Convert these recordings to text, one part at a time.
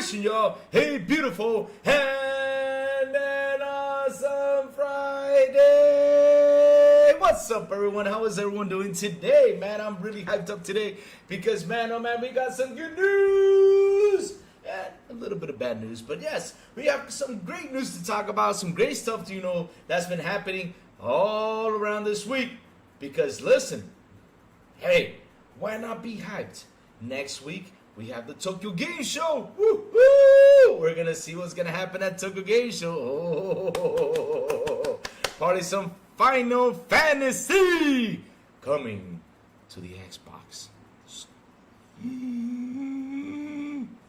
wishing y'all a beautiful and an awesome Friday. What's up, everyone? How is everyone doing today? Man, I'm really hyped up today because, man, oh man, we got some good news and a little bit of bad news. But yes, we have some great news to talk about, some great stuff, that's been happening all around this week. Because listen, hey, why not be hyped? Next week, we have the Tokyo Game Show. Woo, woo! We're going to see what's going to happen at Tokyo Game Show. Oh, probably some Final Fantasy coming to the Xbox.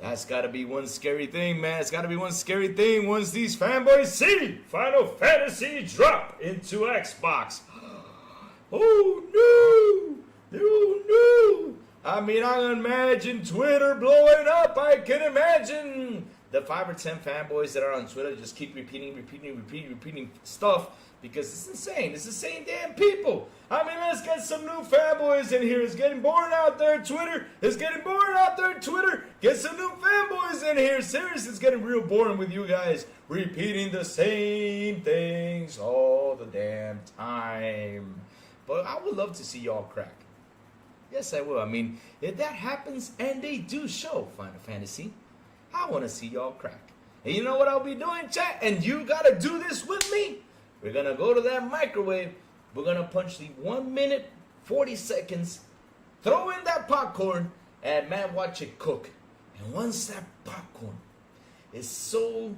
That's got to be one scary thing, man. It's got to be one scary thing once these fanboys see Final Fantasy drop into Xbox. Oh, no. Oh, no. I mean, I can imagine Twitter blowing up. I can imagine the 5 or 10 fanboys that are on Twitter just keep repeating stuff because it's insane. It's the same damn people. I mean, let's get some new fanboys in here. It's getting boring out there, Twitter. It's getting boring out there, Twitter. Get some new fanboys in here. Seriously, it's getting real boring with you guys repeating the same things all the damn time. But I would love to see y'all crack. Yes, I will. I mean, if that happens and they do show Final Fantasy, I want to see y'all crack. And you know what I'll be doing, chat? And you got to do this with me. We're going to go to that microwave. We're going to punch the 1 minute, 40 seconds, throw in that popcorn, and man, watch it cook. And once that popcorn is so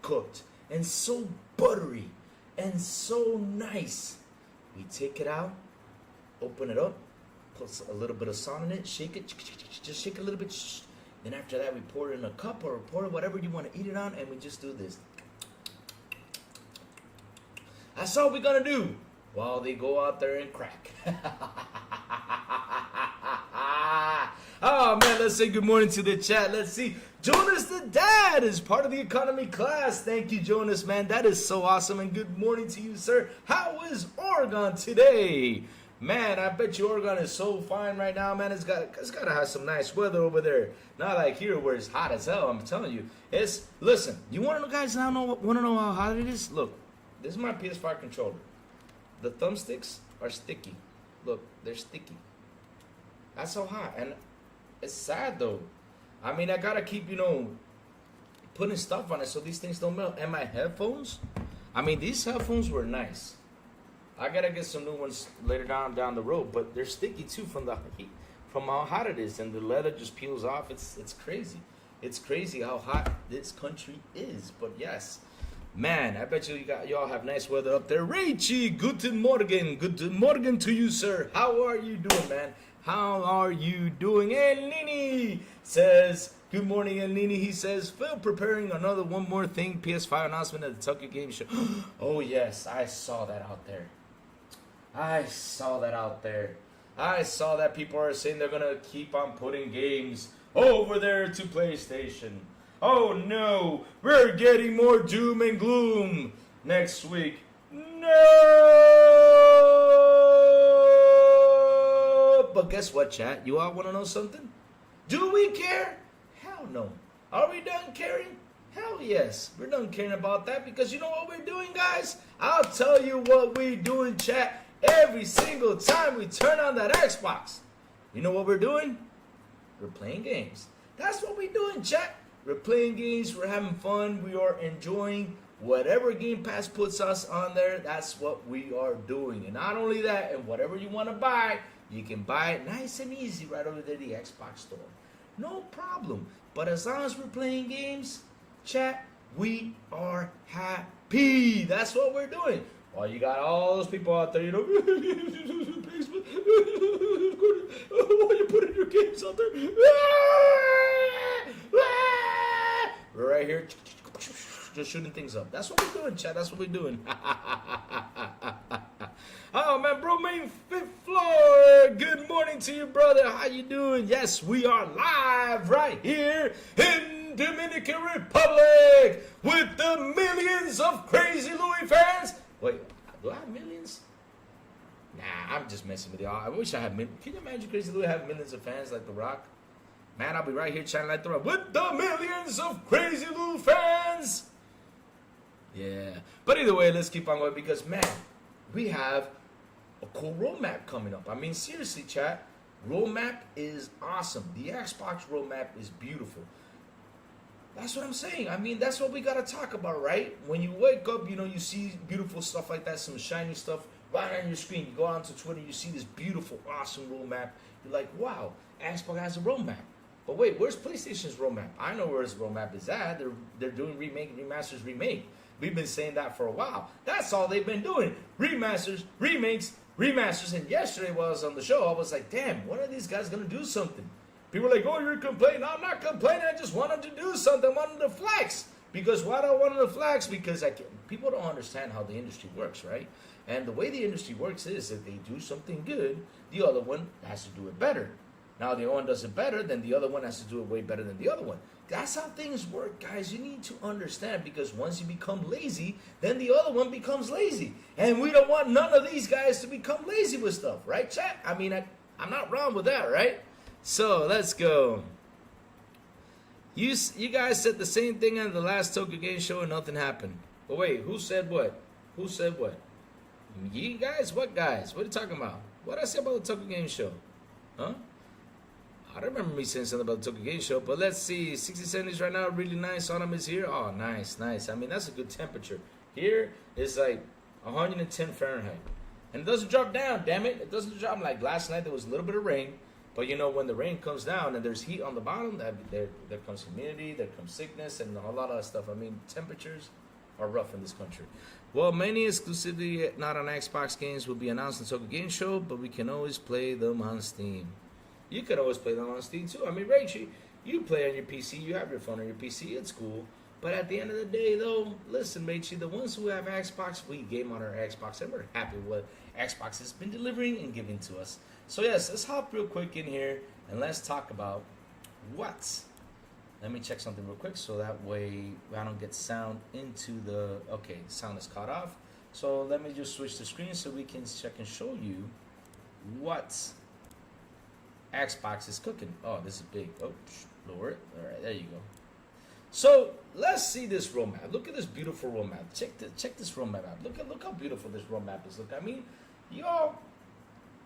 cooked and so buttery and so nice, we take it out, open it up, put a little bit of salt in it, shake it, just shake it a little bit. Then after that, we pour it in a cup or pour it whatever you want to eat it on, and we just do this. That's all we're gonna do while they go out there and crack. Oh man, let's say good morning to the chat. Let's see. Jonas the Dad is part of the economy class. Thank you, Jonas, man. That is so awesome. And good morning to you, sir. How is Oregon today? Man, I bet you Oregon is so fine right now, man. It's got to have some nice weather over there. Not like here where it's hot as hell. I'm telling you. Listen, you want to know, guys? Want to know how hot it is? Look, this is my PS5 controller. The thumbsticks are sticky. Look, they're sticky. That's so hot, and it's sad though. I mean, I gotta keep putting stuff on it so these things don't melt. And my headphones, I mean, these headphones were nice. I gotta get some new ones later down the road, but they're sticky too from the heat, from how hot it is, and the leather just peels off. It's crazy. It's crazy how hot this country is. But yes, man, I bet y'all have nice weather up there. Raichi, guten Morgen. Guten Morgen to you, sir. How are you doing, man? How are you doing? El Nini says, good morning, El Nini. He says, Phil, preparing one more thing, PS5 announcement at the Tokyo Game Show. Oh, yes, I saw that out there. I saw that people are saying they're going to keep on putting games over there to PlayStation. Oh, no, we're getting more doom and gloom next week. No! But guess what, chat? You all want to know something? Do we care? Hell no. Are we done caring? Hell yes. We're done caring about that because you know what we're doing, guys? I'll tell you what we're doing, chat, every single time we turn on that Xbox. You know what we're doing? We're playing games. That's what we're doing, chat. We're playing games. We're having fun. We are enjoying whatever Gamepass puts us on there. That's what we are doing. And not only that, and whatever you want to buy, you can buy it nice and easy right over there at the Xbox store. No problem. But as long as we're playing games, chat, we are happy. That's what we're doing. While you got all those people out there, why you putting your games out there? We're right here just shooting things up. That's what we're doing, chat. That's what we're doing. Oh, man, bro, main fifth floor. Good morning to you, brother. How you doing? Yes, we are live right here in Dominican Republic with the millions of Crazy Louis fans. Wait, do I have millions? Nah, I'm just messing with y'all. I wish I had millions. Can you imagine Crazy Louis have millions of fans like The Rock? Man, I'll be right here chatting like the right with the millions of crazy little fans. Yeah. But either way, let's keep on going because, man, we have a cool roadmap coming up. I mean, seriously, chat, roadmap is awesome. The Xbox roadmap is beautiful. That's what I'm saying. I mean, that's what we got to talk about, right? When you wake up, you know, you see beautiful stuff like that, some shiny stuff right on your screen. You go onto Twitter, you see this beautiful, awesome roadmap. You're like, wow, Xbox has a roadmap. But wait, where's PlayStation's roadmap? I know where his roadmap is at. They're doing remasters, remake. We've been saying that for a while. That's all they've been doing. Remasters, remakes, remasters. And yesterday while I was on the show, I was like, damn, when are these guys going to do something? People are like, oh, you're complaining. I'm not complaining. I just wanted to do something. I wanted to flex. Because why do I want to flex? Because people don't understand how the industry works, right? And the way the industry works is if they do something good, the other one has to do it better. Now, the other one does it better, then the other one has to do it way better than the other one. That's how things work, guys. You need to understand because once you become lazy, then the other one becomes lazy. And we don't want none of these guys to become lazy with stuff, right, chat? I mean, I'm not wrong with that, right? So, let's go. You guys said the same thing on the last Tokyo Game Show and nothing happened. But wait, who said what? Who said what? You guys? What guys? What are you talking about? What did I say about the Tokyo Game Show? Huh? I don't remember me saying something about the Tokyo Game Show, but let's see. 60-70s right now, really nice. Autumn is here. Oh, nice, nice. I mean, that's a good temperature. Here, it's like 110 Fahrenheit. And it doesn't drop down, damn it. It doesn't drop. Like last night, there was a little bit of rain. But, you know, when the rain comes down and there's heat on the bottom, there comes humidity, there comes sickness, and a lot of stuff. I mean, temperatures are rough in this country. Well, many exclusively not on Xbox games will be announced in the Tokyo Game Show, but we can always play them on Steam. You could always play them on Steam, too. I mean, Rachel, you play on your PC. You have your phone on your PC. It's cool. But at the end of the day, though, listen, Rachel, the ones who have Xbox, we game on our Xbox, and we're happy with what Xbox has been delivering and giving to us. So, yes, let's hop real quick in here, and let's talk about what. Let me check something real quick so that way I don't get sound into the... Okay, sound is cut off. So let me just switch the screen so we can check and show you what Xbox is cooking. Oh, this is big. Oh, lower it. All right, there you go. So let's see this roadmap. Look at this beautiful roadmap. Check this roadmap out. Look how beautiful this roadmap is. Look, I mean, y'all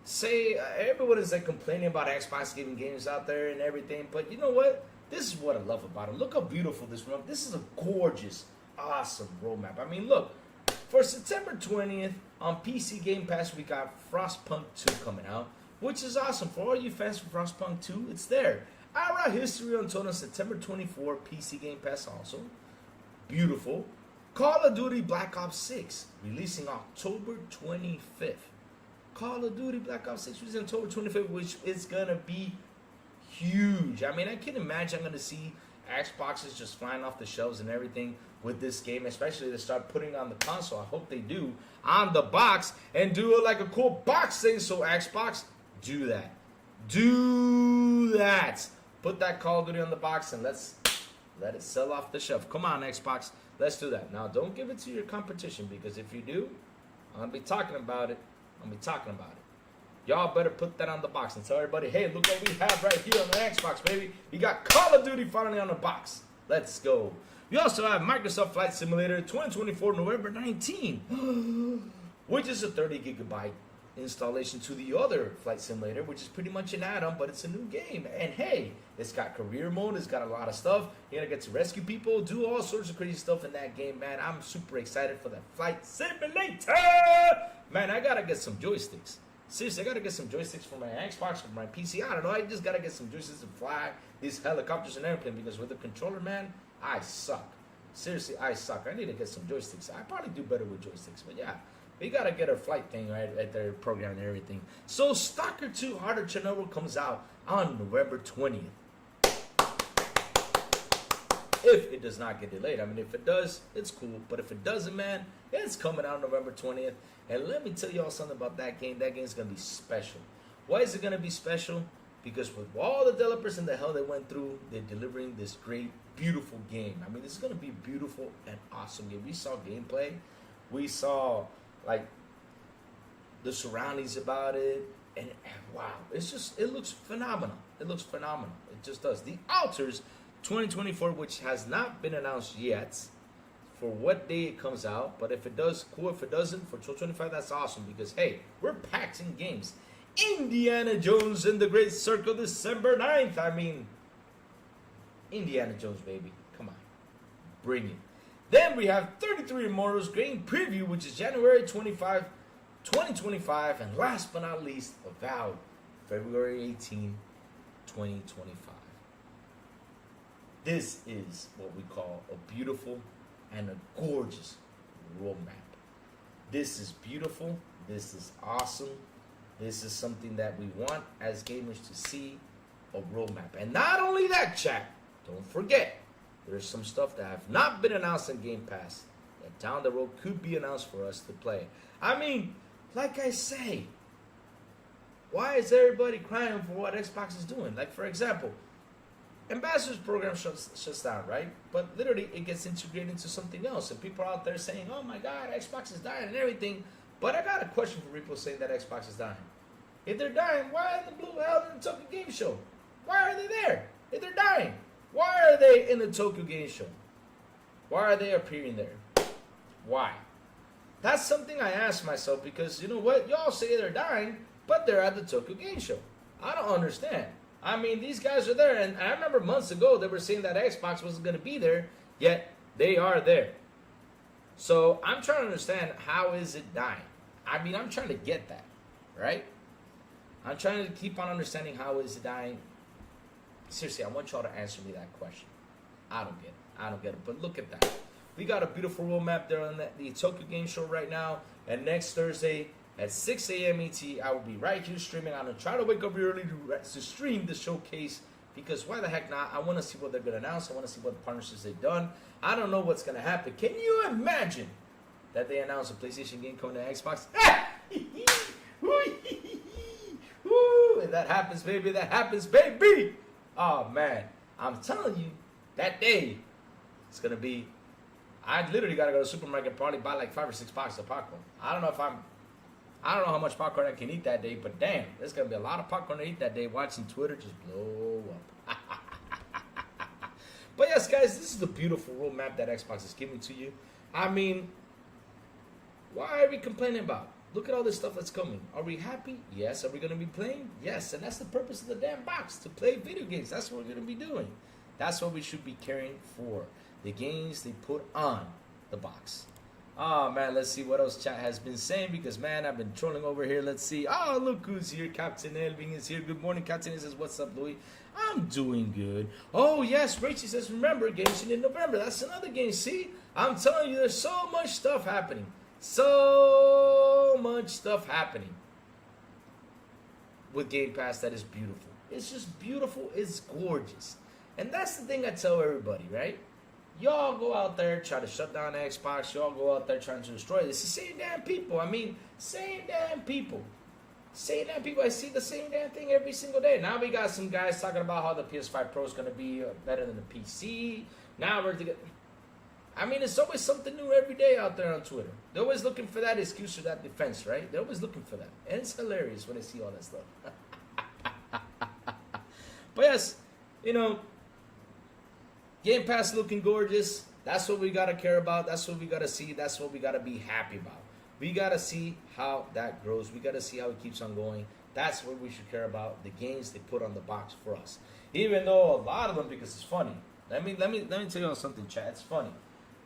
say everyone is like complaining about Xbox giving games out there and everything, but you know what? This is what I love about it. Look how beautiful this roadmap. This is a gorgeous, awesome roadmap. I mean, look. For September 20th on PC Game Pass, we got Frostpunk 2 coming out, which is awesome. For all you fans for Frostpunk 2, it's there. Ara History Untold on September 24, PC Game Pass also. Beautiful. Call of Duty Black Ops 6, releasing October 25th. Call of Duty Black Ops 6 releasing October 25th, which is going to be huge. I mean, I can imagine I'm going to see Xboxes just flying off the shelves and everything with this game, especially to start putting it on the console. I hope they do on the box and do it like a cool box thing. So Xbox, do that. Do that. Put that Call of Duty on the box and let it sell off the shelf. Come on, Xbox. Let's do that. Now, don't give it to your competition because if you do, I'm going to be talking about it. Y'all better put that on the box and tell everybody, hey, look what we have right here on the Xbox, baby. We got Call of Duty finally on the box. Let's go. We also have Microsoft Flight Simulator 2024 November 19, which is a 30 gigabyte installation to the other Flight Simulator, which is pretty much an add-on, but it's a new game. And hey, it's got career mode. It's got a lot of stuff. You're going to get to rescue people, do all sorts of crazy stuff in that game, man. I'm super excited for that Flight Simulator. Man, I got to get some joysticks. Seriously, I gotta get some joysticks for my Xbox, for my PC. I don't know. I just gotta get some joysticks to fly these helicopters and airplanes because with the controller, man, I suck. Seriously, I suck. I need to get some joysticks. I probably do better with joysticks, but yeah, we gotta get our flight thing right there, program and everything. So, Stalker 2: Heart of Chernobyl comes out on November 20th. If it does not get delayed. I mean, if it does, it's cool. But if it doesn't, man, it's coming out November 20th. And let me tell y'all something about that game. That game is going to be special. Why is it going to be special? Because with all the developers and the hell they went through, they're delivering this great, beautiful game. I mean, this is going to be a beautiful and awesome game. We saw gameplay. We saw, like, the surroundings about it. And wow, it looks phenomenal. It looks phenomenal. It just does. The Alters 2024, which has not been announced yet for what day it comes out, but if it does, cool. If it doesn't, for 2025, that's awesome because hey, we're packed in games. Indiana Jones and the Great Circle, December 9th. I mean, Indiana Jones, baby. Come on. Bring it. Then we have 33 Immortals game preview, which is January 25, 2025. And last but not least, Avowed, February 18, 2025. This is what we call a beautiful and a gorgeous roadmap. This is beautiful. This is awesome. This is something that we want as gamers to see, a roadmap. And not only that, chat, don't forget, there's some stuff that have not been announced in Game Pass that down the road could be announced for us to play. I mean, like I say, why is everybody crying for what Xbox is doing? Like, for example, Ambassador's program shuts down, right? But literally, it gets integrated into something else. And people are out there saying, oh my God, Xbox is dying and everything. But I got a question for people saying that Xbox is dying. If they're dying, why in the blue hell in the Tokyo Game Show? Why are they there? If they're dying, why are they in the Tokyo Game Show? Why are they appearing there? Why? That's something I ask myself because, you know what? Y'all say they're dying, but they're at the Tokyo Game Show. I don't understand. I mean, these guys are there, and I remember months ago they were saying that Xbox wasn't going to be there, yet they are there. So I'm trying to understand, how is it dying? I mean, I'm trying to get that, right? I'm trying to keep on understanding how is it dying. Seriously, I want y'all to answer me that question. I don't get it. I don't get it. But look at that. We got a beautiful roadmap there on the Tokyo Game Show right now. And next Thursday at 6 a.m. ET, I will be right here streaming. I'm going to try to wake up early to stream the showcase. Because why the heck not? I want to see what they're going to announce. I want to see what partnerships they've done. I don't know what's going to happen. Can you imagine that they announce a PlayStation game coming to Xbox? If that happens, baby, that happens, baby. Oh, man. I'm telling you, that day, it's going to be, I literally got to go to the supermarket and probably buy like 5 or 6 boxes of popcorn. I don't know how much popcorn I can eat that day, but damn, there's going to be a lot of popcorn to eat that day watching Twitter just blow up. But yes, guys, this is the beautiful roadmap that Xbox is giving to you. I mean, why are we complaining about? Look at all this stuff that's coming. Are we happy? Yes. Are we going to be playing? Yes. And that's the purpose of the damn box, to play video games. That's what we're going to be doing. That's what we should be caring for. The games they put on the box. Oh, man, let's see what else chat has been saying because, man, I've been trolling over here. Let's see. Oh, look who's here. Captain Elving is here. Good morning, Captain. He says, what's up, Louis? I'm doing good. Oh, yes, Rachel says, remember, Genshin in November. That's another game. See? I'm telling you, there's so much stuff happening. So much stuff happening with Game Pass that is beautiful. It's just beautiful. It's gorgeous. And that's the thing I tell everybody, right? Y'all go out there, try to shut down Xbox. Y'all go out there trying to destroy it. It's the same damn people. I mean, same damn people. Same damn people. I see the same damn thing every single day. Now we got some guys talking about how the PS5 Pro is going to be better than the PC. Now we're together. I mean, it's always something new every day out there on Twitter. They're always looking for that excuse or that defense, right? They're always looking for that. And it's hilarious when I see all that stuff. But yes, you know, Game Pass looking gorgeous. That's what we got to care about. That's what we got to see. That's what we got to be happy about. We got to see how that grows. We got to see how it keeps on going. That's what we should care about. The games they put on the box for us. Even though a lot of them, because it's funny. Let me tell you something, chat. It's funny.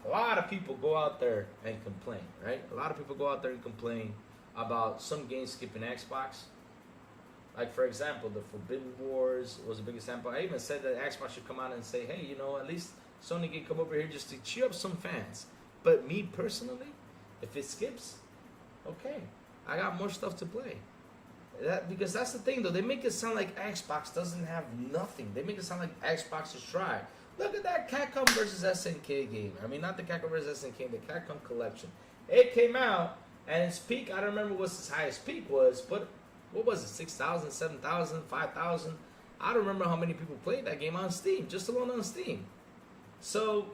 A lot of people go out there and complain, right? A lot of people go out there and complain about some games skipping Xbox. Like, for example, the Forbidden Wars was a big example. I even said that Xbox should come out and say, hey, you know, at least Sony can come over here just to cheer up some fans. But me personally, if it skips, okay, I got more stuff to play. Because that's the thing, though. They make it sound like Xbox doesn't have nothing. They make it sound like Xbox is try. Look at that Capcom versus SNK game. I mean, not the Capcom versus SNK, the Capcom collection. It came out, and its peak, I don't remember what its highest peak was, but what was it, 6,000, 7,000, 5,000? I don't remember how many people played that game on Steam, just alone on Steam. So,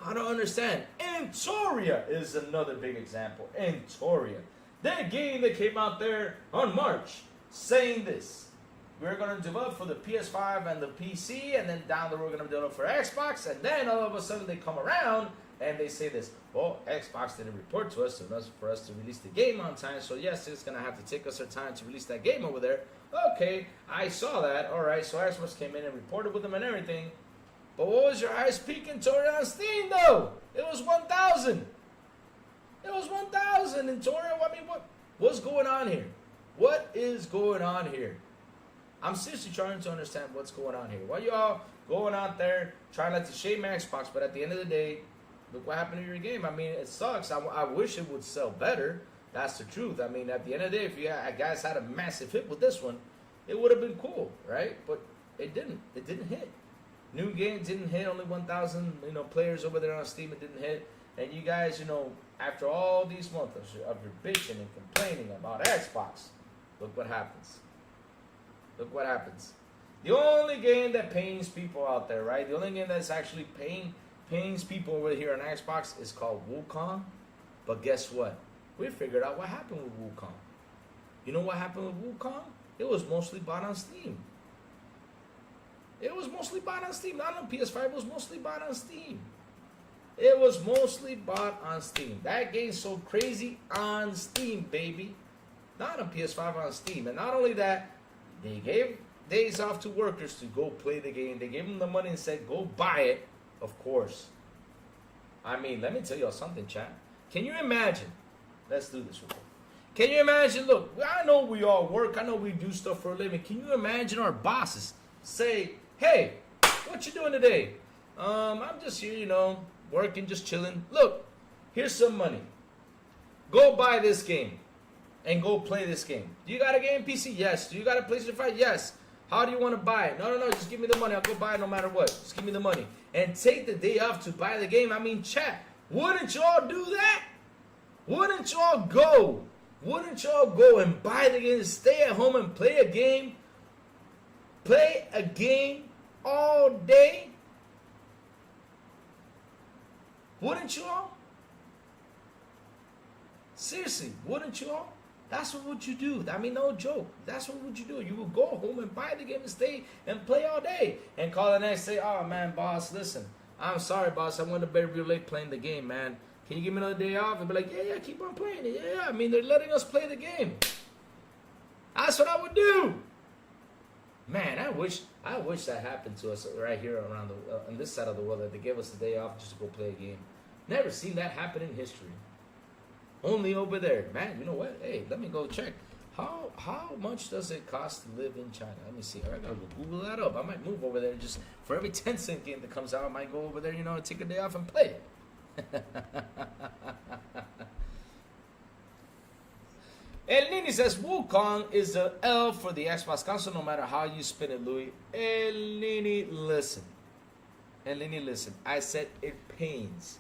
I don't understand. Antoria is another big example. Antoria. That game that came out there on March. saying this. We're going to develop for the PS5 and the PC, and then down the road we're going to develop for Xbox, and then all of a sudden they come around and they say this, well, Xbox didn't report to us for us to release the game on time, so yes, it's going to have to take us our time to release that game over there. Okay, I saw that. All right, so Xbox came in and reported with them and everything. But what was your highest peak in Torio on Steam, though? It was 1,000. It was 1,000 in Torio. I mean, what's going on here? What is going on here? I'm seriously trying to understand what's going on here. Why y'all going out there trying not to shame Xbox, but at the end of the day, look what happened to your game. I mean, it sucks. I wish it would sell better. That's the truth. I mean, at the end of the day, if you guys had a massive hit with this one, it would have been cool, right? But it didn't. It didn't hit. New game didn't hit. Only 1,000, players over there on Steam. It didn't hit. And you guys, after all these months of your bitching and complaining about Xbox, look what happens. Look what happens. The only game that pains people out there, right? The only game that's actually pains people over here on Xbox is called Wukong. But guess what? We figured out what happened with Wukong. You know what happened with Wukong? It was mostly bought on Steam. It was mostly bought on Steam. Not on PS5, it was mostly bought on Steam. It was mostly bought on Steam. That game sold crazy on Steam, baby. Not on PS5, on Steam. And not only that, they gave days off to workers to go play the game. They gave them the money and said, go buy it, of course. I mean, let me tell y'all something, chat. Can you imagine? Let's do this real quick. Can you imagine? Look, I know we all work. I know we do stuff for a living. Can you imagine our bosses say, hey, what you doing today? I'm just here, working, just chilling. Look, here's some money. Go buy this game and go play this game. Do you got a game PC? Yes. Do you got a PlayStation 5? Yes. How do you want to buy it? No, just give me the money. I'll go buy it no matter what. Just give me the money. And take the day off to buy the game. I mean, chat, wouldn't y'all do that? Wouldn't y'all go? Wouldn't y'all go and buy the game, stay at home and play a game? Play a game all day? Wouldn't you all? Seriously, wouldn't you all? That's what would you do. I mean, no joke. That's what would you do. You would go home and buy the game and stay and play all day. And call the next day, oh man, boss, listen, I'm sorry, boss. I went to bed real late playing the game, man. Can you give me another day off? And be like, yeah, keep on playing it. Yeah. I mean, they're letting us play the game. That's what I would do. Man, I wish that happened to us right here around on this side of the world, that they gave us the day off just to go play a game. Never seen that happen in history. Only over there. Man, you know what? Hey, let me go check. How much does it cost to live in China? Let me see. I gotta go Google that up. I might move over there. Just for every 10-cent game that comes out, I might go over there, take a day off and play it. El Nini says Wukong is the L for the Xbox console, no matter how you spin it, Louis. El Nini, listen. El Nini, listen. I said it pains.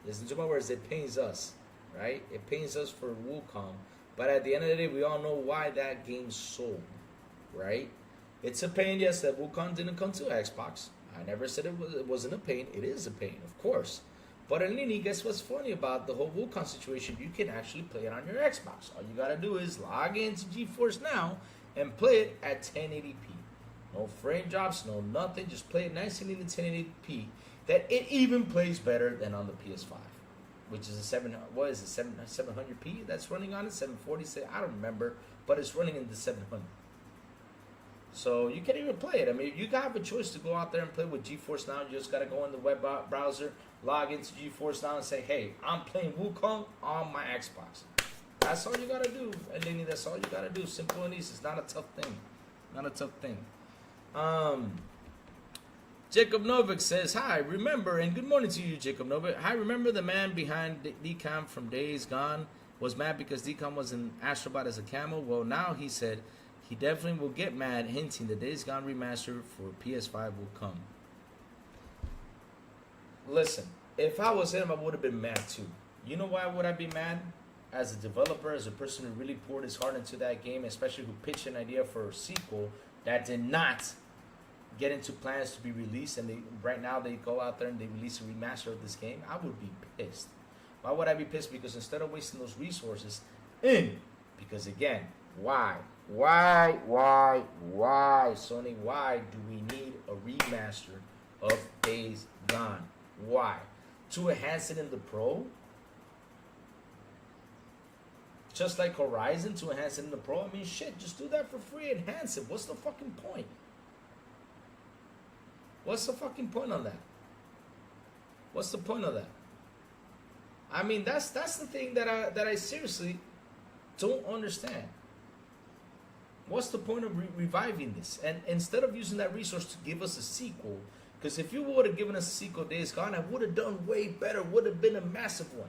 Listen to my words. It pains us, right? It pains us for Wukong. But at the end of the day, we all know why that game sold, right? It's a pain, yes, that Wukong didn't come to Xbox. I never said it wasn't a pain. It is a pain, of course. But El Nini, guess what's funny about the whole Wukong situation? You can actually play it on your Xbox. All you gotta do is log into GeForce Now and play it at 1080p. No frame drops, no nothing. Just play it nice and neat in 1080p. That it even plays better than on the PS5, which is a 700p that's running on it, 740. I don't remember, but it's running in the 700. So you can't even play it. I mean, you have a choice to go out there and play with GeForce Now. You just got to go in the web browser, log into GeForce Now and say, hey, I'm playing Wukong on my Xbox. That's all you got to do. And then that's all you got to do. Simple and easy. It's not a tough thing. Not a tough thing. Jacob Novik says, hi, remember, and good morning to you, Jacob Novik. Hi, remember the man behind Decom from Days Gone was mad because Decom was in Astrobot as a camel? Well, now he said he definitely will get mad, hinting the Days Gone remaster for PS5 will come. Listen, if I was him, I would have been mad too. You know why would I be mad? As a developer, as a person who really poured his heart into that game, especially who pitched an idea for a sequel that did not get into plans to be released, and right now they go out there and they release a remaster of this game, I would be pissed. Why would I be pissed? Because instead of wasting those resources because again, Why, Sony? Why do we need a remaster of Days Gone? Why? To enhance it in the Pro? Just like Horizon to enhance it in the Pro? I mean, shit, just do that for free, enhance it. What's the fucking point? What's the fucking point on that? What's the point of that? I mean, that's the thing that I seriously don't understand. What's the point of reviving this? And instead of using that resource to give us a sequel, because if you would have given us a sequel, Days Gone, I would have done way better. Would have been a massive one.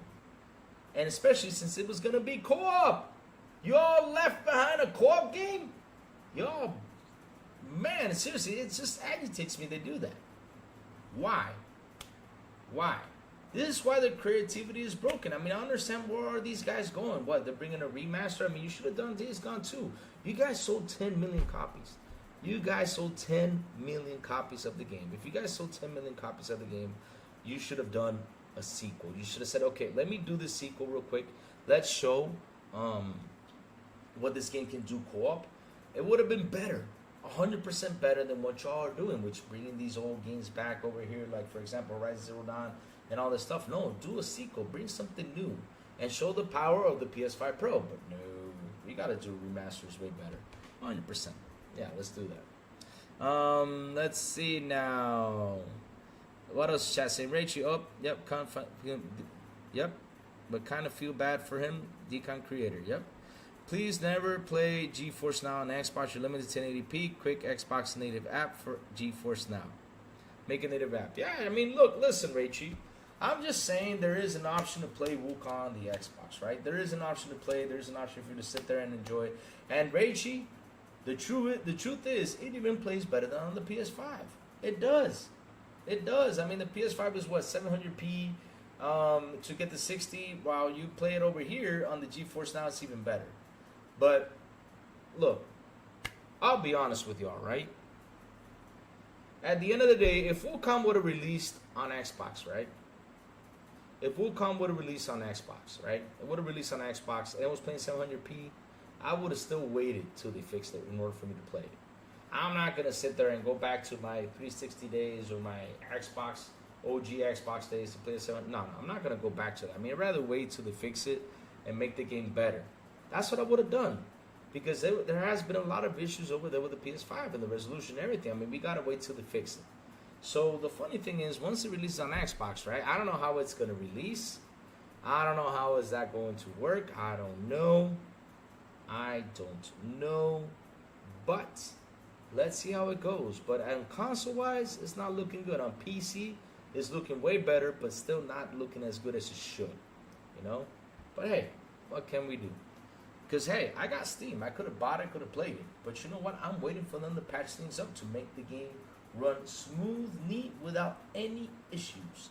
And especially since it was gonna be co-op. Y'all left behind a co-op game? Y'all, man, seriously, it just agitates me they do that. Why? Why? This is why the creativity is broken. I mean, I understand where are these guys going. What, they're bringing a remaster? I mean, you should have done Days Gone too. You guys sold 10 million copies. You guys sold 10 million copies of the game. If you guys sold 10 million copies of the game, you should have done a sequel. You should have said, okay, let me do this sequel real quick. Let's show what this game can do co-op. It would have been better. 100% better than what y'all are doing, which bringing these old games back over here, like for example Horizon Zero Dawn and all this stuff. No, do a sequel, bring something new, and show the power of the PS5 Pro. But no, you gotta do remasters way better. 100%. Yeah, let's do that. Let's see now. What else? Chat saying Rachel. Oh, yep. Yep. But kind of feel bad for him. Decon creator. Yep. Please never play GeForce Now on Xbox. You're limited to 1080p. Quick Xbox native app for GeForce Now. Make a native app. Yeah, I mean, look, listen, Rachie. I'm just saying there is an option to play Wukong on the Xbox, right? There is an option to play. There's an option for you to sit there and enjoy it. And Rachie, the truth is, it even plays better than on the PS5. It does. It does. I mean, the PS5 is what, 700p to get the 60. While you play it over here on the GeForce Now, it's even better. But look, I'll be honest with y'all, right? At the end of the day, if Wukong would have released on Xbox, right? If Wukong would have released on Xbox, right? It would have released on Xbox and it was playing 700p, I would have still waited till they fixed it in order for me to play it. I'm not going to sit there and go back to my 360 days or my Xbox, OG Xbox days to play the 700. No, I'm not going to go back to that. I mean, I'd rather wait till they fix it and make the game better. That's what I would have done. Because there has been a lot of issues over there with the PS5 and the resolution and everything. I mean, we got to wait till they fix it. So the funny thing is, once it releases on Xbox, right? I don't know how it's going to release. I don't know how is that going to work. I don't know. But let's see how it goes. But on console-wise, it's not looking good. On PC, it's looking way better, but still not looking as good as it should. You know? But hey, what can we do? Because, hey, I got Steam. I could have bought it, could have played it. But you know what? I'm waiting for them to patch things up to make the game run smooth, neat, without any issues.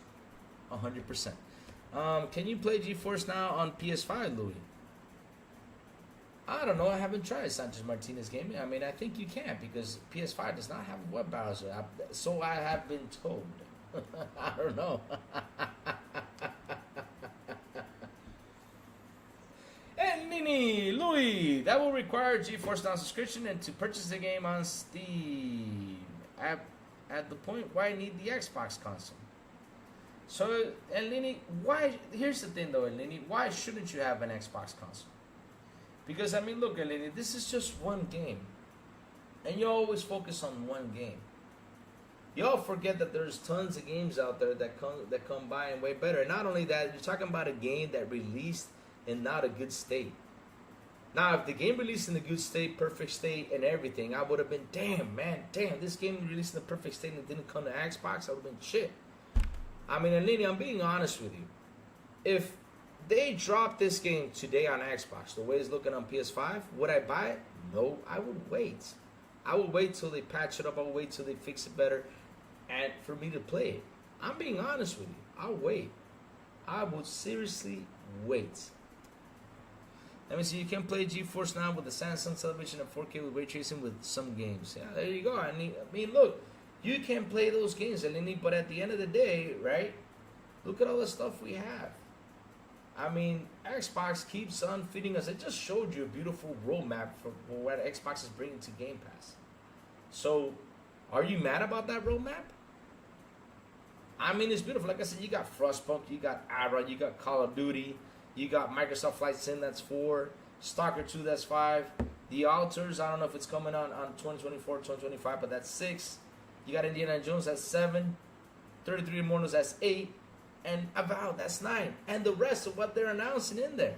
100%. Can you play GeForce Now on PS5, Louis? I don't know. I haven't tried Sanchez Martinez Gaming. I mean, I think you can because PS5 does not have a web browser. So I have been told. I don't know. And Nini, Louis, that will require GeForce Now subscription and to purchase the game on Steam. At the point, why need the Xbox console? So, Eleni, why? Here's the thing, though, Eleni. Why shouldn't you have an Xbox console? Because I mean, look, Eleni, this is just one game, and you always focus on one game. Y'all forget that there's tons of games out there that come by and way better. And not only that, you're talking about a game that released in not a good state. Now, if the game released in a good state, perfect state, and everything, I would have been, damn, this game released in a perfect state and it didn't come to Xbox, I would have been shit. I mean, Eleni, I'm being honest with you. If they dropped this game today on Xbox, the way it's looking on PS5, would I buy it? No, I would wait. I would wait till they patch it up. I would wait till they fix it better and for me to play it. I'm being honest with you. I'll wait. I would seriously wait. Let me see. You can play GeForce Now with the Samsung television at 4K with ray tracing with some games. Yeah, there you go. I mean, look, you can play those games, Eleni, but at the end of the day, right? Look at all the stuff we have. I mean, Xbox keeps on feeding us. It just showed you a beautiful roadmap for what Xbox is bringing to Game Pass. So, are you mad about that roadmap? I mean, it's beautiful. Like I said, you got Frostpunk, you got Ara, you got Call of Duty, you got Microsoft Flight Sim, that's 4, Stalker 2, that's 5, The Alters, I don't know if it's coming on 2024, 2025, but that's 6. You got Indiana Jones, that's 7, 33 Immortals, that's 8, and Avowed, that's 9, and the rest of what they're announcing in there.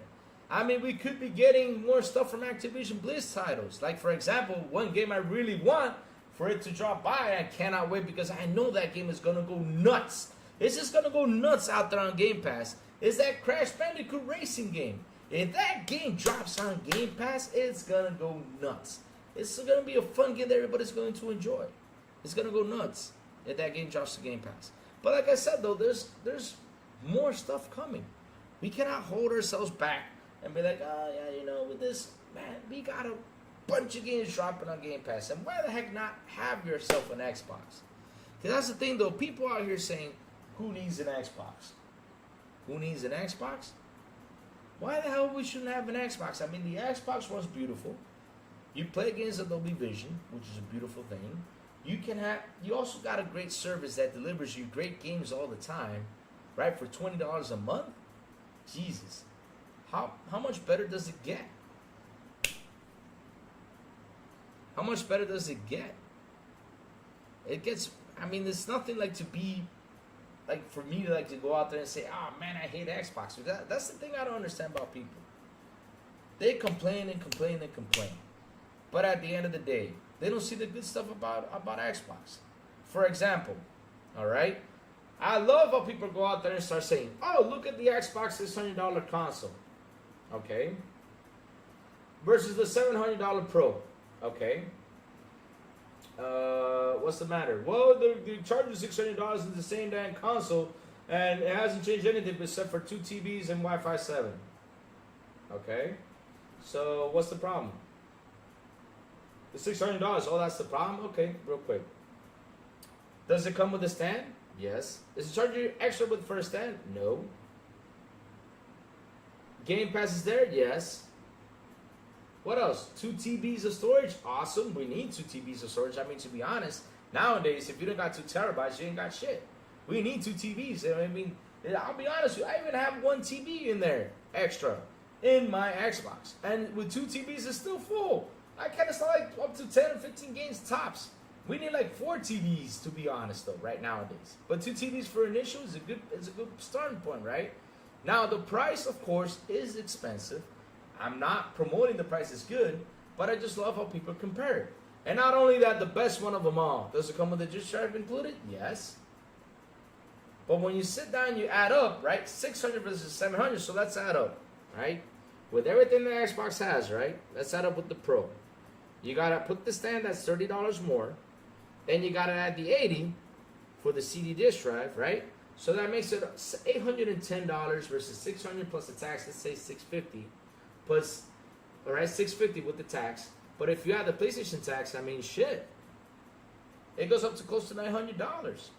I mean, we could be getting more stuff from Activision Blizz titles. Like, for example, one game I really want for it to drop by, I cannot wait because I know that game is going to go nuts. It's just going to go nuts out there on Game Pass. Is that Crash Bandicoot racing game. If that game drops on Game Pass, it's going to go nuts. It's going to be a fun game that everybody's going to enjoy. It's going to go nuts if that game drops to Game Pass. But like I said, though, there's more stuff coming. We cannot hold ourselves back and be like, oh, yeah, you know, with this, man, we got a bunch of games dropping on Game Pass. And why the heck not have yourself an Xbox? Because that's the thing, though. People out here saying, who needs an Xbox? Who needs an Xbox? Why the hell we shouldn't have an Xbox? I mean, the Xbox was beautiful. You play games of Dolby Vision, which is a beautiful thing. You also got a great service that delivers you great games all the time, right? For $20 a month? Jesus. How much better does it get? How much better does it get? It gets, I mean, there's nothing like to be, like for me to like to go out there and say, oh man, I hate Xbox. That's the thing I don't understand about people. They complain and complain and complain. But at the end of the day, they don't see the good stuff about Xbox. For example, all right? I love how people go out there and start saying, oh, look at the Xbox $600 console. Okay? Versus the $700 Pro. Okay? What's the matter? Well, the charge of $600 is the same damn console, and it hasn't changed anything except for 2 TVs and Wi-Fi 7. Okay? So, what's the problem? The $600, oh, that's the problem? Okay, real quick. Does it come with a stand? Yes. Is it charging you extra for a stand? No. Game Pass is there? Yes. What else? 2 TBs of storage? Awesome. We need 2 TBs of storage. I mean, to be honest, nowadays, if you don't got 2 terabytes, you ain't got shit. We need 2 TVs. I mean, I'll be honest with you, I even have 1 TB in there extra in my Xbox. And with 2 TBs, it's still full. I can install like up to 10 or 15 games tops. We need like 4 TVs, to be honest, though, right nowadays. But 2 TVs for initial is a good starting point, right? Now, the price, of course, is expensive. I'm not promoting the price is good, but I just love how people compare it. And not only that, the best one of them all. Does it come with a disk drive included? Yes. But when you sit down, you add up, right? 600 versus 700, so let's add up, right? With everything the Xbox has, right? Let's add up with the Pro. You got to put the stand, that's $30 more. Then you got to add the $80 for the CD disk drive, right? So that makes it $810 versus $600 plus the tax, let's say $650. Plus, all right, $650 with the tax. But if you add the PlayStation tax, I mean, shit. It goes up to close to $900.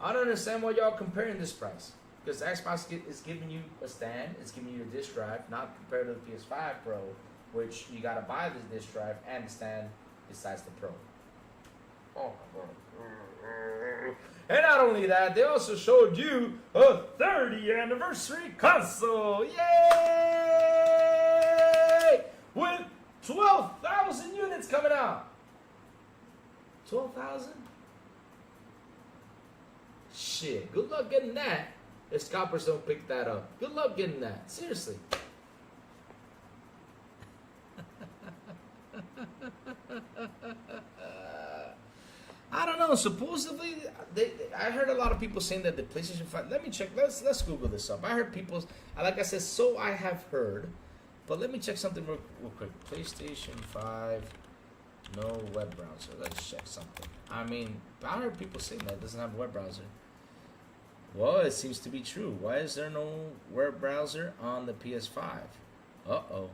I don't understand why y'all comparing this price. Because Xbox is giving you a stand, it's giving you a disk drive, not compared to the PS5 Pro, which you got to buy the disk drive and the stand besides the Pro. Oh, my God. And not only that, they also showed you a 30th anniversary console. Yay! With 12,000 units coming out. 12,000? Shit, good luck getting that if scalpers don't pick that up. Good luck getting that. Seriously. I don't know. Supposedly, I heard a lot of people saying that the PlayStation 5. Let me check. Let's Google this up. I heard people. Like I said, so I have heard. But let me check something real quick. PlayStation 5, no web browser. Let's check something. I mean, I heard people saying that it doesn't have a web browser. Well, it seems to be true. Why is there no web browser on the PS5? Uh-oh.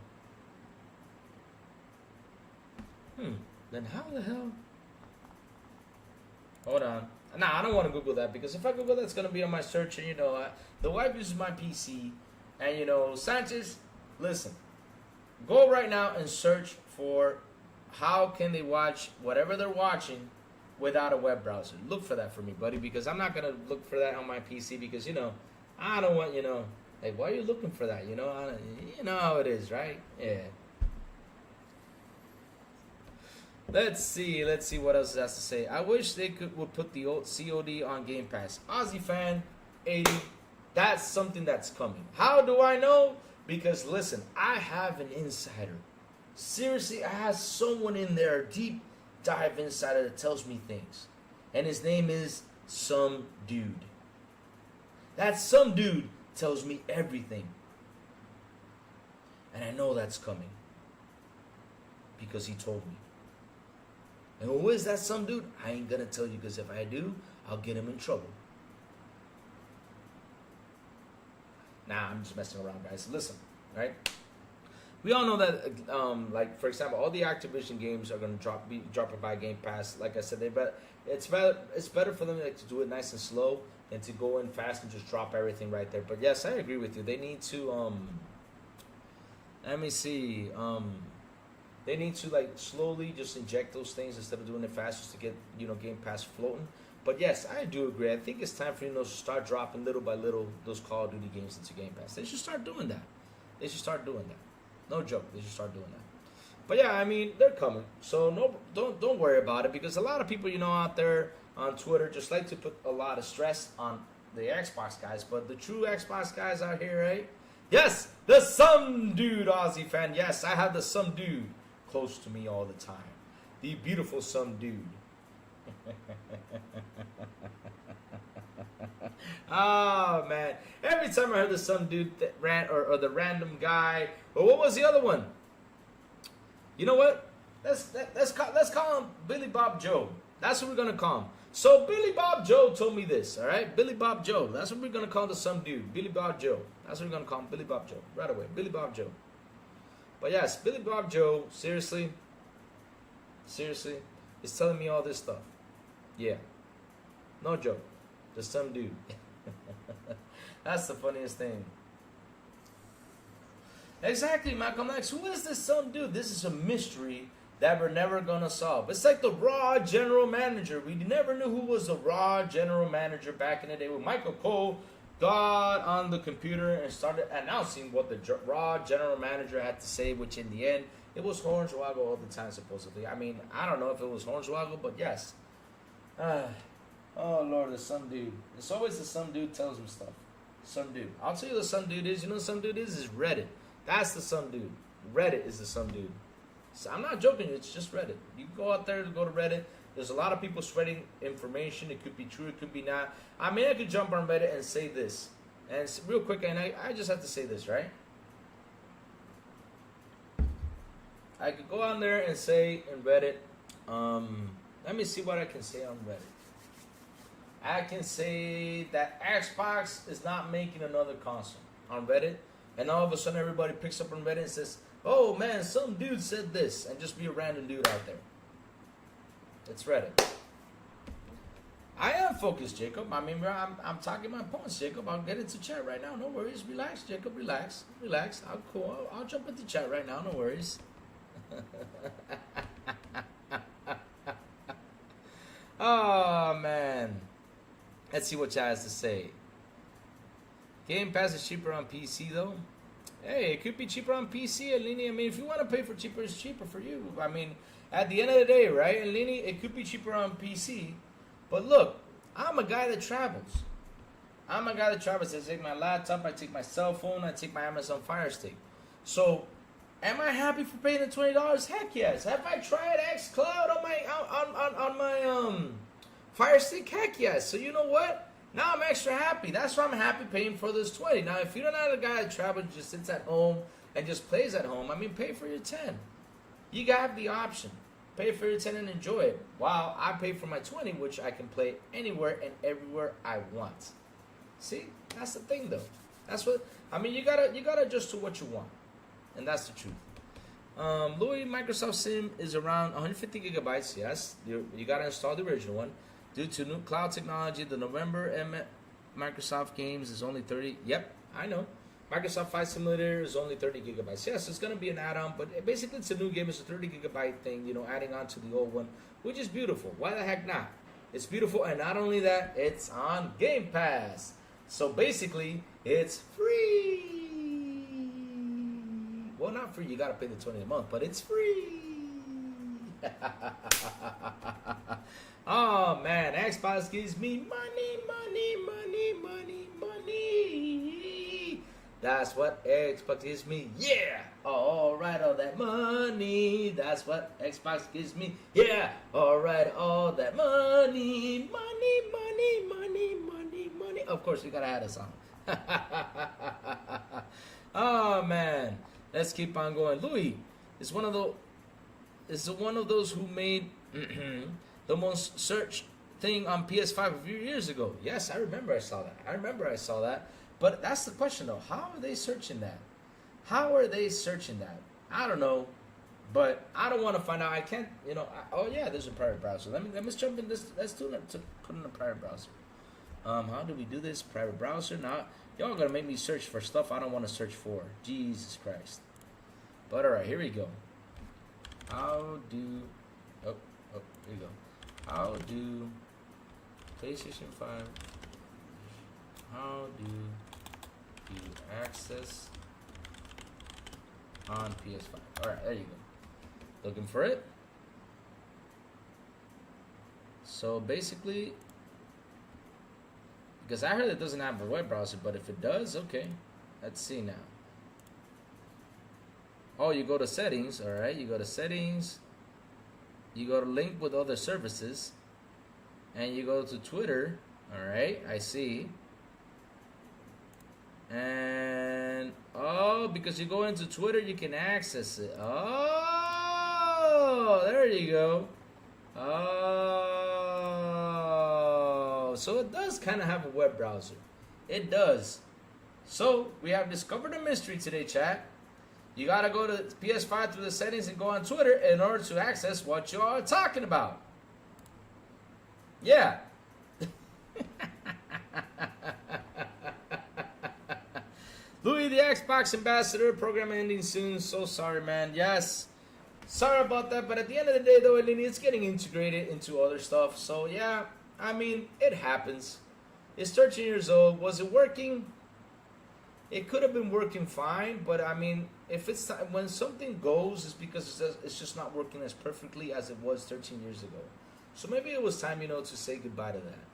Then how the hell? Hold on. Nah, I don't want to Google that because if I Google that, it's gonna be on my search, and the wife uses my PC, and Sanchez, listen, go right now and search for how can they watch whatever they're watching without a web browser. Look for that for me, buddy, because I'm not gonna look for that on my PC because I don't want like, why are you looking for that? You know how it is, right? Yeah. Let's see what else it has to say. I wish they would put the old COD on Game Pass. Aussie fan 80, that's something that's coming. How do I know? Because listen, I have an insider. Seriously, I have someone in there, deep dive insider, that tells me things. And his name is Some Dude. That Some Dude tells me everything. And I know that's coming. Because he told me. And who is that Some Dude? I ain't gonna tell you, because if I do, I'll get him in trouble. Nah, I'm just messing around, guys. Listen, right? We all know that, like, for example, all the Activision games are going to be dropping by Game Pass. Like I said, it's better for them to do it nice and slow than to go in fast and just drop everything right there. But yes, I agree with you. They need to, let me see, they need to, like, slowly just inject those things instead of doing it fast just to get, Game Pass floating. But yes, I do agree. I think it's time for to start dropping little by little those Call of Duty games into Game Pass. They should start doing that. No joke, they should start doing that. But yeah, I mean, they're coming. So don't worry about it, because a lot of people, out there on Twitter just like to put a lot of stress on the Xbox guys. But the true Xbox guys out here, right? Yes, the Some Dude Aussie fan. Yes, I have the Some Dude close to me all the time. The beautiful Some Dude. Oh man! Every time I heard the Some Dude rant or the random guy, or what was the other one? You know what? Let's call him Billy Bob Joe. That's what we're gonna call him. So Billy Bob Joe told me this. All right, Billy Bob Joe. That's what we're gonna call the Some Dude. Billy Bob Joe. That's what we're gonna call him. Billy Bob Joe. Right away, Billy Bob Joe. But yes, Billy Bob Joe. Seriously, is telling me all this stuff. Yeah, no joke. The Some Dude. That's the funniest thing. Exactly, Malcolm X. Who is this Some Dude? This is a mystery that we're never gonna solve. It's like the Raw general manager. We never knew who was the Raw general manager back in the day when Michael Cole got on the computer and started announcing what the Raw general manager had to say, which in the end, it was Hornswoggle all the time, supposedly. I mean, I don't know if it was Hornswoggle, but yes. Oh, Lord, the Some Dude. It's always the Some Dude tells me stuff. Some Dude. I'll tell you the Some Dude is. You know what Some Dude is? Is Reddit. That's the Some Dude. Reddit is the Some Dude. So I'm not joking. It's just Reddit. You can go out there to go to Reddit. There's a lot of people spreading information. It could be true. It could be not. I mean, I could jump on Reddit and say this. And real quick, and I just have to say this, right? I could go on there and say in Reddit, let me see what I can say on Reddit. I can say that Xbox is not making another console on Reddit, and all of a sudden everybody picks up on Reddit and says, "Oh man, some dude said this," and just be a random dude out there. It's Reddit. I am focused, Jacob. I mean, I'm talking my points, Jacob. I'll get into chat right now. No worries. Relax, Jacob. Relax. I'll jump into chat right now. No worries. Oh man. Let's see what chat has to say. Game Pass is cheaper on PC though. Hey, it could be cheaper on PC, Eleni. I mean, if you want to pay for cheaper, it's cheaper for you. I mean, at the end of the day, right, Eleni, it could be cheaper on PC. But look, I'm a guy that travels. I take my laptop, I take my cell phone, I take my Amazon Fire Stick. So, am I happy for paying the $20? Heck yes. Have I tried xCloud on my Fire Stick? Heck yes. So you know what? Now I'm extra happy. That's why I'm happy paying for this 20. Now, if you're not a guy that travels, just sits at home and just plays at home, I mean, pay for your 10. You got the option. Pay for your 10 and enjoy it. While I pay for my 20, which I can play anywhere and everywhere I want. See? That's the thing, though. That's what I mean. You gotta adjust to what you want, and that's the truth. Louis, Microsoft Sim is around 150 gigabytes. Yes, you gotta install the original one. Due to new cloud technology, the November Microsoft games is only 30. Yep, I know. Microsoft Flight Simulator is only 30 gigabytes. Yes, it's going to be an add-on, but basically it's a new game. It's a 30 gigabyte thing, adding on to the old one, which is beautiful. Why the heck not? It's beautiful, and not only that, it's on Game Pass. So basically, it's free. Well, not free. You got to pay the $20 a month, but it's free. Oh, man. Xbox gives me money, money, money, money, money. That's what Xbox gives me. Yeah. All right, all that money. That's what Xbox gives me. Yeah. All right, all that money. Money, money, money, money, money. Of course, we got to add a song. Oh, man. Let's keep on going. Louis is one of those who made the most search thing on PS5 a few years ago. Yes, I remember I saw that. But that's the question, though. How are they searching that? I don't know. But I don't want to find out. I can't, oh, yeah, there's a private browser. Let me jump in this. Let's do it to put in a private browser. How do we do this? Private browser. Now, y'all are going to make me search for stuff I don't want to search for. Jesus Christ. But, all right, here we go. How do PlayStation 5, how do you access on PS5? Alright, there you go. Looking for it. So basically, because I heard it doesn't have a web browser, but if it does, okay. Let's see now. Oh, you go to settings, alright, you go to settings. You go to link with other services, and you go to Twitter. All right, I see. And because you go into Twitter, you can access it. Oh, there you go. Oh, so it does kind of have a web browser. It does. So we have discovered a mystery today, chat. You gotta go to PS5 through the settings and go on Twitter in order to access what you are talking about. Yeah. Louis, the Xbox ambassador, program ending soon. So sorry, man. Yes. Sorry about that, but at the end of the day, though, it's getting integrated into other stuff. So, yeah, I mean, it happens. It's 13 years old. Was it working? It could have been working fine, but I mean, if it's when something goes, it's because it's just not working as perfectly as it was 13 years ago. So maybe it was time, to say goodbye to that.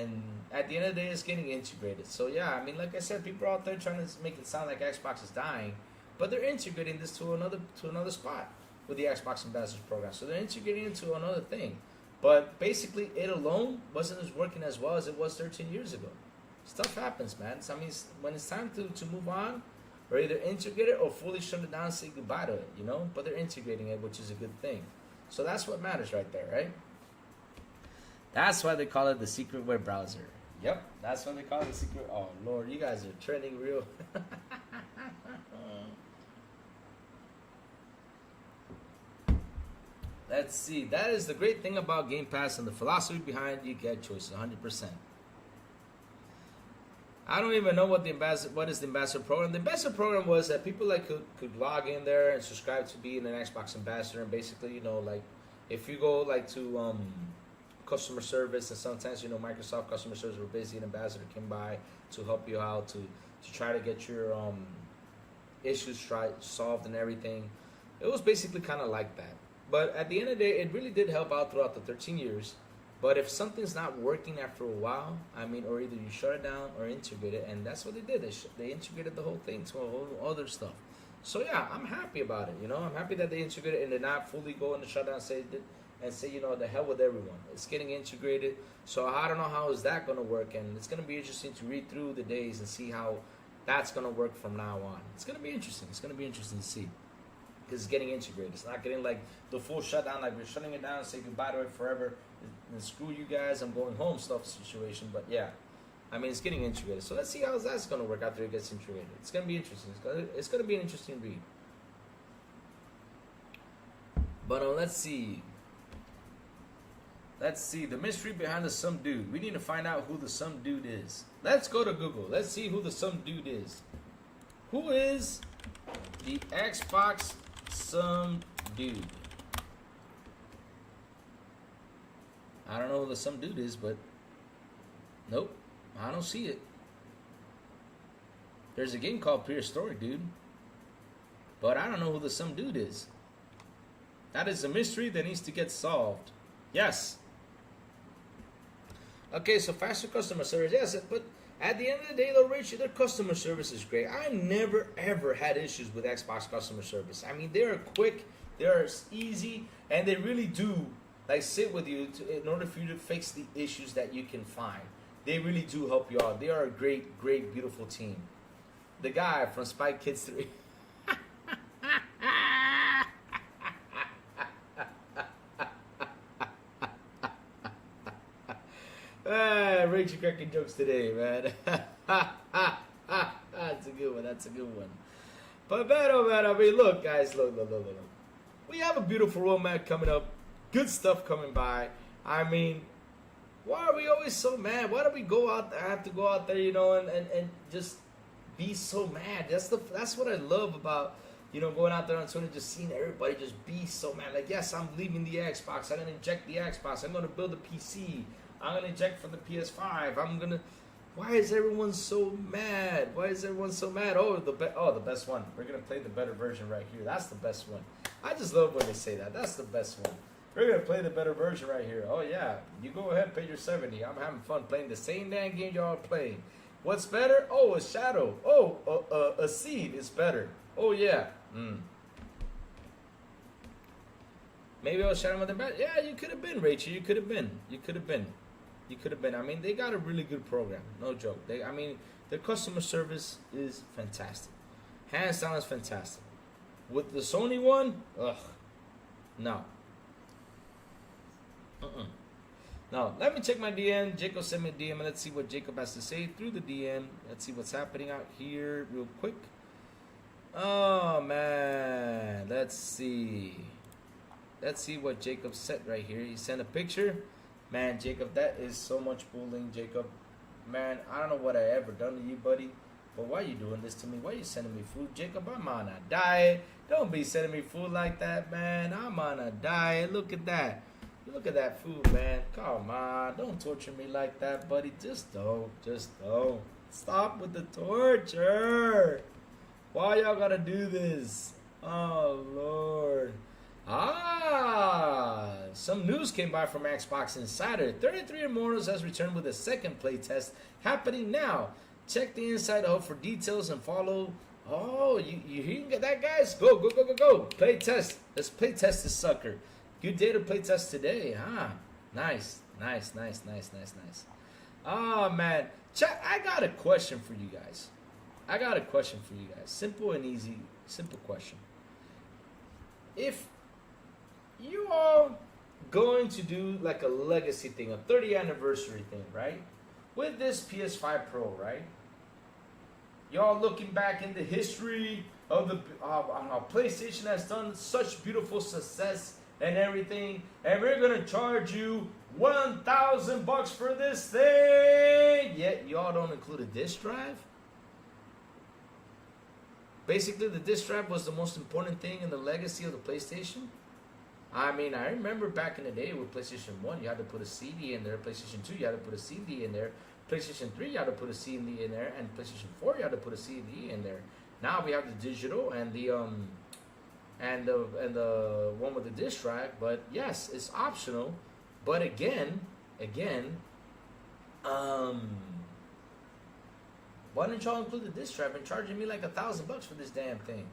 And at the end of the day, it's getting integrated. So yeah, I mean, like I said, people are out there trying to make it sound like Xbox is dying, but they're integrating this to another spot with the Xbox Ambassadors program. So they're integrating it to another thing. But basically, it alone wasn't as working as well as it was 13 years ago. Stuff happens, man. So, I mean, when it's time to move on, or either integrate it or fully shut it down and say goodbye to it, But they're integrating it, which is a good thing. So that's what matters right there, right? That's why they call it the secret web browser. Yep, that's why they call it the secret. Oh, Lord, you guys are trending real. Let's see. That is the great thing about Game Pass and the philosophy behind you get choices 100%. I don't even know what is the ambassador program. The ambassador program was that people could log in there and subscribe to being an Xbox ambassador, and basically, if you go to customer service, and sometimes Microsoft customer service were busy, an ambassador came by to help you out to try to get your issues solved and everything. It was basically kind of like that. But at the end of the day, it really did help out throughout the 13 years. But if something's not working after a while, I mean, or either you shut it down or integrate it, and that's what they did. They integrated the whole thing to a whole other stuff. So yeah, I'm happy about it. I'm happy that they integrated it and they're not fully going to shut down and say the hell with everyone. It's getting integrated. So I don't know how is that going to work, and it's going to be interesting to read through the days and see how that's going to work from now on. It's going to be interesting. It's going to be interesting to see. Because it's getting integrated. It's not getting like the full shutdown, like we're shutting it down and say goodbye to it forever. And screw you guys, I'm going home stuff situation. But yeah, I mean, it's getting integrated. So let's see how that's going to work after it gets integrated. It's going to be interesting. It's going to be an interesting read. But let's see. Let's see. The mystery behind the some dude. We need to find out who the some dude is. Let's go to Google. Let's see who the some dude is. Who is the Xbox some dude? I don't know who the some dude is, but nope, I don't see it. There's a game called Prehistoric, dude, but I don't know who the some dude is. That is a mystery that needs to get solved. Yes. Okay, so faster customer service. Yes, but at the end of the day, though, Rachel, their customer service is great. I never, ever had issues with Xbox customer service. I mean, they're quick, they're easy, and they really do, like, sit with you in order for you to fix the issues that you can find. They really do help you out. They are a great, great, beautiful team. The guy from Spy Kids 3. Rachel cracking jokes today, man. That's a good one. That's a good one. But man, oh man, I mean, look, guys, look. We have a beautiful roadmap coming up. Good stuff coming by. I mean, why are we always so mad? Why do we go out there, have to go out there, you know, and just be so mad? That's what I love about, you know, going out there on Twitter, just seeing everybody just be so mad. Like, yes, I'm leaving the Xbox. I'm gonna inject the Xbox. I'm gonna build a PC. I'm gonna inject for the PS5. Why is everyone so mad? Why is everyone so mad? Oh, the best one. We're gonna play the better version right here. That's the best one. I just love when they say that. That's the best one. We're gonna play the better version right here. Oh yeah, you go ahead, pay your $70. I'm having fun playing the same damn game y'all are playing. What's better? Oh, a shadow. Oh, a seed is better. Oh yeah. Maybe I was shouting with the best. Yeah, you could have been, Rachel. You could have been. I mean, they got a really good program. No joke. Their customer service is fantastic. Hands down, is fantastic. With the Sony one, no. No, let me check my DM. Jacob sent me a DM, and let's see what Jacob has to say through the DM. Let's see what's happening out here real quick. Oh, man. Let's see what Jacob said right here. He sent a picture. Man, Jacob, that is so much bullying, Jacob. Man, I don't know what I ever done to you, buddy. But why are you doing this to me? Why are you sending me food? Jacob, I'm on a diet. Don't be sending me food like that, man. I'm on a diet. Look at that. Look at that food, man. Come on. Don't torture me like that, buddy. Just don't. Stop with the torture. Why y'all gotta do this? Oh, Lord. Some news came by from Xbox Insider. 33 Immortals has returned with a second playtest happening now. Check the Inside Hub for details and follow. Oh, you hearing that, guys? Go. Play test. Let's play test this sucker. Good day to play test today, huh? Nice. Oh, man. Chat, I got a question for you guys. Simple and easy. Simple question. If you are going to do like a legacy thing, a 30th anniversary thing, right? With this PS5 Pro, right? Y'all looking back in the history of the how PlayStation has done such beautiful success and everything, and we're gonna charge you $1,000 for this thing, yet y'all don't include a disc drive. Basically, the disc drive was the most important thing in the legacy of the PlayStation. I mean, I remember back in the day with PlayStation 1, you had to put a CD in there. PlayStation 2, you had to put a CD in there. PlayStation 3, you had to put a CD in there. And PlayStation 4, you had to put a CD in there. Now we have the digital and the one with the disc drive. But yes, it's optional. But again, why didn't y'all include the disc drive and charging me like $1,000 for this damn thing?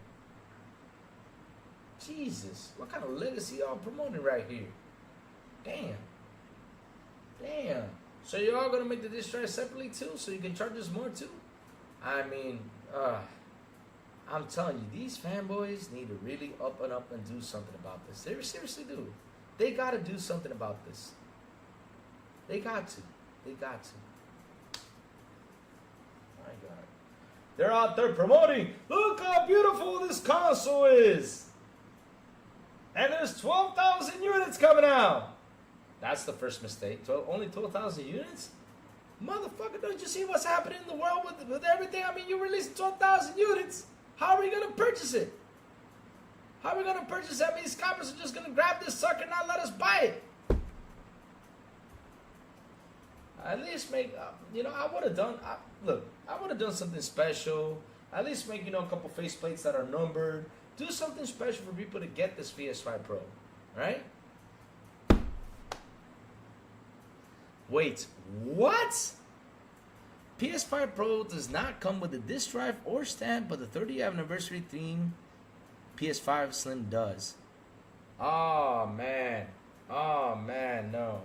Jesus, what kind of legacy y'all promoting right here? Damn. So y'all gonna make the disc drive separately too, so you can charge us more too? I mean, I'm telling you, these fanboys need to really up and do something about this. They seriously do. They gotta do something about this. They got to. My God. They're out there promoting, look how beautiful this console is. And there's 12,000 units coming out. That's the first mistake. Only 12,000 units? Motherfucker, don't you see what's happening in the world with everything? I mean, you released 12,000 units. How are we going to purchase it? How are we going to purchase it? I mean, scalpers are just going to grab this sucker and not let us buy it. At least make, I would have done, I would have done something special. At least make, a couple faceplates that are numbered. Do something special for people to get this PS5 Pro, right? Wait, what? PS5 Pro does not come with a disc drive or stand, but the 30th anniversary theme PS5 Slim does. Oh man, no.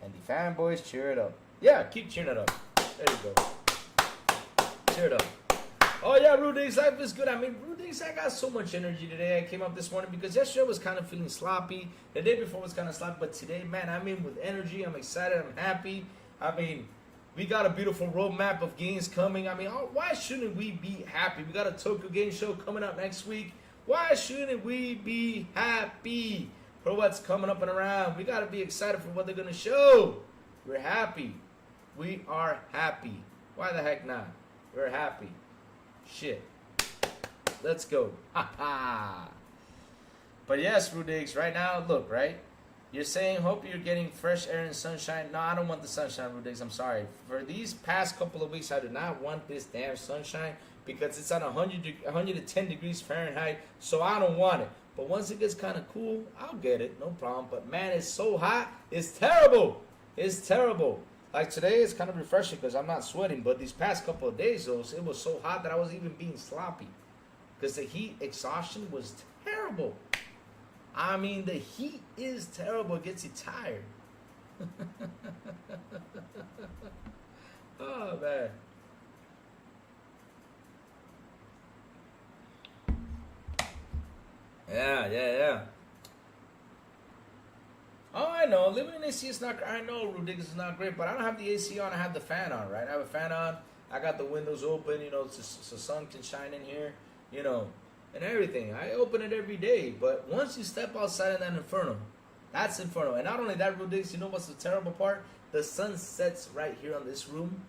And the fanboys, cheer it up. Yeah, keep cheering it up. There you go. Cheer it up. Oh yeah, Rudy's life is good. I mean, Rudy's, I got so much energy today. I came up this morning because yesterday was kind of feeling sloppy. The day before was kind of sloppy, but today, man, I'm in with energy. I'm excited. I'm happy. I mean, we got a beautiful roadmap of games coming. I mean, why shouldn't we be happy? We got a Tokyo Game Show coming up next week. Why shouldn't we be happy for what's coming up and around? We got to be excited for what they're going to show. We're happy. We are happy. Why the heck not? We're happy. Shit. Let's go. Ha ha. But yes, Rudigs, right now, look, right? You're saying, hope you're getting fresh air and sunshine. No, I don't want the sunshine, Rudigs. I'm sorry. For these past couple of weeks, I do not want this damn sunshine because it's at 110 degrees Fahrenheit, so I don't want it. But once it gets kind of cool, I'll get it. No problem. But man, it's so hot. It's terrible. It's terrible. Like today, it's kind of refreshing because I'm not sweating. But these past couple of days, though, it was so hot that I was even being sloppy. Because the heat exhaustion was terrible. I mean, the heat is terrible. It gets you tired. Oh, man. Yeah. Oh, I know. Living in AC is not. I know, Rudigus is not great, but I don't have the AC on. I have the fan on, right? I have a fan on. I got the windows open, so sun can shine in here, and everything. I open it every day, but once you step outside in that inferno, that's inferno. And not only that, Rudigus, you know what's the terrible part? The sun sets right here on this room.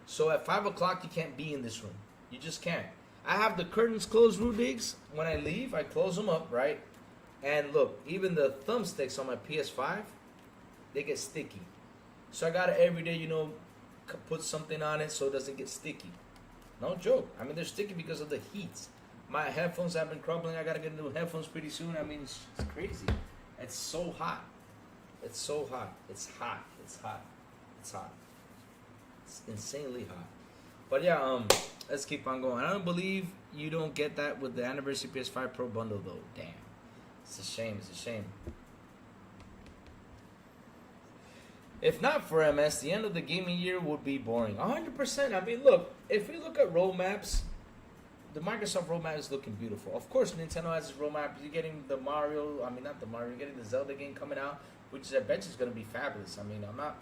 So at 5 o'clock, you can't be in this room. You just can't. I have the curtains closed, Rudigs. When I leave, I close them up, right? And look, even the thumbsticks on my PS5, they get sticky. So I gotta every day, put something on it so it doesn't get sticky. No joke. I mean, they're sticky because of the heat. My headphones have been crumbling. I gotta get new headphones pretty soon. I mean, it's crazy. It's so hot. It's so hot. It's hot. It's hot. It's hot. It's insanely hot. But yeah, let's keep on going. I don't believe you don't get that with the anniversary PS5 Pro bundle though. Damn. It's a shame. It's a shame. If not for MS, the end of the gaming year would be boring. 100%. I mean, look, if we look at roadmaps, the Microsoft roadmap is looking beautiful. Of course, Nintendo has its roadmap. You're getting the Mario, I mean, not the Mario, you're getting the Zelda game coming out, which I bet you is going to be fabulous. I mean, I'm not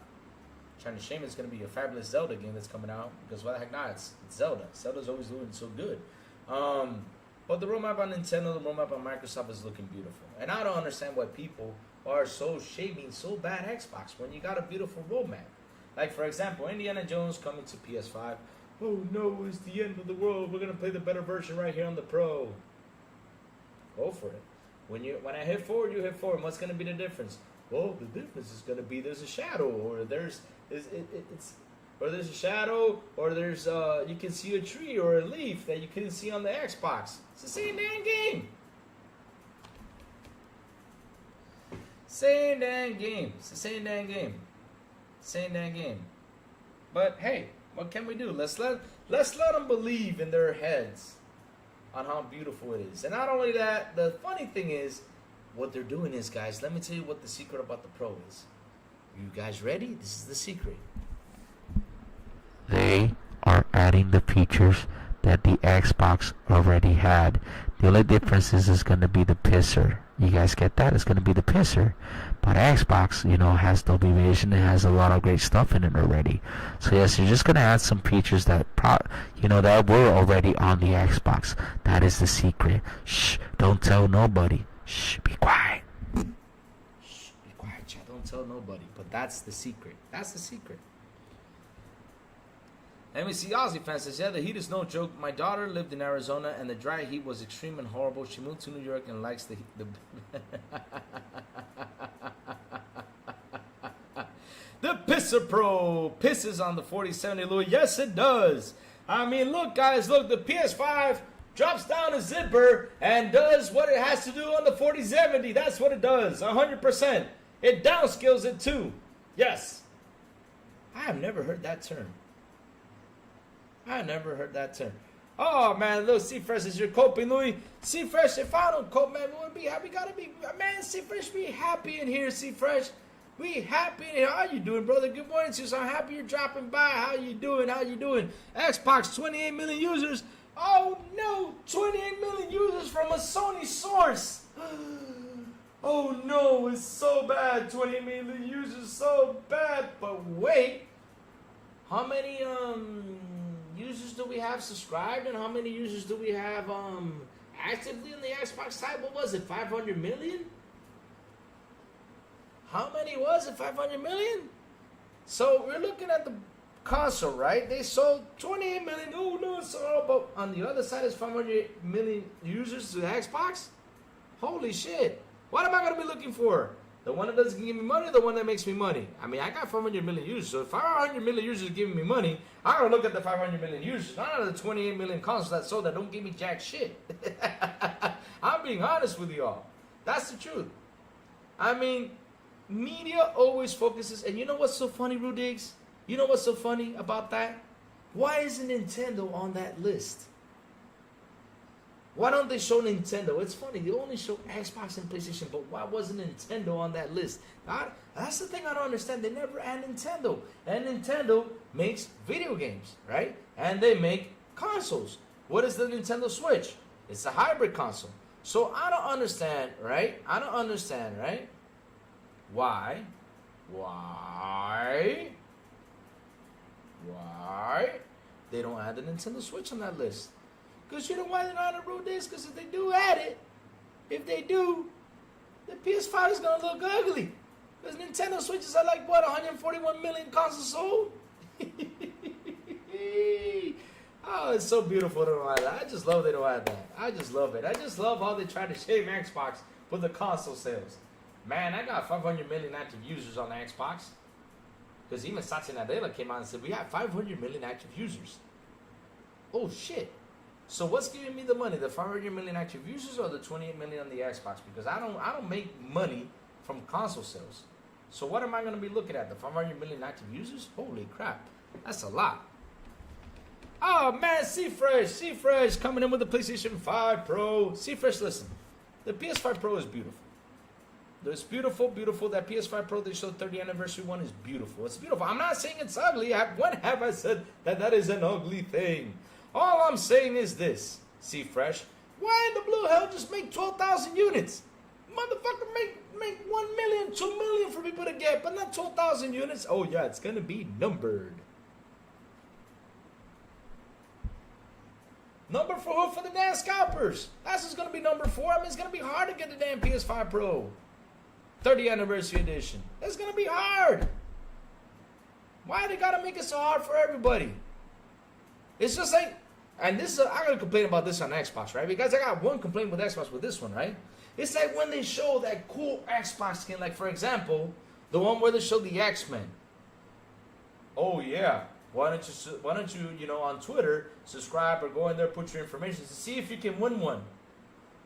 trying to shame it's going to be a fabulous Zelda game that's coming out, because why the heck not? It's Zelda. Zelda's always doing so good. But the roadmap on Nintendo, the roadmap on Microsoft is looking beautiful. And I don't understand why people are so shaming so bad Xbox when you got a beautiful roadmap. Like, for example, Indiana Jones coming to PS5. Oh no, it's the end of the world. We're going to play the better version right here on the Pro. Go for it. When I hit forward, you hit forward. What's going to be the difference? Well, the difference is going to be there's a shadow, or there's a shadow, or there's you can see a tree or a leaf that you couldn't see on the Xbox. It's the same damn game. Same damn game. It's the same damn game. Same damn game. But hey, what can we do? Let's let them believe in their heads on how beautiful it is. And not only that, the funny thing is, what they're doing is, guys, let me tell you what the secret about the Pro is. You guys ready? This is the secret. They are adding the features that the Xbox already had. The only difference is going to be the pisser. You guys get that? It's gonna be the pisser. But Xbox, has Dolby Vision. It has a lot of great stuff in it already. So yes, you're just gonna add some features that that were already on the Xbox. That is the secret. Shh! Don't tell nobody. Shh! Be quiet. Shh, be quiet, chat. Don't tell nobody. But that's the secret. That's the secret. MEC Aussie fan says, yeah, the heat is no joke. My daughter lived in Arizona, and the dry heat was extreme and horrible. She moved to New York and likes the heat. The Pisser Pro pisses on the 4070 Louis. Yes, it does. I mean, look, guys, look. The PS5 drops down a zipper and does what it has to do on the 4070. That's what it does, 100%. It downscales it, too. Yes. I have never heard that term. I never heard that term. Oh man, look, C-Fresh is your coping, Louis. C-Fresh, if I don't cope, man, we gotta be, man, C-Fresh, be happy in here, C-Fresh. Be happy in here. How you doing, brother? Good morning to you. So I'm happy you're dropping by. How you doing? How you doing? Xbox, 28 million users. Oh no, 28 million users from a Sony source. Oh no, it's so bad. 28 million users, so bad. But wait, how many users do we have subscribed, and how many users do we have actively on the Xbox side? What was it, 500 million? How many was it, 500 million? So we're looking at the console, right? They sold 28 million. Oh no, it's all, but on the other side is 500 million users to the Xbox. Holy shit. What am I going to be looking for? The one that doesn't give me money or the one that makes me money? I mean, I got 500 million users, so if 500 million users are giving me money, I'm going to look at the 500 million users, not at the 28 million consoles that sold that don't give me jack shit. I'm being honest with y'all. That's the truth. I mean, media always focuses, and you know what's so funny, Rudigs? You know what's so funny about that? Why isn't Nintendo on that list? Why don't they show Nintendo? It's funny, they only show Xbox and PlayStation, but why wasn't Nintendo on that list? That's the thing I don't understand. They never add Nintendo. And Nintendo makes video games, right? And they make consoles. What is the Nintendo Switch? It's a hybrid console. So I don't understand, right? Why they don't add the Nintendo Switch on that list? Because you know why they're not on the road this? Because if they do add it, the PS5 is going to look ugly. Because Nintendo Switches are like, what, 141 million consoles sold? Oh, it's so beautiful they don't add that. I just love they don't add that. I just love it. I just love how they try to shame Xbox for the console sales. Man, I got 500 million active users on the Xbox. Because even Satya Nadella came out and said, we have 500 million active users. Oh, shit. So what's giving me the money? The 500 million active users or the 28 million on the Xbox? Because I don't make money from console sales. So what am I going to be looking at? The 500 million active users? Holy crap. That's a lot. Oh, man, C-Fresh coming in with the PlayStation 5 Pro. C-Fresh, listen. The PS5 Pro is beautiful. It's beautiful. That PS5 Pro they showed 30th anniversary one is beautiful. It's beautiful. I'm not saying it's ugly. When have I said that is an ugly thing? All I'm saying is this, C-Fresh. Why in the blue hell just make 12,000 units? Motherfucker, make 1 million, 2 million for people to get, but not 12,000 units. Oh yeah, it's gonna be numbered. Number 4 for the damn scalpers. That's just gonna be number 4. I mean, it's gonna be hard to get the damn PS5 Pro 30th anniversary edition. It's gonna be hard. Why they gotta make it so hard for everybody? It's just like, and this is, I gotta complain about this on Xbox, right? Because I got one complaint with Xbox with this one, right? It's like when they show that cool Xbox skin, like for example, the one where they show the X-Men. Oh yeah, why don't you, on Twitter, subscribe or go in there, put your information to see if you can win one.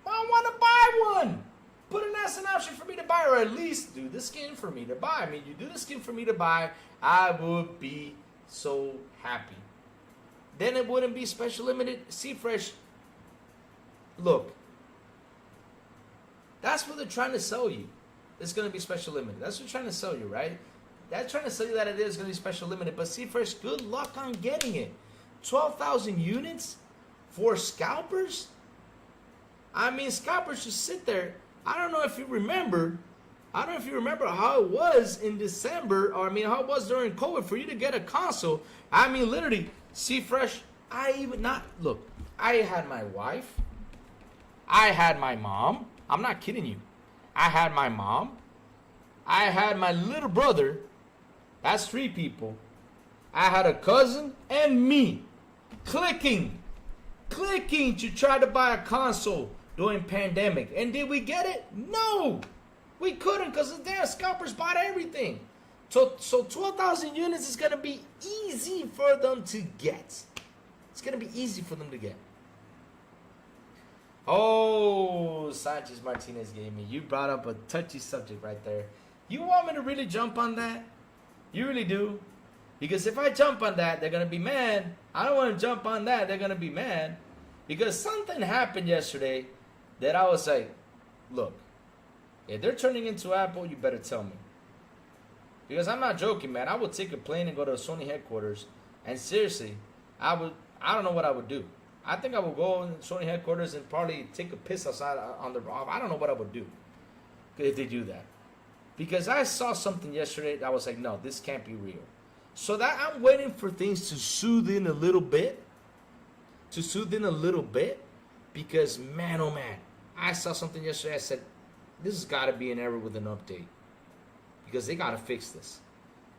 I want to buy one. Put an as an option for me to buy, or at least do the skin for me to buy. I mean, you do the skin for me to buy, I would be so happy. Then it wouldn't be special limited. C-Fresh, look, that's what they're trying to sell you. It's going to be special limited. That's what they're trying to sell you, right? They're trying to sell you that it is going to be special limited. But C-Fresh, good luck on getting it. 12,000 units for scalpers? I mean, scalpers just sit there I don't know if you remember. I don't know if you remember how it was in December, or I mean, how it was during COVID for you to get a console. I mean, literally, see, Fresh. I had my wife. I had my mom. I'm not kidding you. I had my mom. I had my little brother. That's 3 people. I had a cousin and me clicking to try to buy a console during pandemic. And did we get it? No. We couldn't because the damn scalpers bought everything. So 12,000 units is going to be easy for them to get. It's going to be easy for them to get. Oh, Sanchez Martinez gave me. You brought up a touchy subject right there. You want me to really jump on that? You really do? Because if I jump on that, they're going to be mad. I don't want to jump on that. They're going to be mad. Because something happened yesterday that I was like, look, if they're turning into Apple, you better tell me. Because I'm not joking, man. I would take a plane and go to Sony headquarters. And seriously, I don't know what I would do. I think I would go in Sony headquarters and probably take a piss outside on the I don't know what I would do if they do that. Because I saw something yesterday that I was like, no, this can't be real. So that I'm waiting for things to soothe in a little bit. Because, man, oh man, I saw something yesterday. I said, this has got to be an error with an update. Because they got to fix this.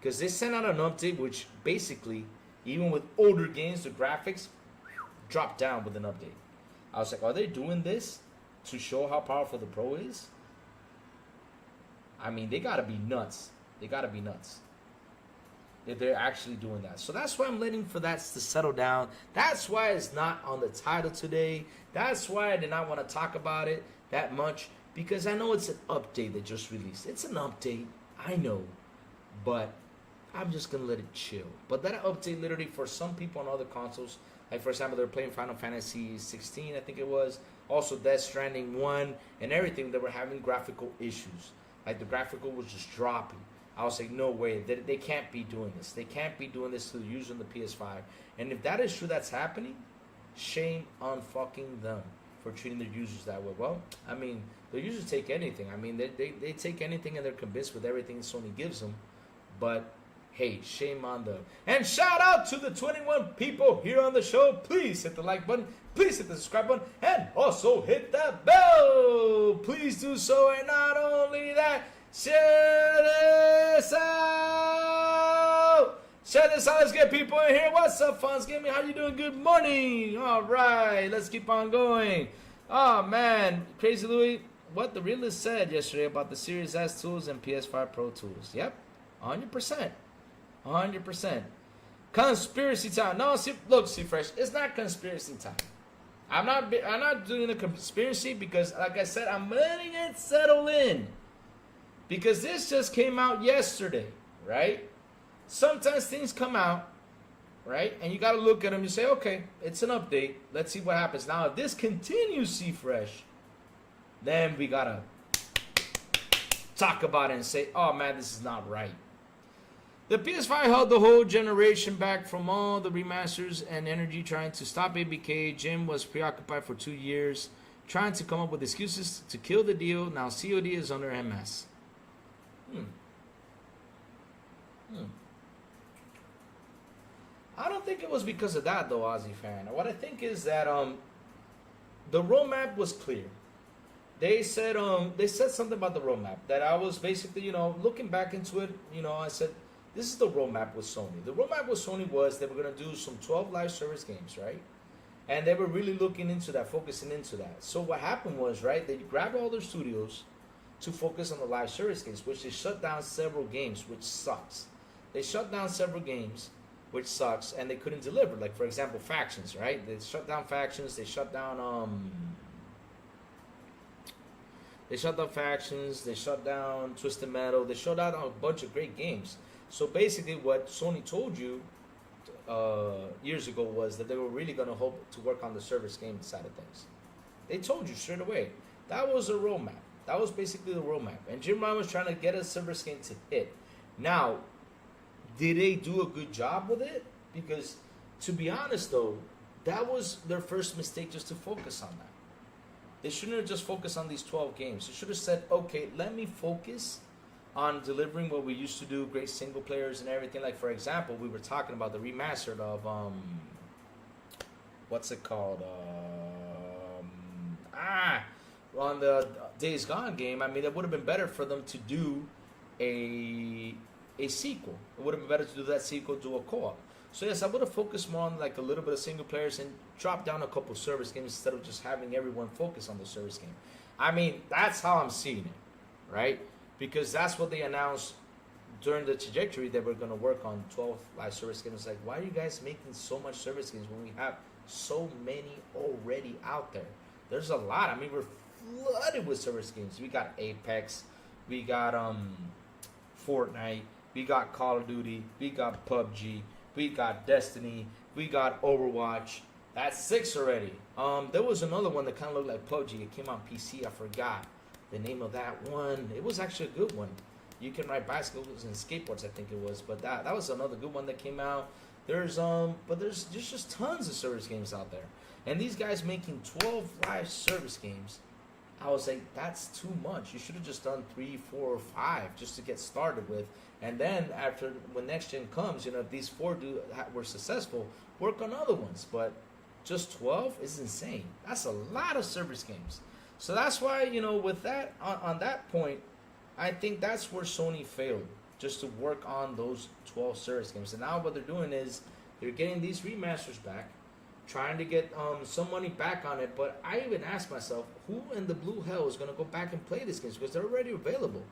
Because they sent out an update which basically, even with older games, the graphics dropped down with an update. I was like, are they doing this to show how powerful the Pro is? I mean, they got to be nuts. If they're actually doing that. So that's why I'm waiting for that to settle down. That's why it's not on the title today. That's why I did not want to talk about it that much. Because I know it's an update that just released. It's an update. I know. But I'm just going to let it chill. But that update literally for some people on other consoles, like for example, they're playing Final Fantasy 16, I think it was. Also Death Stranding 1 and everything. They were having graphical issues. Like the graphical was just dropping. I was like, no way. They can't be doing this. They can't be doing this to the user on the PS5. And if that is true that's happening, shame on fucking them for treating their users that way. Well, I mean, the users take anything. I mean, they take anything and they're convinced with everything Sony gives them. But, hey, shame on them. And shout out to the 21 people here on the show. Please hit the like button. Please hit the subscribe button. And also hit that bell. Please do so. And not only that, share this out. Share this out. Let's get people in here. What's up, Fonz Gaming? How you doing? Good morning. All right. Let's keep on going. Oh, man. Crazy Louie. What the realist said yesterday about the Series S tools and PS5 Pro tools. Yep. 100%. 100%. Conspiracy time. No, see, look, see, Fresh. It's not conspiracy time. I'm not doing a conspiracy because, like I said, I'm letting it settle in. Because this just came out yesterday, right? Sometimes things come out, right? And you got to look at them and say, okay, it's an update. Let's see what happens. Now, if this continues, see, Fresh, then we got to talk about it and say, oh, man, this is not right. The PS5 held the whole generation back from all the remasters and energy trying to stop ABK. Jim was preoccupied for 2 years trying to come up with excuses to kill the deal. Now COD is under MS. I don't think it was because of that, though, Ozzy fan. What I think is that the roadmap was clear. They said something about the roadmap that I was basically, looking back into it, I said, this is the roadmap with Sony. The roadmap with Sony was they were going to do some 12 live service games, right? And they were really looking into that, focusing into that. So what happened was, right, they grabbed all their studios to focus on the live service games, which they shut down several games, which sucks. They shut down several games, which sucks, and they couldn't deliver. Like, for example, Factions, right? They shut down Factions. They shut down Factions. They shut down Twisted Metal. They shut down a bunch of great games. So basically what Sony told you years ago was that they were really going to hope to work on the service game side of things. They told you straight away. That was a roadmap. That was basically the roadmap. And Jim Ryan was trying to get a service game to hit. Now, did they do a good job with it? Because, to be honest, though, that was their first mistake, just to focus on that. they shouldn't have just focused on these 12 games. They should have said, okay, let me focus on delivering what we used to do, great single players and everything. Like, for example, we were talking about the remastered of, what's it called? On the Days Gone game. I mean, it would have been better for them to do a sequel. It would have been better to do that sequel, do a co-op. So yes, I would have focused more on like a little bit of single players and drop down a couple service games instead of just having everyone focus on the service game. I mean, that's how I'm seeing it, right? Because that's what they announced during the trajectory that we're going to work on 12 live service games. Like, why are you guys making so much service games when we have so many already out there? There's a lot. I mean, we're flooded with service games. We got Apex, we got Fortnite, we got Call of Duty, we got PUBG, we got Destiny, we got Overwatch. That's 6 already. There was another one that kind of looked like PUBG. It came on PC. I forgot the name of that one. It was actually a good one. You can ride bicycles and skateboards, I think it was. But that was another good one that came out. There's just tons of service games out there. And these guys making 12 live service games, I was like, that's too much. You should have just done 3, 4, or 5 just to get started with. And then after, when next gen comes, if these 4 were successful, work on other ones. But just 12 is insane. That's a lot of service games. So that's why, with that, on that point, I think that's where Sony failed, just to work on those 12 service games. And now what they're doing is they're getting these remasters back, trying to get some money back on it. But I even asked myself, who in the blue hell is going to go back and play these games? Because they're already available,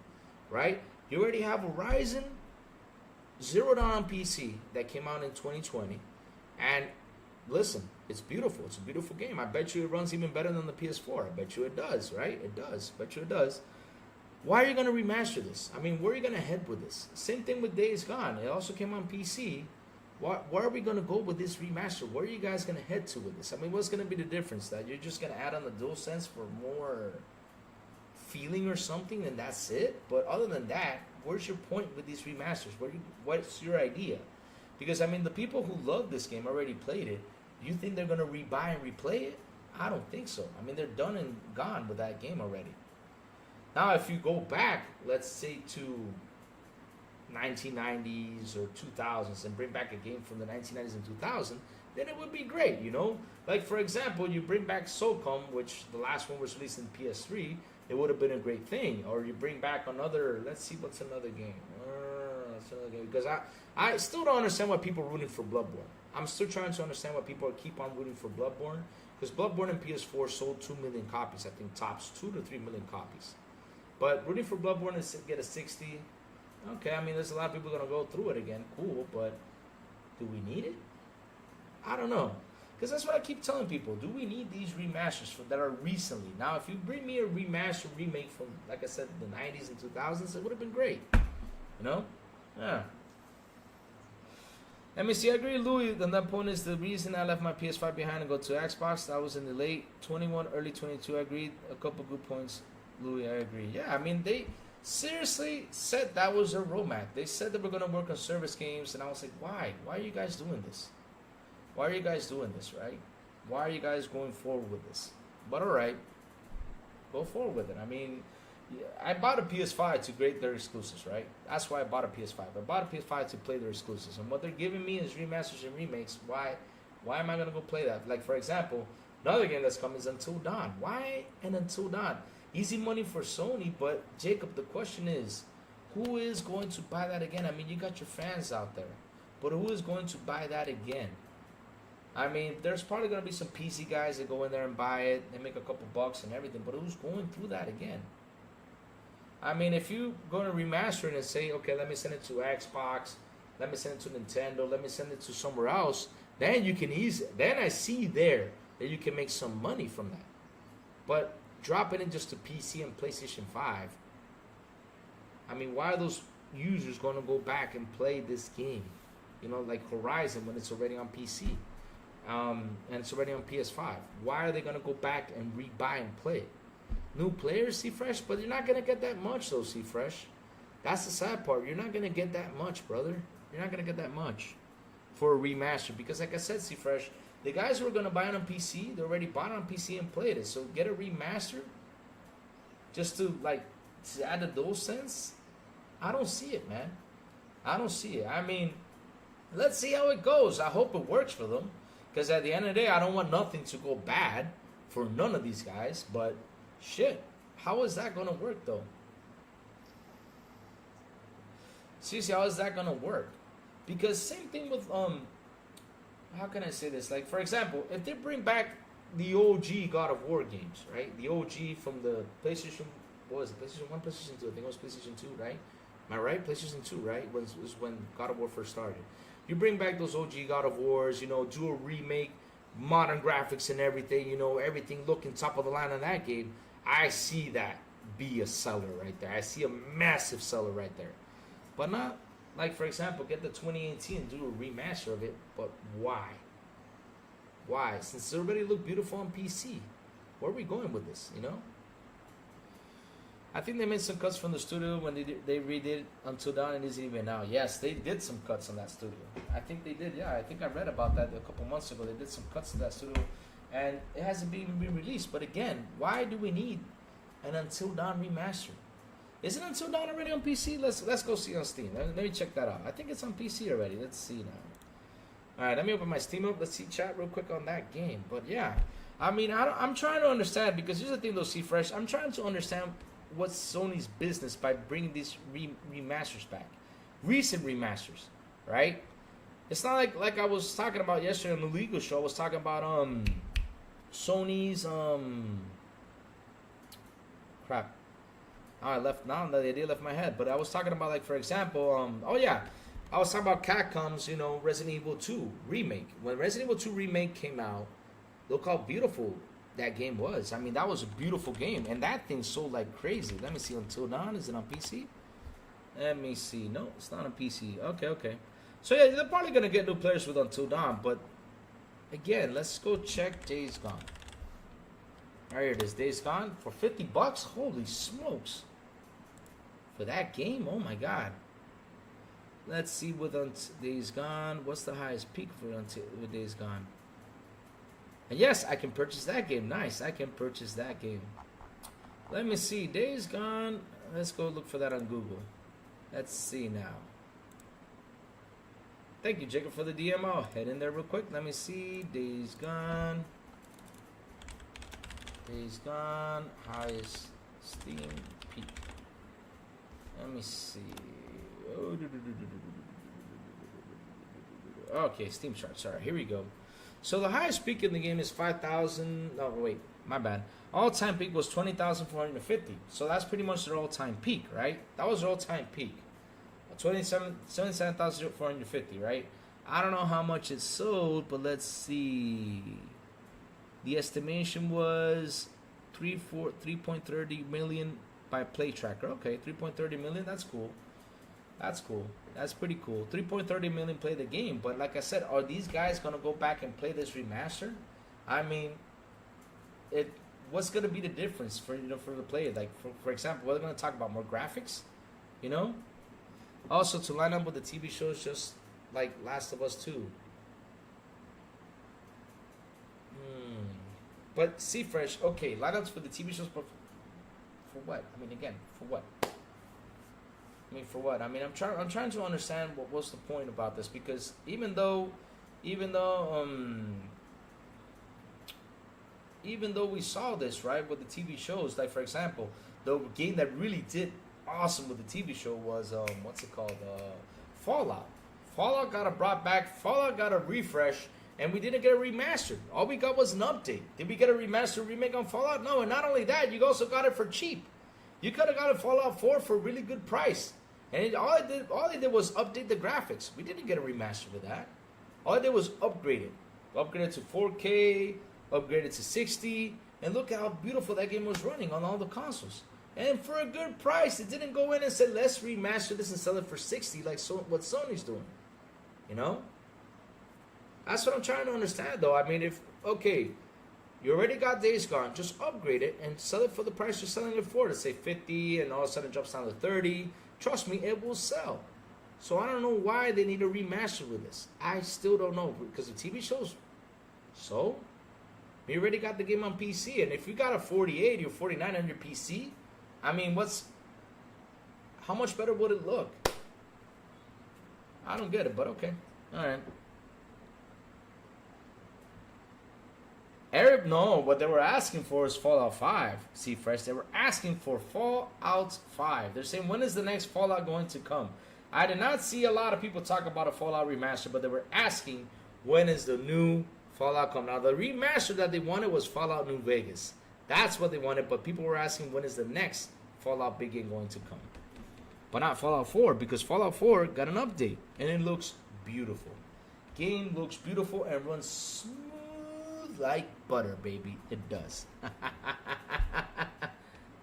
right? You already have Horizon Zero Dawn on PC that came out in 2020. And listen, it's beautiful. It's a beautiful game. I bet you it runs even better than the PS4. I bet you it does, right? It does. Bet you it does. Why are you going to remaster this? I mean, where are you going to head with this? Same thing with Days Gone. It also came on PC. Where are we going to go with this remaster? Where are you guys going to head to with this? I mean, what's going to be the difference? That you're just going to add on the DualSense for more feeling or something, and that's it? But other than that, where's your point with these remasters? What's your idea? Because, I mean, the people who love this game already played it. You think they're going to rebuy and replay it? I don't think so. I mean, they're done and gone with that game already. Now, if you go back, let's say to 1990s or 2000s and bring back a game from the 1990s and 2000s, then it would be great, Like, for example, you bring back SOCOM, which the last one was released in PS3, it would have been a great thing. Or you bring back another, let's see, what's another game? Because I still don't understand why people are rooting for Bloodborne. I'm still trying to understand why people keep on rooting for Bloodborne. Because Bloodborne and PS4 sold 2 million copies, I think tops 2 to 3 million copies. But rooting for Bloodborne is get a 60. Okay, I mean, there's a lot of people going to go through it again. Cool, but do we need it? I don't know. Because that's what I keep telling people. Do we need these remasters that are recently? Now, if you bring me a remaster, remake from, like I said, the 90s and 2000s, it would have been great. Yeah. Let me see. I agree, Louis. And that point is the reason I left my PS5 behind and go to Xbox. That was in the late 21, early 22. I agreed. A couple good points, Louis. I agree. Yeah, I mean, they seriously said that was their roadmap. They said they were going to work on service games, and I was like, why? Why are you guys doing this? Why are you guys doing this, right? Why are you guys going forward with this? But all right, go forward with it. I mean, I bought a PS5 to grade their exclusives, right? That's why I bought a PS5. I bought a PS5 to play their exclusives. And what they're giving me is remasters and remakes. Why am I going to go play that? Like, for example, another game that's coming is Until Dawn. Why an Until Dawn? Easy money for Sony, but Jacob, the question is, who is going to buy that again? I mean, you got your fans out there, but who is going to buy that again? I mean, there's probably going to be some PC guys that go in there and buy it. They make a couple bucks and everything, but who's going through that again? I mean, if you're going to remaster it and say, okay, let me send it to Xbox, let me send it to Nintendo, let me send it to somewhere else, then you can then I see there that you can make some money from that. But drop it in just to PC and PlayStation 5. I mean, why are those users going to go back and play this game? Like Horizon when it's already on PC. And it's already on PS5. Why are they going to go back and rebuy and play it? New players, C-Fresh, but you're not going to get that much, though, C-Fresh. That's the sad part. You're not going to get that much, brother. You're not going to get that much for a remaster. Because, like I said, C-Fresh, The guys who are gonna buy it on PC, they already bought it on PC and played it. So get a remaster just to add a DualSense. I don't see it, man. I don't see it. I mean, let's see how it goes. I hope it works for them, because at the end of the day, I don't want nothing to go bad for none of these guys. But shit, how is that gonna work though? Seriously, how is that gonna work? Because same thing with how can I say this? Like, for example, if they bring back the OG God of War games, right? The OG from the PlayStation, what was it? PlayStation 1, PlayStation 2. I think it was PlayStation 2, right? Am I right? PlayStation 2, right? Was when God of War first started. You bring back those OG God of Wars, you know, do a remake, modern graphics and everything, you know, everything looking top of the line on that game. I see that be a seller right there. I see a massive seller right there. But not, like, for example, get the 2018 and do a remaster of it. But why? Why? Since everybody looked beautiful on PC. Where are we going with this, you know? I think they made some cuts from the studio when they redid Until Dawn and Isn't Even Now. Yes, they did some cuts on that studio. I think they did, yeah. I think I read about that a couple months ago. They did some cuts to that studio, and it hasn't been released. But again, why do we need an Until Dawn remaster? Isn't Until Dawn already on PC? Let's go see on Steam. Let me check that out. I think it's on PC already. Let's see now. All right, let me open my Steam up. Let's see chat real quick on that game. But yeah, I mean, I'm trying to understand, because here's the thing though, C-Fresh. I'm trying to understand what's Sony's business by bringing these remasters back, recent remasters, right? It's not like I was talking about yesterday on the legal show. I was talking about Sony's crap. Now the idea left my head, but I was talking about, like, for example, oh yeah, I was talking about Capcom's, you know, Resident Evil 2 remake. When Resident Evil 2 remake came out, look how beautiful that game was. I mean, that was a beautiful game, and that thing sold like crazy. Let me see. Until Dawn, is it on PC? Let me see. No, it's not on PC. Okay. So yeah, they're probably gonna get new players with Until Dawn, but again, let's go check Days Gone. All right, here it is. Days Gone for $50. Holy smokes! For that game, oh my god. Let's see with Days Gone. What's the highest peak for with Days Gone? And yes, I can purchase that game. Nice, I can purchase that game. Let me see. Days Gone. Let's go look for that on Google. Let's see now. Thank you, Jacob, for the DM. I'll head in there real quick. Let me see. Days Gone. Days Gone. Highest Steam peak. Let me see. Okay, Steam charts. All right, here we go. So the highest peak in the game is 5,000. No, wait, my bad. All-time peak was 20,450. So that's pretty much their all-time peak, right? That was their all-time peak. 77,450, right? I don't know how much it sold, but let's see. The estimation was 3.30 million by Play Tracker. Okay, 3.30 million. That's cool. That's cool. That's pretty cool. 3.30 million play the game, but like I said, are these guys gonna go back and play this remaster? I mean, what's gonna be the difference for for the player? Like for example, we're gonna talk about more graphics, you know. Also to line up with the TV shows, just like Last of Us 2. But C-Fresh, okay, lineups for the TV shows, but for what? I mean, again, for what? I mean, for what? I mean, I'm trying to understand what's the point about this, because even though we saw this, right, with the TV shows, like for example, the game that really did awesome with the TV show was what's it called? Fallout. Fallout got brought back. Fallout got a refresh, and we didn't get a remaster. All we got was an update. Did we get a remaster remake on Fallout? No, and not only that, you also got it for cheap. You could have got a Fallout 4 for a really good price. And all they did was update the graphics. We didn't get a remaster with that. All they did was upgrade it. Upgraded to 4K, upgraded to 60, and look at how beautiful that game was running on all the consoles. And for a good price. It didn't go in and say, let's remaster this and sell it for 60 like what Sony's doing. You know? That's what I'm trying to understand, though. I mean, you already got Days Gone, just upgrade it and sell it for the price you're selling it for. Let's say 50, and all of a sudden it drops down to 30. Trust me, it will sell. So I don't know why they need a remaster with this. I still don't know, because the TV shows, So, we already got the game on PC, and if you got a 4080 or 49 on your PC, I mean, how much better would it look? I don't get it, but okay. Alright. Arab, no, what they were asking for is Fallout 5. See, fresh, they were asking for Fallout 5. They're saying, when is the next Fallout going to come? I did not see a lot of people talk about a Fallout remaster, but they were asking, when is the new Fallout come? Now, the remaster that they wanted was Fallout New Vegas. That's what they wanted, but people were asking, when is the next Fallout big game going to come? But not Fallout 4, because Fallout 4 got an update, and it looks beautiful. Game looks beautiful and runs smooth like butter, baby. It does.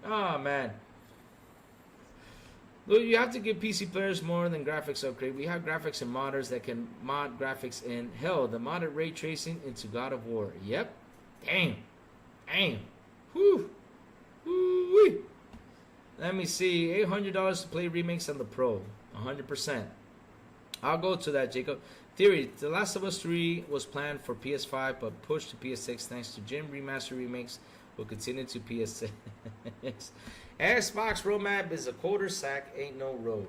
Oh, man. Look, you have to give PC players more than graphics upgrade. We have graphics and modders that can mod graphics in. Hell, the modded ray tracing into God of War. Yep. Damn. Whew. Woo-wee. Let me see. $800 to play remakes on the Pro. 100%. I'll go to that, Jacob. Theory, The Last of Us 3 was planned for PS5 but pushed to PS6 thanks to Jim remaster remakes will continue to PS6. Xbox roadmap is a quarter sack, ain't no road.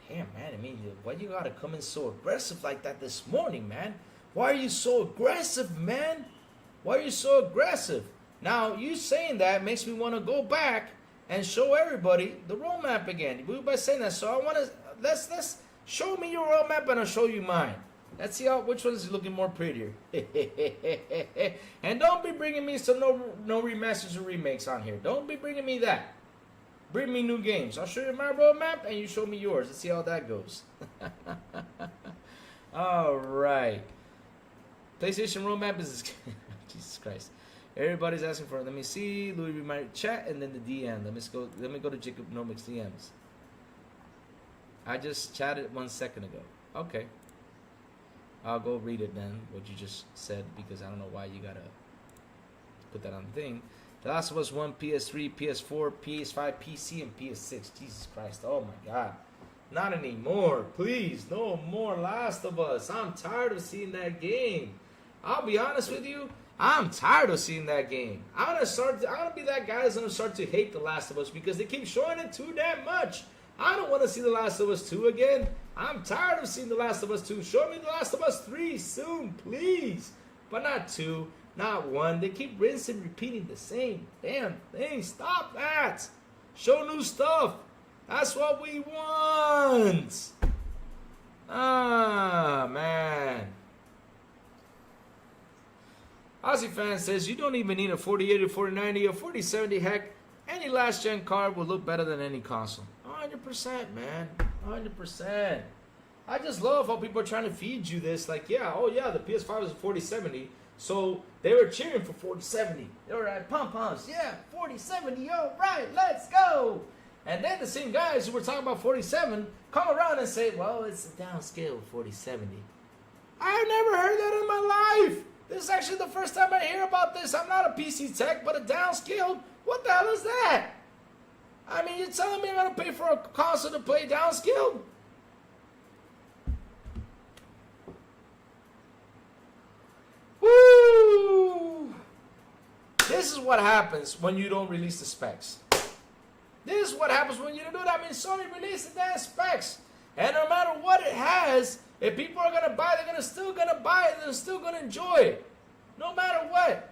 Damn, man, I mean, why you gotta come in so aggressive like that this morning, man? Why are you so aggressive, man? Why are you so aggressive? Now, you saying that makes me want to go back and show everybody the roadmap again. By saying that, so I want to, let's show me your roadmap and I'll show you mine. Let's see which one is looking more prettier. And don't be bringing me some no remasters or remakes on here. Don't be bringing me that. Bring me new games. I'll show you my roadmap and you show me yours. Let's see how that goes. All right. PlayStation roadmap is Jesus Christ. Everybody's asking for it. Let me see. Louis read my chat and then the DM. Let me go to Jacob Nomics DMs. I just chatted 1 second ago. Okay. I'll go read it then, what you just said, because I don't know why you gotta put that on the thing. The Last of Us 1, PS3, PS4, PS5, PC, and PS6. Jesus Christ. Oh my God. Not anymore. Please. No more Last of Us. I'm tired of seeing that game. I'll be honest with you. I'm tired of seeing that game. I'm gonna be that guy that's gonna start to hate The Last of Us because they keep showing it too damn much. I don't want to see The Last of Us 2 again. I'm tired of seeing The Last of Us 2. Show me The Last of Us 3 soon, please. But not 2, not 1. They keep rinsing, repeating the same damn thing. Stop that. Show new stuff. That's what we want. Ah, man. Aussie fan says, you don't even need a 4080, a 4090, or 4070. Heck, any last-gen card will look better than any console. 100%, man. 100%. I just love how people are trying to feed you this. Like, yeah, oh yeah, the PS5 is a 4070. So they were cheering for 4070. They were at pom-poms. Yeah, 4070, all right, let's go. And then the same guys who were talking about 47 come around and say, well, it's a downscale of 4070. I've never heard that in my life. This is actually the first time I hear about this. I'm not a PC tech, but a downscaled? What the hell is that? I mean, you're telling me I'm going to pay for a console to play downscaled? Woo! This is what happens when you don't release the specs. This is what happens when you don't do that. I mean, Sony released the damn specs. And no matter what it has, if people are going to buy it, they're still going to buy it. They're still going to enjoy it. No matter what.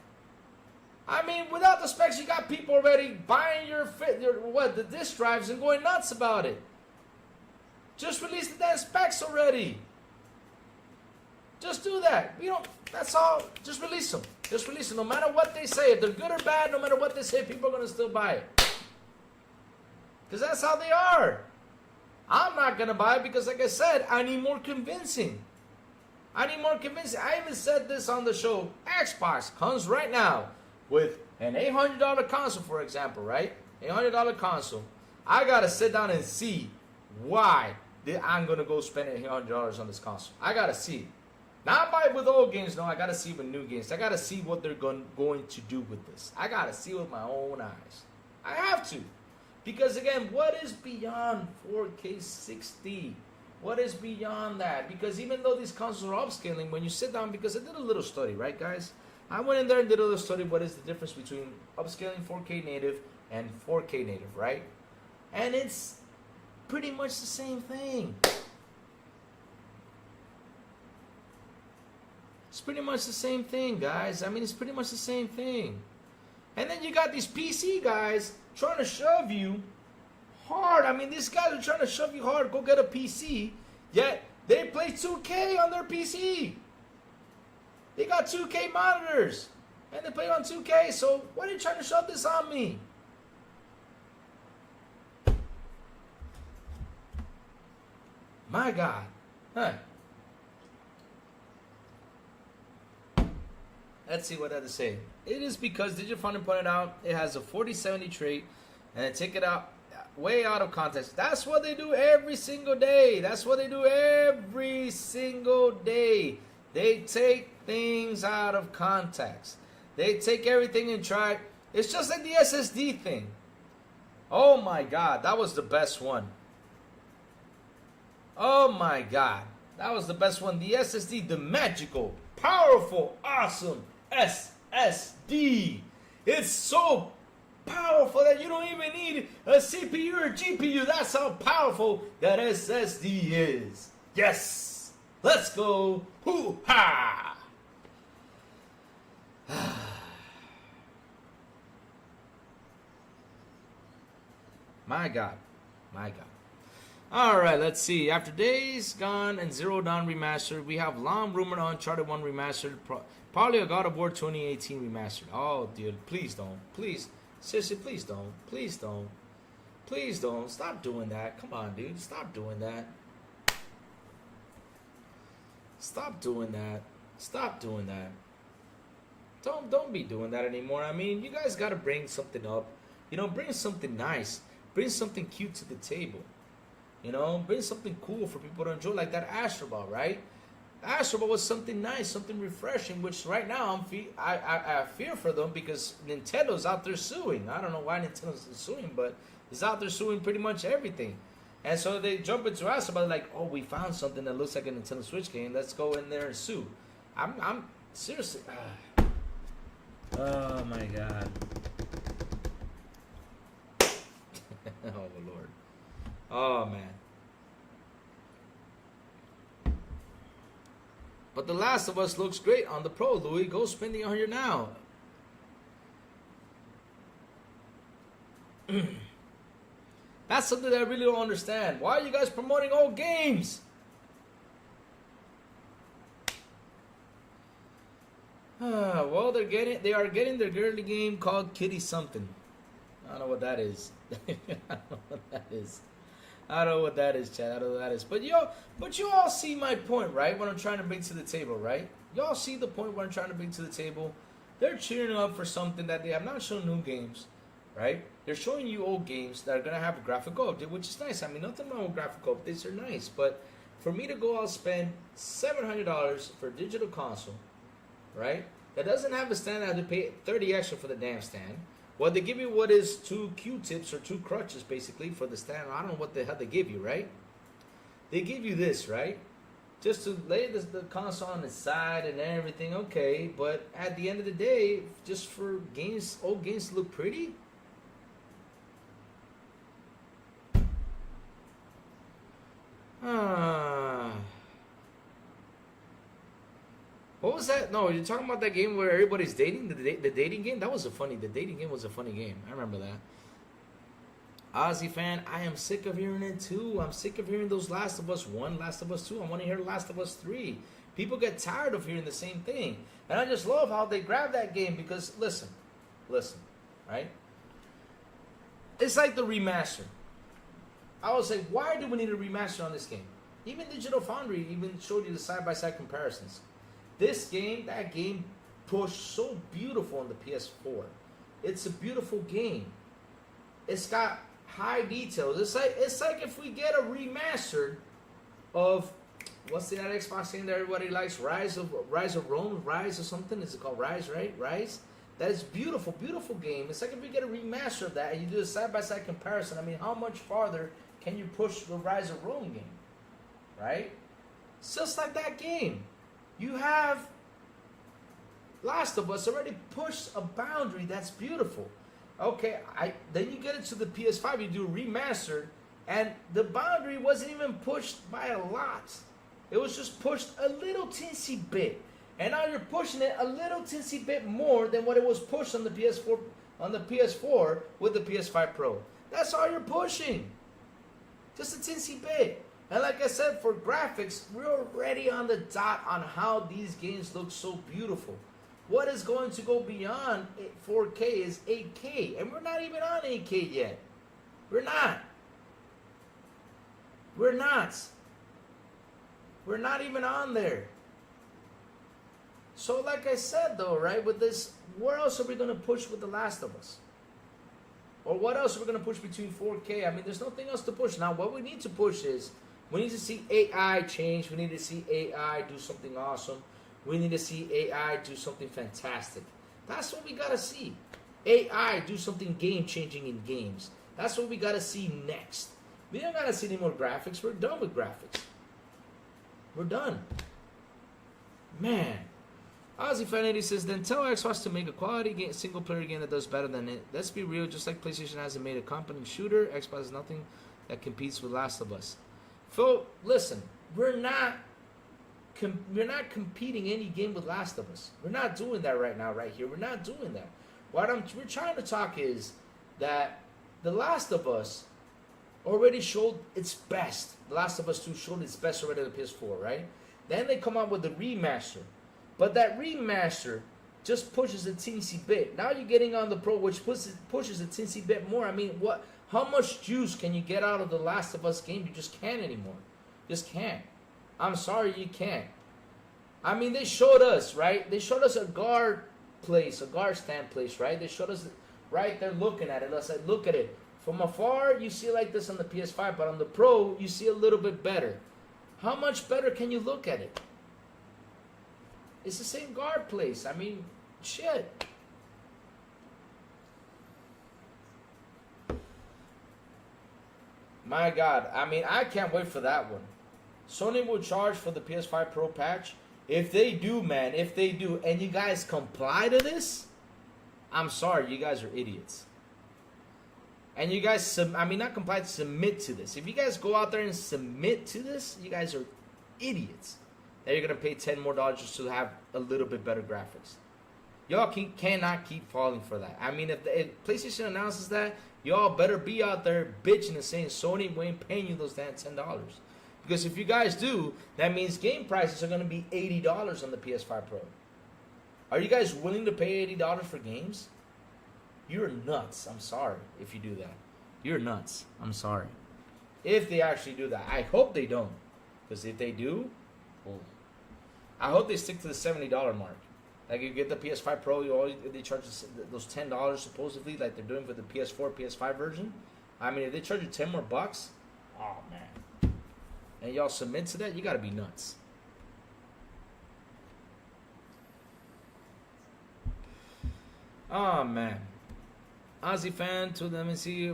I mean, without the specs, you got people already buying the disk drives and going nuts about it. Just release the damn specs already. Just do that. That's all. Just release them. Just release them. No matter what they say. If they're good or bad, no matter what they say, people are going to still buy it. Because that's how they are. I'm not going to buy it because, like I said, I need more convincing. I need more convincing. I even said this on the show. Xbox comes right now with an $800 console, for example, right? $800 console. I got to sit down and see why I'm going to go spend $800 on this console. I got to see. Not buy it with old games, no. I got to see with new games. I got to see what they're going to do with this. I got to see with my own eyes. I have to. Because, again, what is beyond 4K 60? What is beyond that? Because even though these consoles are upscaling, when you sit down, because I did a little study, right, guys? I went in there and did a little study. What is the difference between upscaling 4K native and 4K native, right? And it's pretty much the same thing. It's pretty much the same thing, guys. I mean, it's pretty much the same thing. And then you got these PC guys trying to shove you hard. I mean, these guys are trying to shove you hard. Go get a PC. Yet they play 2K on their PC. They got 2K monitors. And they play on 2K. So why are you trying to shove this on me? My God. Huh. Let's see what that is saying. It is because Digifunding pointed out it has a 4070 trait and they take it out way out of context. That's what they do every single day. That's what they do every single day. They take things out of context. They take everything and try. It's just like the SSD thing. Oh my God, that was the best one. Oh my God, that was the best one. The SSD, the magical, powerful, awesome SSD. It's so powerful that you don't even need a CPU or GPU. That's how powerful that SSD is. Yes, let's go. Hoo-ha! My God, my God. All right, let's see. After Days Gone and Zero Dawn remastered, we have long rumored Uncharted 1 remastered, probably a God of War 2018 remastered. Oh, dude, please don't. Please. Seriously, please don't. Please don't. Please don't. Stop doing that. Come on, dude. Stop doing that. Stop doing that. Stop doing that. Don't be doing that anymore. I mean, you guys got to bring something up. You know, bring something nice. Bring something cute to the table. You know, bring something cool for people to enjoy, like that Astro Ball, right? Astro Ball was something nice, something refreshing, which right now I fear for them because Nintendo's out there suing. I don't know why Nintendo's suing, but it's out there suing pretty much everything. And so they jump into Astro Ball like, oh, we found something that looks like a Nintendo Switch game. Let's go in there and sue. I'm seriously. Oh my God. Oh Lord. Oh man. But The Last of Us looks great on the Pro, Louis. Go spend the $100 now. That's something that I really don't understand. Why are you guys promoting old games? Well, they are getting their girly game called Kitty something. I don't know what that is. I don't know what that is. I don't know what that is, Chad. I don't know what that is. But you all see my point, right? What I'm trying to bring to the table, right? Y'all see the point what I'm trying to bring to the table? They're cheering up for something that they have not shown new games, right? They're showing you old games that are going to have a graphic update, which is nice. I mean, nothing wrong with graphic updates. They're nice. But for me to go out spend $700 for a digital console, right? That doesn't have a stand. I have to pay $30 extra for the damn stand. Well, they give you what is 2 Q-tips or 2 crutches, basically, for the stand. I don't know what the hell they give you, right? They give you this, right? Just to lay the console on the side and everything, okay. But at the end of the day, just for games, old games to look pretty? What was that? No, you're talking about that game where everybody's dating? The dating game? The dating game was a funny game. I remember that. Ozzy fan, I am sick of hearing it too. I'm sick of hearing those Last of Us 1, Last of Us 2. I want to hear Last of Us 3. People get tired of hearing the same thing. And I just love how they grab that game because, listen, right? It's like the remaster. I would say, why do we need a remaster on this game? Even Digital Foundry even showed you the side-by-side comparisons. This game, that game pushed so beautiful on the PS4. It's a beautiful game. It's got high details. It's like if we get a remastered of what's that Xbox game that everybody likes? Rise of Rome, Rise or something. Is it called Rise? Right? Rise. That is beautiful, beautiful game. It's like if we get a remaster of that and you do a side-by-side comparison. I mean, how much farther can you push the Rise of Rome game? right? It's just like that game. You have Last of Us already pushed a boundary that's beautiful. Okay, then you get it to the PS5, you do a remaster, and the boundary wasn't even pushed by a lot. It was just pushed a little teensy bit. And now you're pushing it a little teensy bit more than what it was pushed on the PS4 with the PS5 Pro. That's all you're pushing. Just a teensy bit. And like I said, for graphics, we're already on the dot on how these games look so beautiful. What is going to go beyond 4K is 8K. And we're not even on 8K yet. We're not. We're not. We're not even on there. So like I said though, right, with this, where else are we going to push with The Last of Us? Or what else are we going to push between 4K? I mean, there's nothing else to push. Now, what we need to push is, we need to see AI change. We need to see AI do something awesome. We need to see AI do something fantastic. That's what we got to see. AI do something game-changing in games. That's what we got to see next. We don't got to see any more graphics. We're done with graphics. We're done. Man. Ozzy Fan 80 says, then tell Xbox to make a quality single-player game that does better than it. Let's be real, just like PlayStation hasn't made a competent shooter, Xbox has nothing that competes with Last of Us. Phil, listen, we're not competing any game with Last of Us. We're not doing that right now, right here. We're not doing that. What we're trying to talk is that The Last of Us already showed its best. The Last of Us 2 showed its best already on the PS4, right? Then they come out with the remaster. But that remaster just pushes a teensy bit. Now you're getting on the Pro, which pushes a teensy bit more. I mean, how much juice can you get out of The Last of Us game? You just can't anymore. Just can't. I'm sorry, you can't. I mean, they showed us, right? They showed us a guard stand place, right? They showed us right there looking at it. I said, look at it. From afar, you see like this on the PS5, but on the Pro, you see a little bit better. How much better can you look at it? It's the same guard place. I mean, shit. My God. I mean, I can't wait for that one. Sony will charge for the PS5 Pro patch. If they do, man, if they do, and you guys comply to this, I'm sorry, you guys are idiots. And you guys, not comply, submit to this. If you guys go out there and submit to this, you guys are idiots. That you're going to pay $10 more just to have a little bit better graphics. Y'all cannot keep falling for that. I mean, if PlayStation announces that, y'all better be out there bitching and saying Sony ain't paying you those damn $10. Because if you guys do, that means game prices are going to be $80 on the PS5 Pro. Are you guys willing to pay $80 for games? You're nuts. I'm sorry if you do that. You're nuts. I'm sorry. If they actually do that. I hope they don't. Because if they do, oh, I hope they stick to the $70 mark. Like you get the PS5 Pro, they charge those $10 supposedly, like they're doing for the PS4, PS5 version. I mean, if they charge you 10 more bucks, oh man, and y'all submit to that, you gotta be nuts. Oh man, Aussie fan to them and see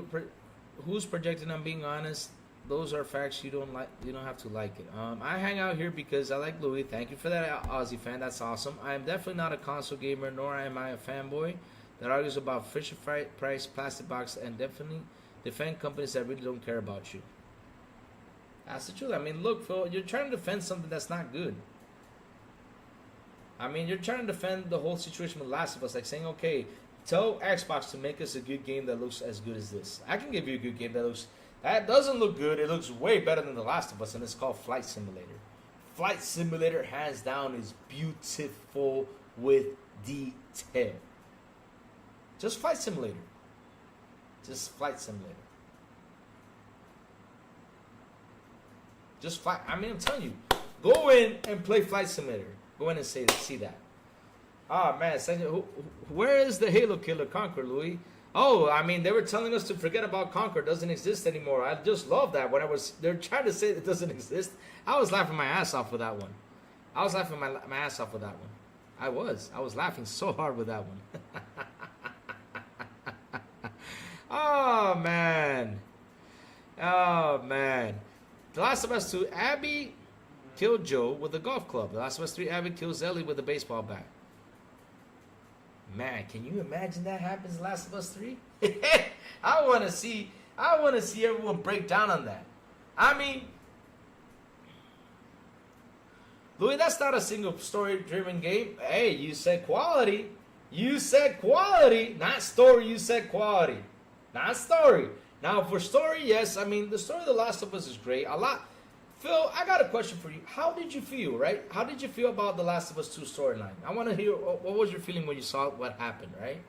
who's projecting. I'm being honest. Those are facts. You don't have to like it. I hang out here because I like Louis. Thank you for that, Aussie fan. That's awesome. I am definitely not a console gamer, nor am I a fanboy that argues about Fisher Price, plastic box, and definitely defend companies that really don't care about you. That's the truth. I mean, look, Phil, you're trying to defend something that's not good. I mean, you're trying to defend the whole situation with Last of Us, like saying, okay, tell Xbox to make us a good game that looks as good as this. I can give you a good game that doesn't look good. It looks way better than The Last of Us, and it's called Flight Simulator. Flight Simulator, hands down, is beautiful with detail. Just Flight Simulator. Just Flight Simulator. Just flight. I mean, I'm telling you, go in and play Flight Simulator. Go in and see that. Oh man, where is the Halo Killer Conquer, Louis? Oh, I mean, they were telling us to forget about Conquer. It doesn't exist anymore. I just love that. They're trying to say it doesn't exist. I was laughing my ass off with that one. I was laughing my ass off with that one. I was laughing so hard with that one. Oh man. The Last of Us 2, Abby killed Joe with a golf club. The Last of Us 3, Abby kills Ellie with a baseball bat. Man, can you imagine that happens in Last of Us 3? I want to see everyone break down on that. I mean, Louis, that's not a single story-driven game. Hey, you said quality. You said quality, not story. You said quality, not story. Now, for story, yes. I mean, the story of The Last of Us is great. A lot. Phil, I got a question for you. How did you feel, right? How did you feel about The Last of Us 2 storyline? I want to hear what was your feeling when you saw what happened, right?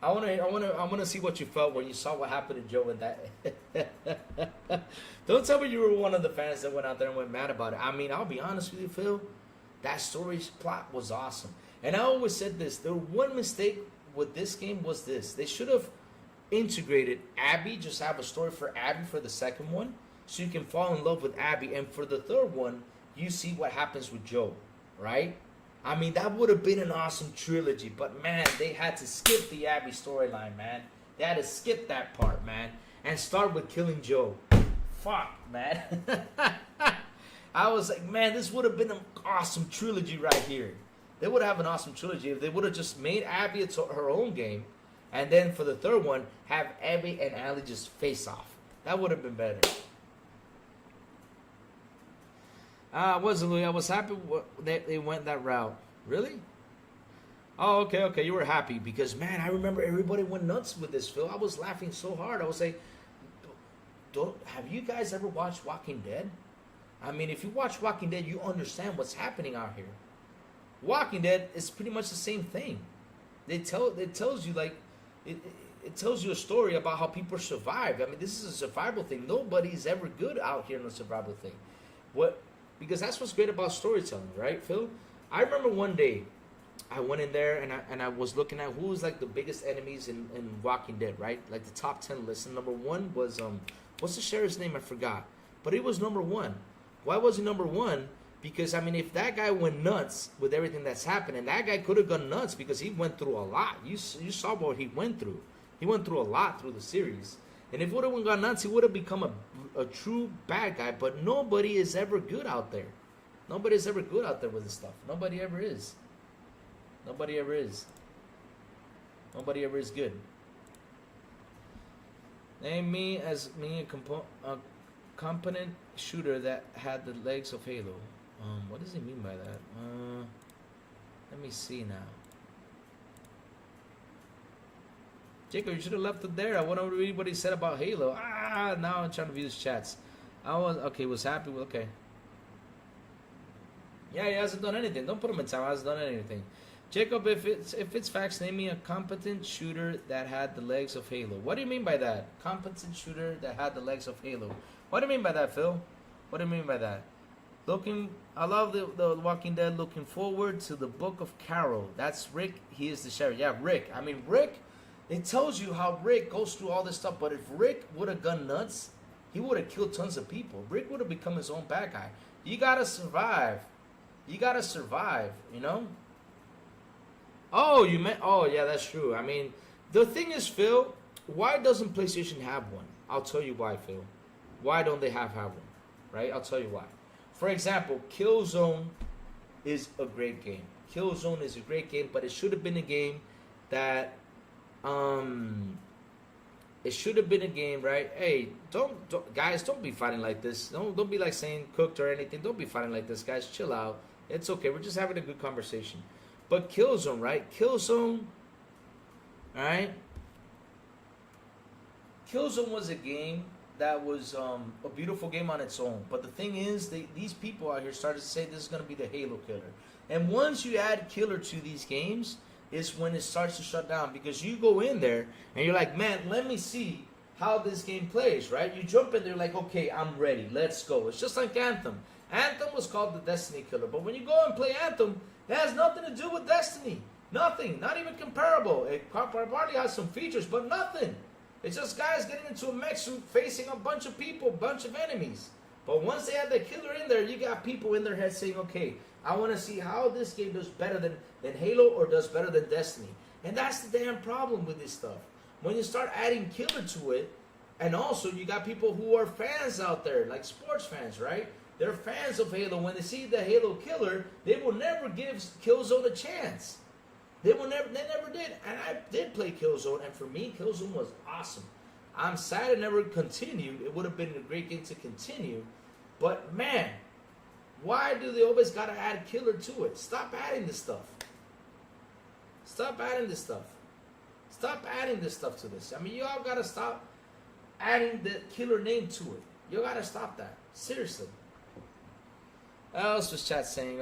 I want to see what you felt when you saw what happened to Joe and that. Don't tell me you were one of the fans that went out there and went mad about it. I mean, I'll be honest with you, Phil. That story's plot was awesome. And I always said this. The one mistake with this game was this. They should have integrated Abby, just have a story for Abby for the second one, so you can fall in love with Abby. And for the third one, you see what happens with Joe, right? I mean, that would have been an awesome trilogy. But, man, they had to skip the Abby storyline, man. They had to skip that part, man, and start with killing Joe. Fuck, man. I was like, man, this would have been an awesome trilogy right here. They would have an awesome trilogy if they would have just made Abby her own game, and then for the third one, have Abby and Ellie just face off. That would have been better. I was happy they went that route. Really? Oh, okay. You were happy because, man, I remember everybody went nuts with this, Phil. I was laughing so hard. I was like, have you guys ever watched Walking Dead? I mean, if you watch Walking Dead, you understand what's happening out here. Walking Dead is pretty much the same thing. It tells you like it tells you a story about how people survive. I mean, this is a survival thing. Nobody's ever good out here in the survival thing. Because that's what's great about storytelling, right, Phil? I remember one day I went in there and I was looking at who was like the biggest enemies in Walking Dead, right? Like the top 10 list. And number one was what's the sheriff's name? I forgot. But it was number one. Why was he number one? Because, I mean, if that guy went nuts with everything that's happening, that guy could have gone nuts because he went through a lot. You saw what he went through. He went through a lot through the series. And if he would have gone nuts, he would have become a true bad guy. But nobody is ever good out there. Nobody is ever good out there with this stuff. Nobody ever is. Nobody ever is. Nobody ever is good. Name me as a competent shooter that had the legs of Halo. What does he mean by that? Let me see now. Jacob, you should have left it there. I want to read what he said about Halo. Now I'm trying to view his chats. Was happy with, okay. Yeah, he hasn't done anything. Don't put him in time. He hasn't done anything. Jacob, if it's facts, name me a competent shooter that had the legs of Halo. What do you mean by that? Competent shooter that had the legs of Halo. What do you mean by that, Phil? What do you mean by that? I love the Walking Dead. Looking forward to the Book of Carol. That's Rick. He is the sheriff. Yeah, Rick. I mean, Rick. It tells you how Rick goes through all this stuff. But if Rick would have gone nuts, he would have killed tons of people. Rick would have become his own bad guy. You gotta survive. You gotta survive. You know. Oh, yeah, that's true. I mean, the thing is, Phil, why doesn't PlayStation have one? I'll tell you why, Phil. Why don't they have one? Right? I'll tell you why. For example, Killzone is a great game. Killzone is a great game, but it should have been a game that, it should have been a game, right? Hey, guys, don't be fighting like this. Don't be like saying cooked or anything. Don't be fighting like this, guys. Chill out. It's okay. We're just having a good conversation. But Killzone, right? Killzone, all right? Killzone was a game that was a beautiful game on its own. But the thing is, these people out here started to say this is going to be the Halo killer. And once you add killer to these games, is when it starts to shut down. Because you go in there, and you're like, man, let me see how this game plays, right? You jump in there like, okay, I'm ready. Let's go. It's just like Anthem. Anthem was called the Destiny Killer. But when you go and play Anthem, it has nothing to do with Destiny. Nothing. Not even comparable. It probably has some features, but nothing. It's just guys getting into a mech suit facing a bunch of people, bunch of enemies. But once they have the killer in there, you got people in their head saying, okay, I want to see how this game does better than Halo or does better than Destiny. And that's the damn problem with this stuff. When you start adding killer to it, And also, you got people who are fans out there, like sports fans, right? They're fans of Halo. When they see the Halo killer, they will never give Killzone a chance. They never did. And I did play Killzone, and for me, Killzone was awesome. I'm sad it never continued. It would have been a great game to continue. But man, why do they always gotta add killer to it? Stop adding this stuff. Stop adding this stuff. Stop adding this stuff to this. I mean, y'all gotta stop adding the killer name to it. You gotta stop that. Seriously. What else was chat saying?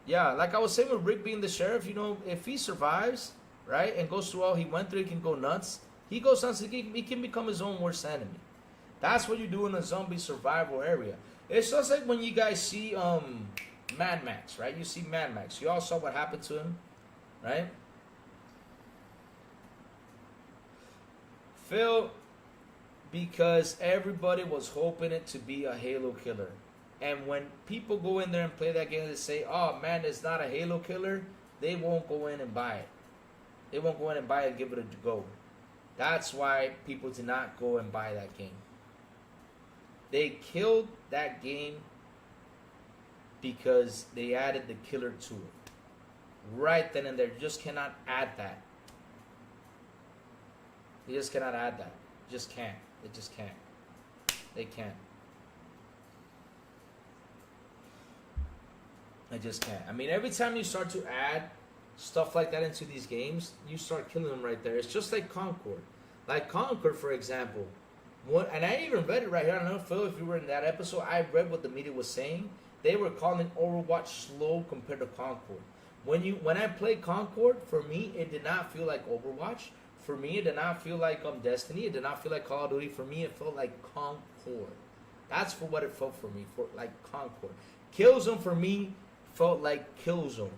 Yeah, like I was saying with Rick being the sheriff, you know, if he survives, right, and goes through all he went through, he can go nuts. He goes nuts, he can become his own worst enemy. That's what you do in a zombie survival area. It's just like when you guys see Mad Max, right? You see Mad Max. You all saw what happened to him, right? Phil, because everybody was hoping it to be a Halo killer. And when people go in there and play that game, they say, oh man, it's not a Halo killer, they won't go in and buy it. They won't go in and buy it and give it a go. That's why people did not go and buy that game. They killed that game because they added the killer to it. Right then and there. You just cannot add that. You just cannot add that. You just can't. They just can't. They can't. I just can't. I mean, every time you start to add stuff like that into these games, you start killing them right there. It's just like Concord. Like Concord, for example. And I even read it right here. I don't know, Phil, if you were in that episode. I read what the media was saying. They were calling Overwatch slow compared to Concord. When I played Concord, for me, it did not feel like Overwatch. For me, it did not feel like Destiny. It did not feel like Call of Duty. For me, it felt like Concord. That's for what it felt for me, for like Concord. Killzone for me felt like Killzone.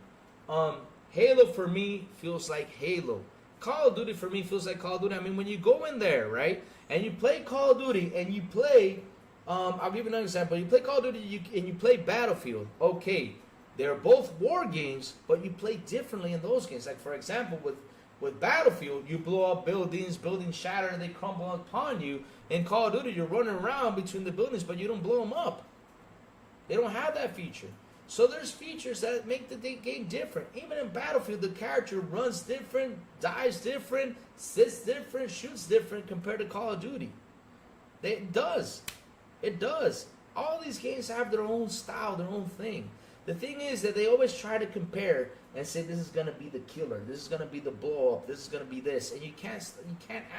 Halo for me feels like Halo. Call of Duty for me feels like Call of Duty. I mean, when you go in there, right, and you play Call of Duty and you play, I'll give you another example. You play Call of Duty and you play Battlefield. Okay, they're both war games, but you play differently in those games. Like, for example, with Battlefield, you blow up buildings shatter, and they crumble upon you. In Call of Duty, you're running around between the buildings, but you don't blow them up. They don't have that feature. So there's features that make the game different. Even in Battlefield, the character runs different, dies different, sits different, shoots different compared to Call of Duty. It does. It does. All these games have their own style, their own thing. The thing is that they always try to compare and say this is going to be the killer, this is going to be the blow up, this is going to be this. And you can't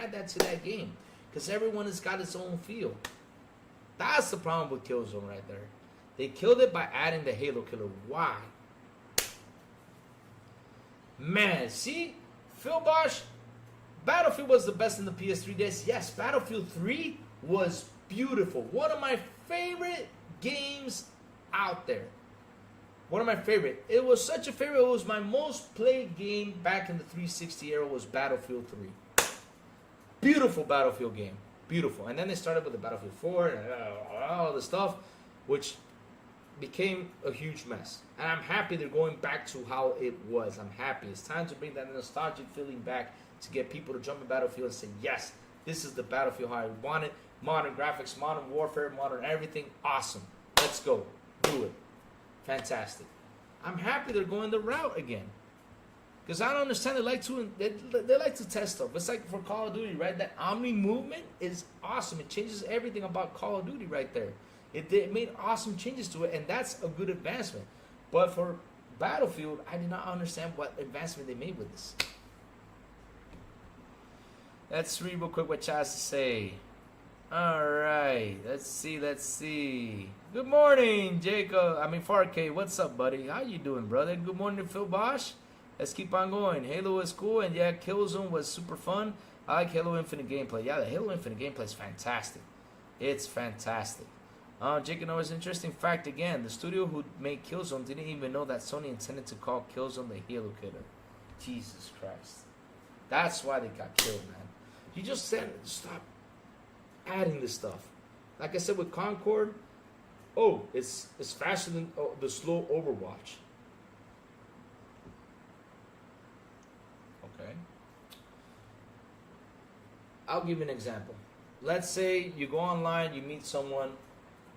add that to that game because everyone has got its own feel. That's the problem with Killzone right there. They killed it by adding the Halo killer. Why? Man, see? Phil Bosch, Battlefield was the best in the PS3 days. Yes, Battlefield 3 was beautiful. One of my favorite games out there. One of my favorite. It was such a favorite. It was my most played game back in the 360 era was Battlefield 3. Beautiful Battlefield game. Beautiful. And then they started with the Battlefield 4 and all the stuff, which became a huge mess. And I'm happy they're going back to how it was. I'm happy. It's time to bring that nostalgic feeling back to get people to jump in Battlefield and say, yes, this is the Battlefield how I want it. Modern graphics, modern warfare, modern everything. Awesome. Let's go. Do it. Fantastic. I'm happy they're going the route again. Because I don't understand. They like to test stuff. It's like for Call of Duty, right? That Omni movement is awesome. It changes everything about Call of Duty right there. It made awesome changes to it, and that's a good advancement. But for Battlefield, I did not understand what advancement they made with this. Let's read real quick what Chaz has to say. Alright, let's see. Good morning, Jacob. 4K, what's up, buddy? How you doing, brother? Good morning, Phil Bosch. Let's keep on going. Halo is cool, and yeah, Killzone was super fun. I like Halo Infinite gameplay. Yeah, the Halo Infinite gameplay is fantastic. It's fantastic. Jacob knows an interesting fact again. The studio who made Killzone didn't even know that Sony intended to call Killzone the Halo Killer. Jesus Christ. That's why they got killed, man. You just said, stop adding this stuff. Like I said with Concord, it's faster than the slow Overwatch. Okay. I'll give you an example. let's say you go online, you meet someone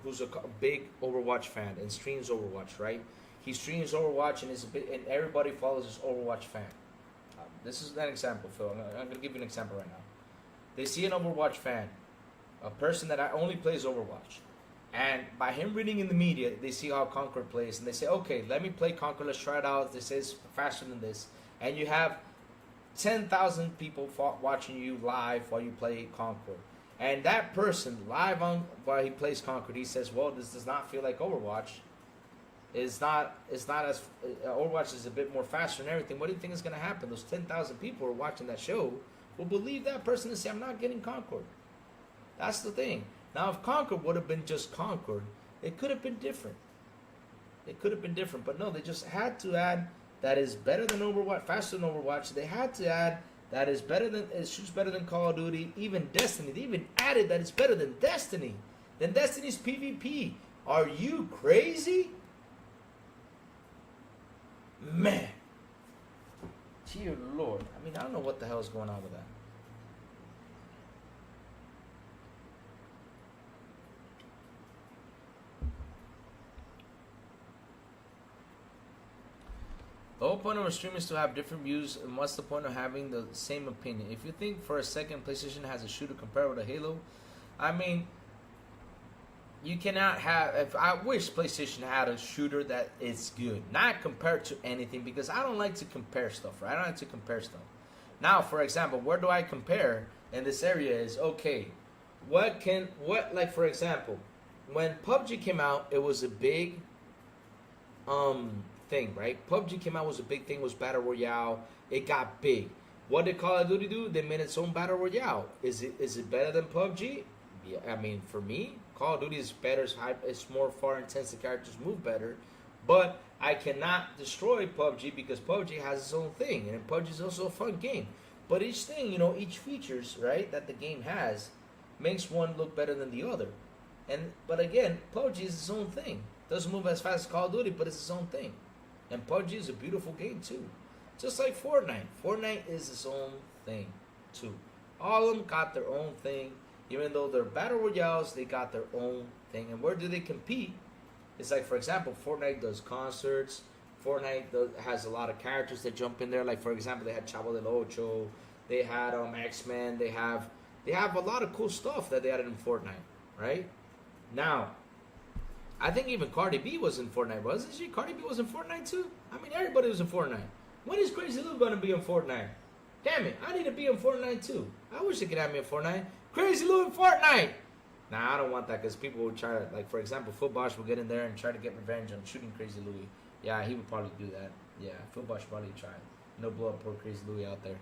who's a big Overwatch fan and streams Overwatch, right? He streams Overwatch and and everybody follows this Overwatch fan. This is an example, Phil. I'm going to give you an example right now. They see an Overwatch fan, a person that only plays Overwatch. And by him reading in the media, they see how Concord plays. And they say, okay, let me play Concord. Let's try it out. This is faster than this. And you have 10,000 people watching you live while you play Concord. And that person, live on while he plays Concord, he says, well, this does not feel like Overwatch. It's not as Overwatch is a bit more faster and everything. What do you think is going to happen? Those 10,000 people who are watching that show will believe that person and say, I'm not getting Concord. That's the thing. Now, if Concord would have been just Concord, it could have been different. It could have been different. But no, they just had to add that is better than Overwatch, faster than Overwatch. They had to add that is better than, it shoots better than Call of Duty, even Destiny. They even added that it's better than Destiny. Than Destiny's PvP. Are you crazy? Man. Dear Lord. I mean, I don't know what the hell is going on with that. The whole point of a stream is to have different views, and what's the point of having the same opinion? If you think for a second PlayStation has a shooter comparable to Halo, I mean, you cannot have. If I wish PlayStation had a shooter that is good, not compared to anything, because I don't like to compare stuff, right? I don't like to compare stuff. Now, for example, where do I compare in this area is, okay, like for example, when PUBG came out, it was a big thing, right? PUBG came out, was a big thing, was Battle Royale. It got big. What did Call of Duty do? They made its own Battle Royale. Is it better than PUBG? Yeah, I mean, for me, Call of Duty is better. It's more far intense. The characters move better. But I cannot destroy PUBG because PUBG has its own thing. And PUBG is also a fun game. But each thing, each features, right, that the game has makes one look better than the other. But again, PUBG is its own thing. Doesn't move as fast as Call of Duty, but it's its own thing. And PUBG is a beautiful game too. Just like Fortnite. Fortnite is its own thing too. All of them got their own thing. Even though they're battle royales, they got their own thing. And where do they compete? It's like, for example, Fortnite does concerts. Fortnite has a lot of characters that jump in there. Like, for example, they had Chavo del Ocho. They had X-Men. They have a lot of cool stuff that they added in Fortnite, right? Now, I think even Cardi B was in Fortnite, wasn't she? Cardi B was in Fortnite too? I mean, everybody was in Fortnite. When is Crazy Lou going to be in Fortnite? Damn it, I need to be in Fortnite too. I wish they could have me in Fortnite. Crazy Lou in Fortnite! Nah, I don't want that because people would try to, like, for example, Phil Bosch will get in there and try to get revenge on shooting Crazy Louie. Yeah, he would probably do that. Yeah, Phil Bosch probably try. No blow up poor Crazy Louie out there.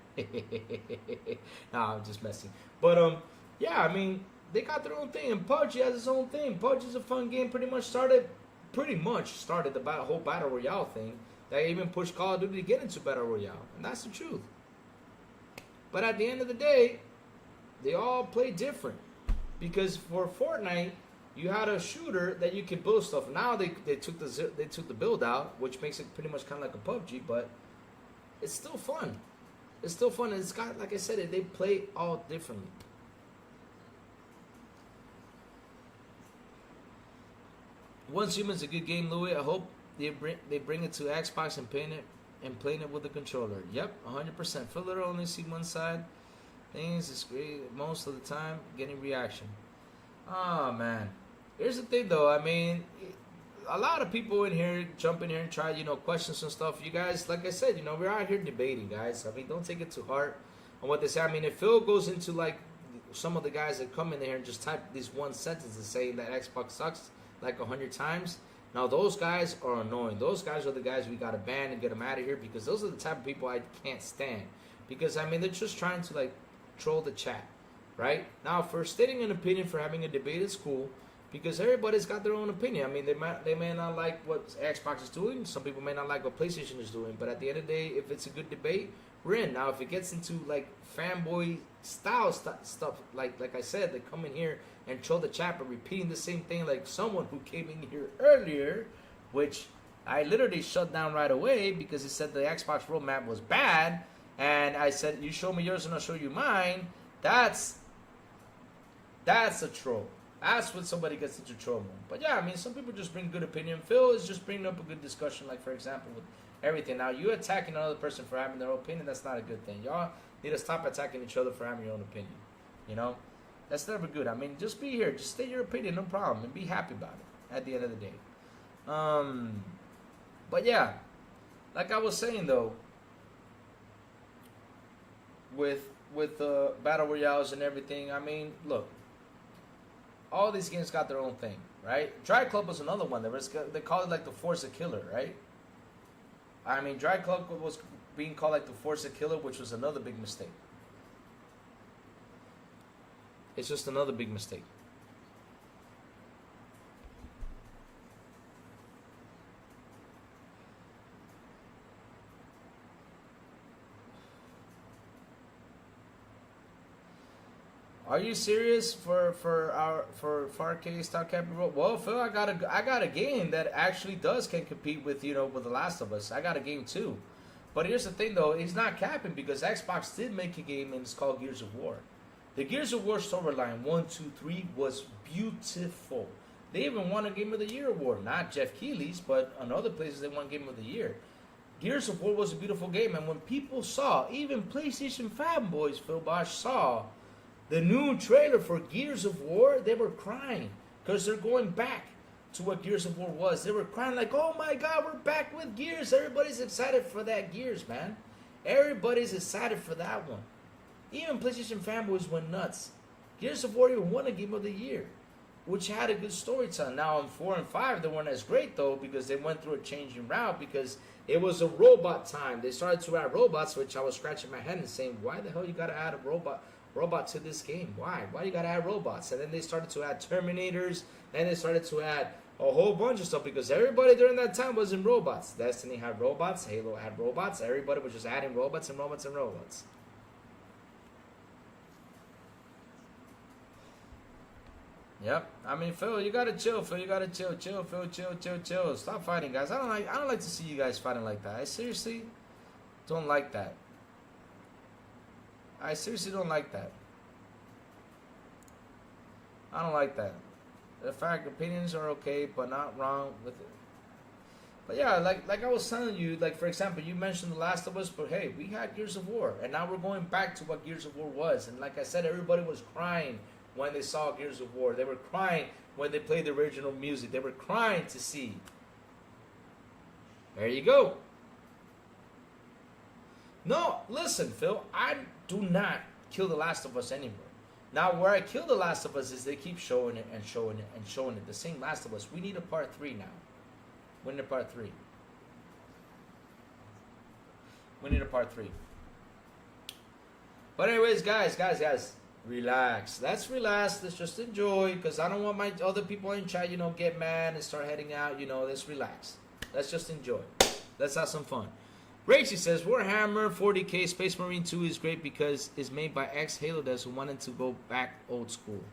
Nah, I'm just messing. But, yeah, I mean, they got their own thing, and PUBG has its own thing. PUBG is a fun game. Pretty much started the whole Battle Royale thing. They even pushed Call of Duty to get into Battle Royale, and that's the truth. But at the end of the day, they all play different. Because for Fortnite, you had a shooter that you could build stuff. Now they took the build out, which makes it pretty much kind of like a PUBG, but it's still fun. It's still fun, and it's got, like I said, they play all differently. Once Human's a good game, Louis. I hope they bring it to Xbox and playing it with the controller. Yep, 100%. For literally only see one side. Things is great most of the time. Getting reaction. Oh man. Here's the thing though. I mean, a lot of people in here jump in here and try, questions and stuff. You guys, like I said, we're out here debating, guys. I mean, don't take it too hard on what they say. I mean, if Phil goes into like some of the guys that come in there and just type this one sentence and say that Xbox sucks like 100 times. Now those guys are annoying. Those guys are the guys we gotta ban and get them out of here because those are the type of people I can't stand. Because I mean they're just trying to like troll the chat, right? Now for stating an opinion, for having a debate is cool because everybody's got their own opinion. I mean they may not like what Xbox is doing. Some people may not like what PlayStation is doing. But at the end of the day, if it's a good debate, we're in. Now if it gets into like fanboy style stuff, like I said, they come in here and troll the chat, but repeating the same thing like someone who came in here earlier, which I literally shut down right away because he said the Xbox roadmap was bad, and I said, you show me yours and I'll show you mine. That's That's a troll. That's what somebody gets into troll mode. But yeah, I mean, some people just bring good opinion. Phil is just bringing up a good discussion, like for example with everything. Now you attacking another person for having their own opinion, that's not a good thing. Y'all need to stop attacking each other for having your own opinion. You know, that's never good. I mean, just be here, just state your opinion, no problem, and be happy about it at the end of the day. But yeah, like I was saying though, with battle royales and everything, I mean, look, all these games got their own thing, right? Dry Club was another one. They call it like the Forza Killer, right? I mean, Dry Club was being called like the Forza Killer, which was another big mistake. It's just another big mistake. Are you serious for Arcade Stock Capital? Well, Phil, I got a game that actually can compete with with The Last of Us. I got a game too, but here's the thing though, it's not capping because Xbox did make a game and it's called Gears of War. The Gears of War storyline 1, 2, 3 was beautiful. They even won a Game of the Year award, not Jeff Keighley's, but on other places they won Game of the Year. Gears of War was a beautiful game, and when people saw, even PlayStation fanboys, Phil Bosch saw the new trailer for Gears of War, they were crying because they're going back to what Gears of War was. They were crying like, oh my God, we're back with Gears. Everybody's excited for that Gears, man. Everybody's excited for that one. Even PlayStation fanboys went nuts. Gears of War even won a Game of the Year, which had a good storytelling. Now on 4 and 5, they weren't as great though because they went through a changing route because it was a robot time. They started to add robots, which I was scratching my head and saying, why the hell you gotta add a robot to this game? Why you gotta add robots? And then they started to add Terminators, then they started to add a whole bunch of stuff because everybody during that time was in robots. Destiny had robots, Halo had robots, everybody was just adding robots and robots and robots. Yep. I mean, Phil, you gotta chill. Phil, you gotta chill. Chill, Phil. Chill. Stop fighting, guys. I don't like to see you guys fighting like that. I seriously don't like that. I seriously don't like that. I don't like that. The fact opinions are okay, but not wrong with it. But yeah, like I was telling you, like for example, you mentioned The Last of Us, but hey, we had Gears of War, and now we're going back to what Gears of War was. And like I said, everybody was crying when they saw Gears of War. They were crying when they played the original music. They were crying to see. There you go. No, listen, Phil, I do not kill The Last of Us anymore. Now, where I kill The Last of Us is they keep showing it and showing it and showing it. The same Last of Us. We need a part 3 now. We need a part 3. We need a part 3. But anyways, guys, relax. Let's relax. Let's just enjoy, because I don't want my other people in chat, get mad and start heading out. Let's relax. Let's just enjoy. Let's have some fun. Rachie says, Warhammer 40k Space Marine 2 is great because it's made by ex-Halo devs who wanted to go back old school.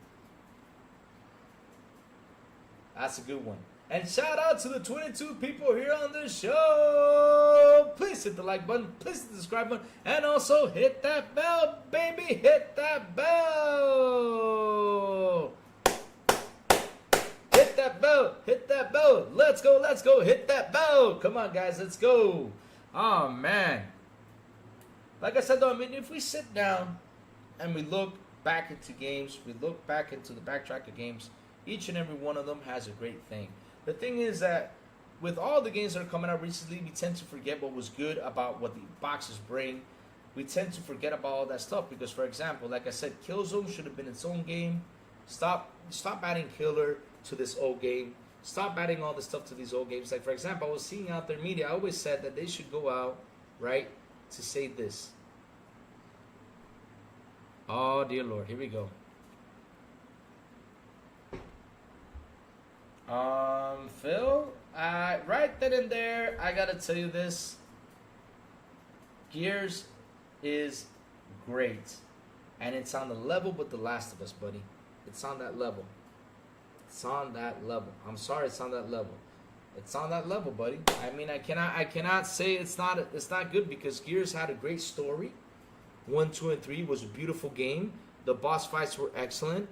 That's a good one. And shout out to the 22 people here on the show. Please hit the like button. Please hit the subscribe button. And also hit that bell, baby. Hit that bell. Hit that bell. Hit that bell. Let's go. Let's go. Hit that bell. Come on, guys. Let's go. Oh, man. Like I said, though, I mean, if we sit down and we look back into games, we look back into the backtrack of games, each and every one of them has a great thing. The thing is that with all the games that are coming out recently, we tend to forget what was good about what the boxes bring. We tend to forget about all that stuff because, for example, like I said, Killzone should have been its own game. Stop adding Killer to this old game. Stop adding all the stuff to these old games. Like, for example, I was seeing out their media, I always said that they should go out, right, to say this. Oh, dear Lord, here we go. Phil, right then and there, I gotta tell you this. Gears is great. And it's on the level with The Last of Us, buddy. It's on that level. It's on that level. I'm sorry, it's on that level. It's on that level, buddy. I mean, I cannot say it's not good because Gears had a great story. 1, 2, and 3 was a beautiful game. The boss fights were excellent.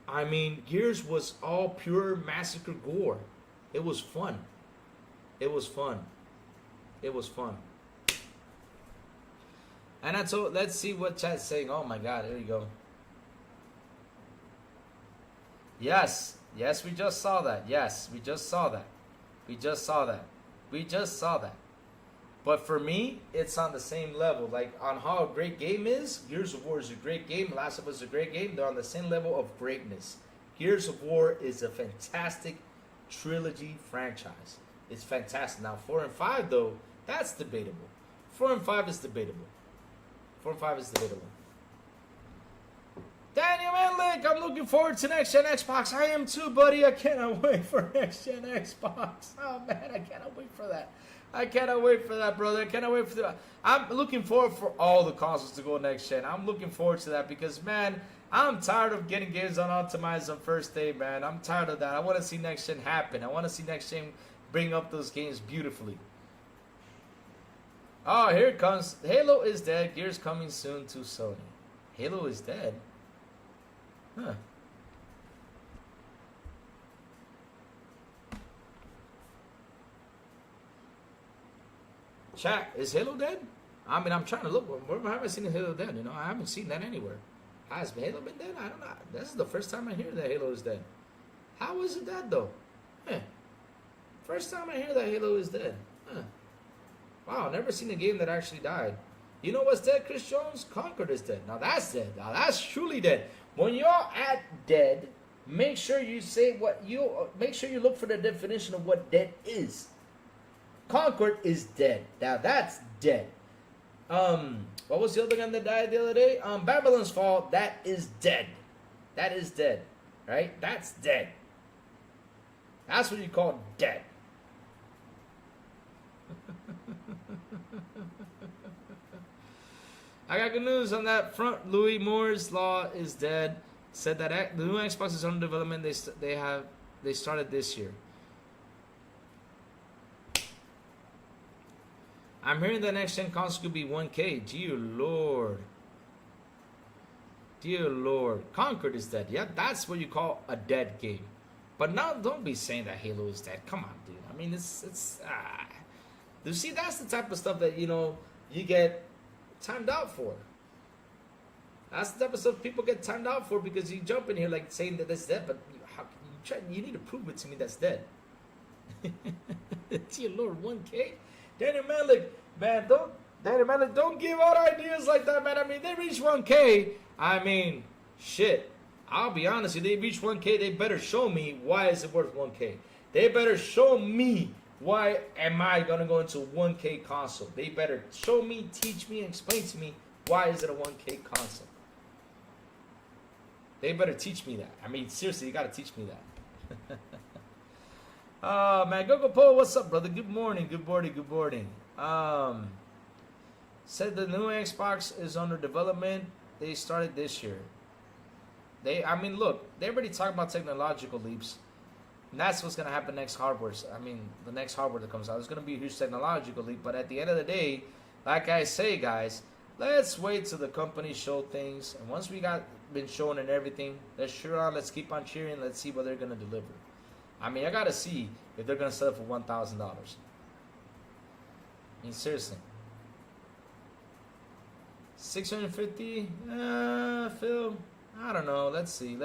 I mean, Gears was all pure massacre gore. It was fun. It was fun. It was fun. And that's all. Let's see what chat's saying. Oh my God, here you go. Yes, yes, we just saw that. Yes, we just saw that. We just saw that. We just saw that. But for me, it's on the same level. Like on how a great game is, Gears of War is a great game. Last of Us is a great game. They're on the same level of greatness. Gears of War is a fantastic trilogy franchise. It's fantastic. Now 4 and 5 though, that's debatable. 4 and 5 is debatable. 4 and 5 is debatable. Daniel Manlick, I'm looking forward to next gen Xbox. I am too, buddy. I cannot wait for next gen Xbox. Oh man, I cannot wait for that. I cannot wait for that, brother. I cannot wait for that. I'm looking forward for all the consoles to go next gen. I'm looking forward to that because, man, I'm tired of getting games unoptimized on first day, man. I'm tired of that. I want to see next gen happen. I want to see next gen bring up those games beautifully. Oh, here it comes. Halo is dead. Gears coming soon to Sony. Halo is dead? Huh. Chat, is Halo dead? I mean, I'm trying to look. Where have I seen Halo dead? You know, I haven't seen that anywhere. Has Halo been dead? I don't know. This is the first time I hear that Halo is dead. How is it dead, though? Huh. First time I hear that Halo is dead. Huh. Wow, never seen a game that actually died. You know what's dead, Chris Jones? Concord is dead. Now that's dead. Now that's truly dead. When you're at dead, make sure you say what you. Make sure you look for the definition of what dead is. Concord is dead. Now that's dead. What was the other gun that died the other day? Babylon's Fall. That is dead. That is dead. Right? That's dead. That's what you call dead. I got good news on that front. Louis Moore's Law is dead. Said that the new Xbox is under development. They started this year. I'm hearing the next gen console could be 1K. Dear Lord. Dear Lord. Concord is dead. Yeah, that's what you call a dead game. But now don't be saying that Halo is dead. Come on, dude. I mean, it's you see, that's the type of stuff that, you know, you get timed out for. That's the type of stuff people get timed out for because you jump in here like saying that that's dead, but you need to prove it to me that's dead. Dear Lord, 1K? Daniel Malik, man, don't give out ideas like that, man. I mean, they reach 1K. I mean, shit. I'll be honest, if they reach 1K, they better show me why is it worth 1K. They better show me why am I gonna go into 1K console. They better show me, teach me, and explain to me why is it a 1K console. They better teach me that. I mean, seriously, you gotta teach me that. Oh man, Gogo Poe, what's up, brother? Good morning, good morning, good morning. Said the new Xbox is under development. They started this year. I mean, look, they already talked about technological leaps. And that's what's gonna happen next hardware. I mean, the next hardware that comes out is gonna be a huge technological leap. But at the end of the day, like I say, guys, let's wait till the company show things. And once we got been shown and everything, let's keep on cheering. Let's see what they're gonna deliver. I mean, I gotta see if they're gonna sell it for $1,000. I mean, seriously. 650? Phil, I don't know. Let's see.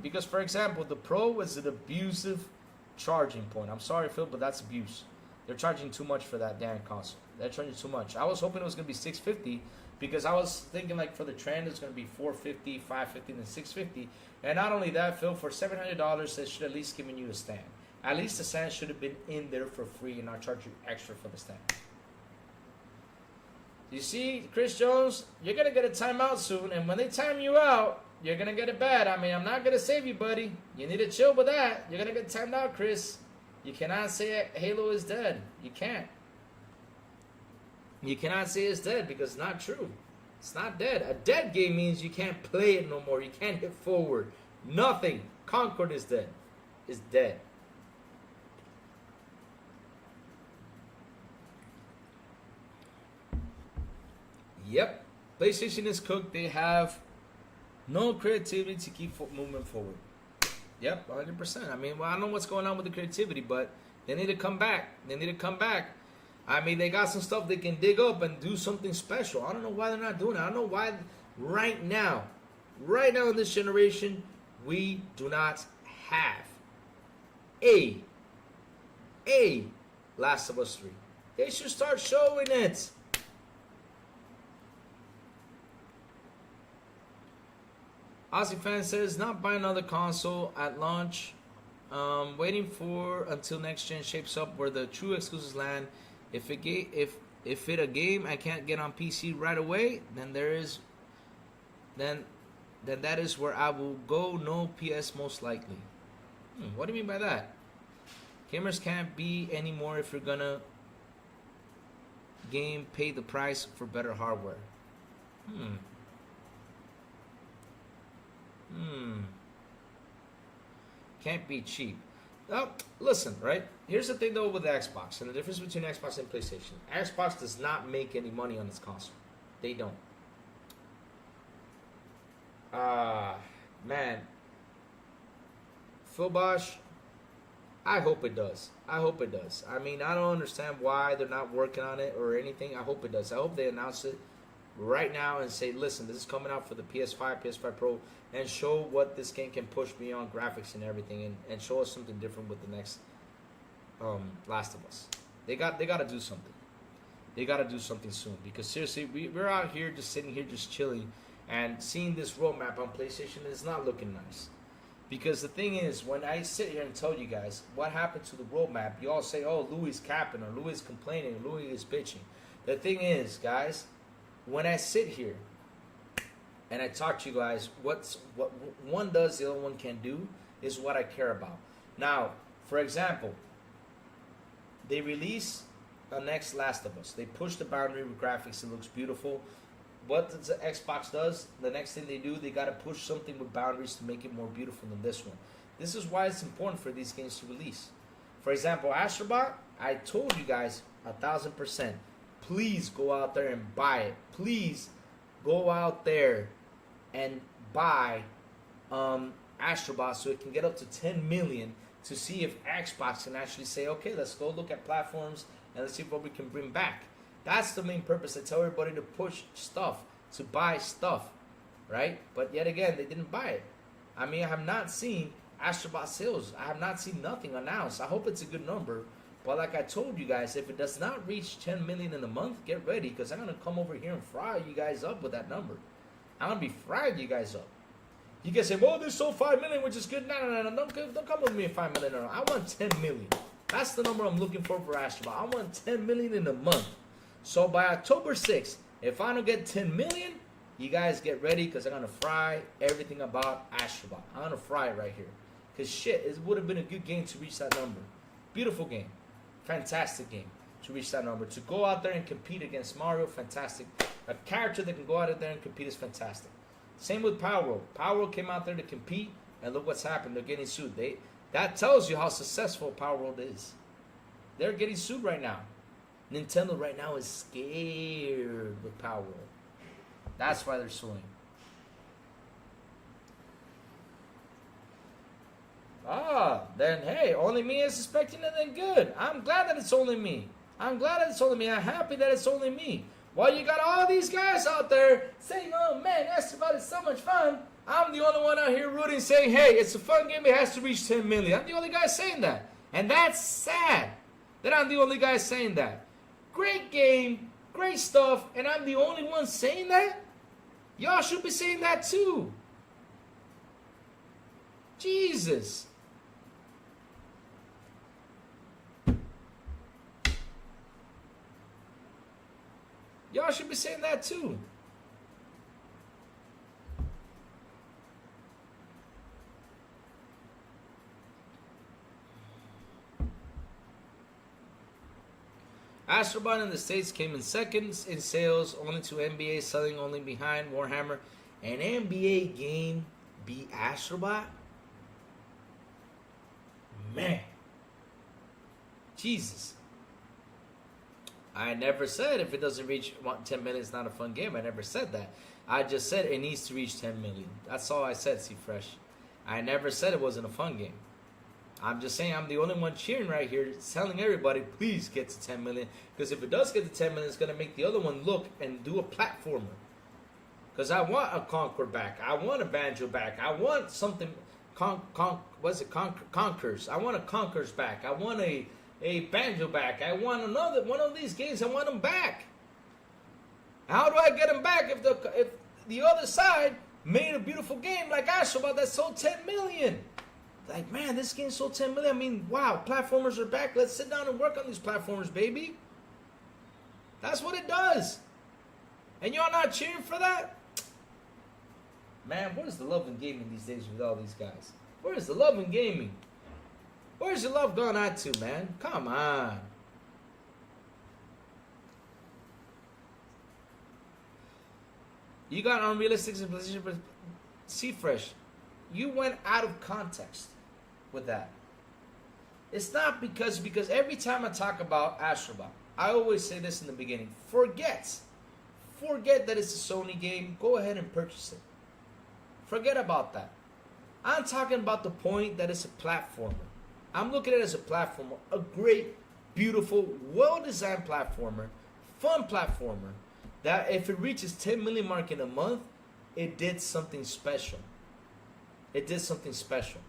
Because, for example, the Pro is an abusive charging point. I'm sorry, Phil, but that's abuse. They're charging too much for that damn console. They're charging too much. I was hoping it was gonna be $650 because I was thinking like for the trend it's gonna be $450, $550, and $650. And not only that, Phil, for $700, they should at least given you a stand. At least the stand should have been in there for free and not charge you extra for the stand. You see, Chris Jones, you're going to get a timeout soon. And when they time you out, you're going to get it bad. I mean, I'm not going to save you, buddy. You need to chill with that. You're going to get timed out, Chris. You cannot say Halo is dead. You can't. You cannot say it's dead because it's not true. It's not dead. A dead game means you can't play it no more. You can't hit forward. Nothing. Concord is dead. It's dead. Yep. PlayStation is cooked. They have No creativity to keep moving forward. Yep, 100%. I mean, well, I don't know what's going on with the creativity, but they need to come back. They need to come back. I mean, they got some stuff they can dig up and do something special. I don't know why they're not doing it. I don't know why right now in this generation, we do not have a Last of Us 3. They should start showing it. Aussie fan says not buying another console at launch. Waiting for until next gen shapes up where the true exclusives land. If it a game I can't get on PC right away, then that is where I will go. No PS most likely. What do you mean by that? Gamers can't be anymore if you're gonna pay the price for better hardware. Can't be cheap. Well, listen, right? Here's the thing though with the Xbox and the difference between Xbox and PlayStation. Xbox does not make any money on its console. They don't. Man. Phil Bosch, I hope it does. I hope it does. I mean, I don't understand why they're not working on it or anything. I hope it does. I hope they announce it right now and say, listen, this is coming out for the PS5, PS5 Pro, and show what this game can push beyond graphics and everything, and show us something different with the next Last of Us. They got to do something. They got to do something soon, because seriously, we're out here just sitting here just chilling and seeing this roadmap on PlayStation is not looking nice. Because the thing is, when I sit here and tell you guys what happened to the roadmap, you all say, oh, Louis is capping, or Louis is complaining, or Louis is bitching. The thing is, guys, when I sit here and I talk to you guys, what one does, the other one can do, is what I care about. Now, for example, they release the next Last of Us. They push the boundary with graphics. It looks beautiful. What the Xbox does, the next thing they do, they got to push something with boundaries to make it more beautiful than this one. This is why it's important for these games to release. For example, Astrobot, I told you guys 1,000%. Please go out there and buy it. Please go out there and buy Astrobot so it can get up to 10 million to see if Xbox can actually say, okay, let's go look at platforms and let's see what we can bring back. That's the main purpose. I tell everybody to push stuff, to buy stuff, right? But yet again, they didn't buy it. I mean, I have not seen Astrobot sales. I have not seen nothing announced. I hope it's a good number. But like I told you guys, if it does not reach 10 million in a month, get ready, because I'm going to come over here and fry you guys up with that number. I'm going to be frying you guys up. You guys say, well, they sold 5 million, which is good. No. Don't come with me at 5 million. No. I want 10 million. That's the number I'm looking for Astrobot. I want 10 million in a month. So by October 6th, if I don't get 10 million, you guys get ready, because I'm going to fry everything about Astrobot. I'm going to fry it right here. Because shit, it would have been a good game to reach that number. Beautiful game. Fantastic game to reach that number. To go out there and compete against Mario, fantastic. A character that can go out there and compete is fantastic. Same with Power World. Power World came out there to compete, and look what's happened. They're getting sued. That tells you how successful Power World is. They're getting sued right now. Nintendo right now is scared with Power World. That's why they're suing. Then hey, only me is suspecting it, then good. I'm glad that it's only me. I'm happy that it's only me. While you got all these guys out there saying, oh man, Astrobot is so much fun, I'm the only one out here rooting, saying, hey, it's a fun game, it has to reach 10 million. I'm the only guy saying that. And that's sad that I'm the only guy saying that. Great game, great stuff, and I'm the only one saying that? Y'all should be saying that too. Jesus. Y'all should be saying that too. Astrobot in the States came in second in sales, only to NBA, selling only behind Warhammer. An NBA game beat Astrobot? Man. Jesus. I never said if it doesn't reach 10 million, it's not a fun game. I never said that. I just said it needs to reach 10 million. That's all I said, C Fresh. I never said it wasn't a fun game. I'm just saying I'm the only one cheering right here, telling everybody, please get to 10 million. Because if it does get to 10 million, it's going to make the other one look and do a platformer. Because I want a Conquer back. I want a Banjo back. I want something, Conquers. I want a Conquers back. I want a Banjo back. I want another one of these games. I want them back. How do I get them back if the other side made a beautiful game like Astrobot that sold 10 million? Like, man, this game sold 10 million. I mean, wow, platformers are back. Let's sit down and work on these platformers, baby. That's what it does. And y'all not cheering for that? Man, where's the love in gaming these days with all these guys? Where's the love in gaming? Where's your love gone out to, man? Come on. You got unrealistic position, but C-Fresh, you went out of context with that. It's not because every time I talk about Astrobot, I always say this in the beginning. Forget that it's a Sony game. Go ahead and purchase it. Forget about that. I'm talking about the point that it's a platformer. I'm looking at it as a platformer, a great, beautiful, well-designed platformer, fun platformer, that if it reaches 10 million mark in a month, it did something special. It did something special.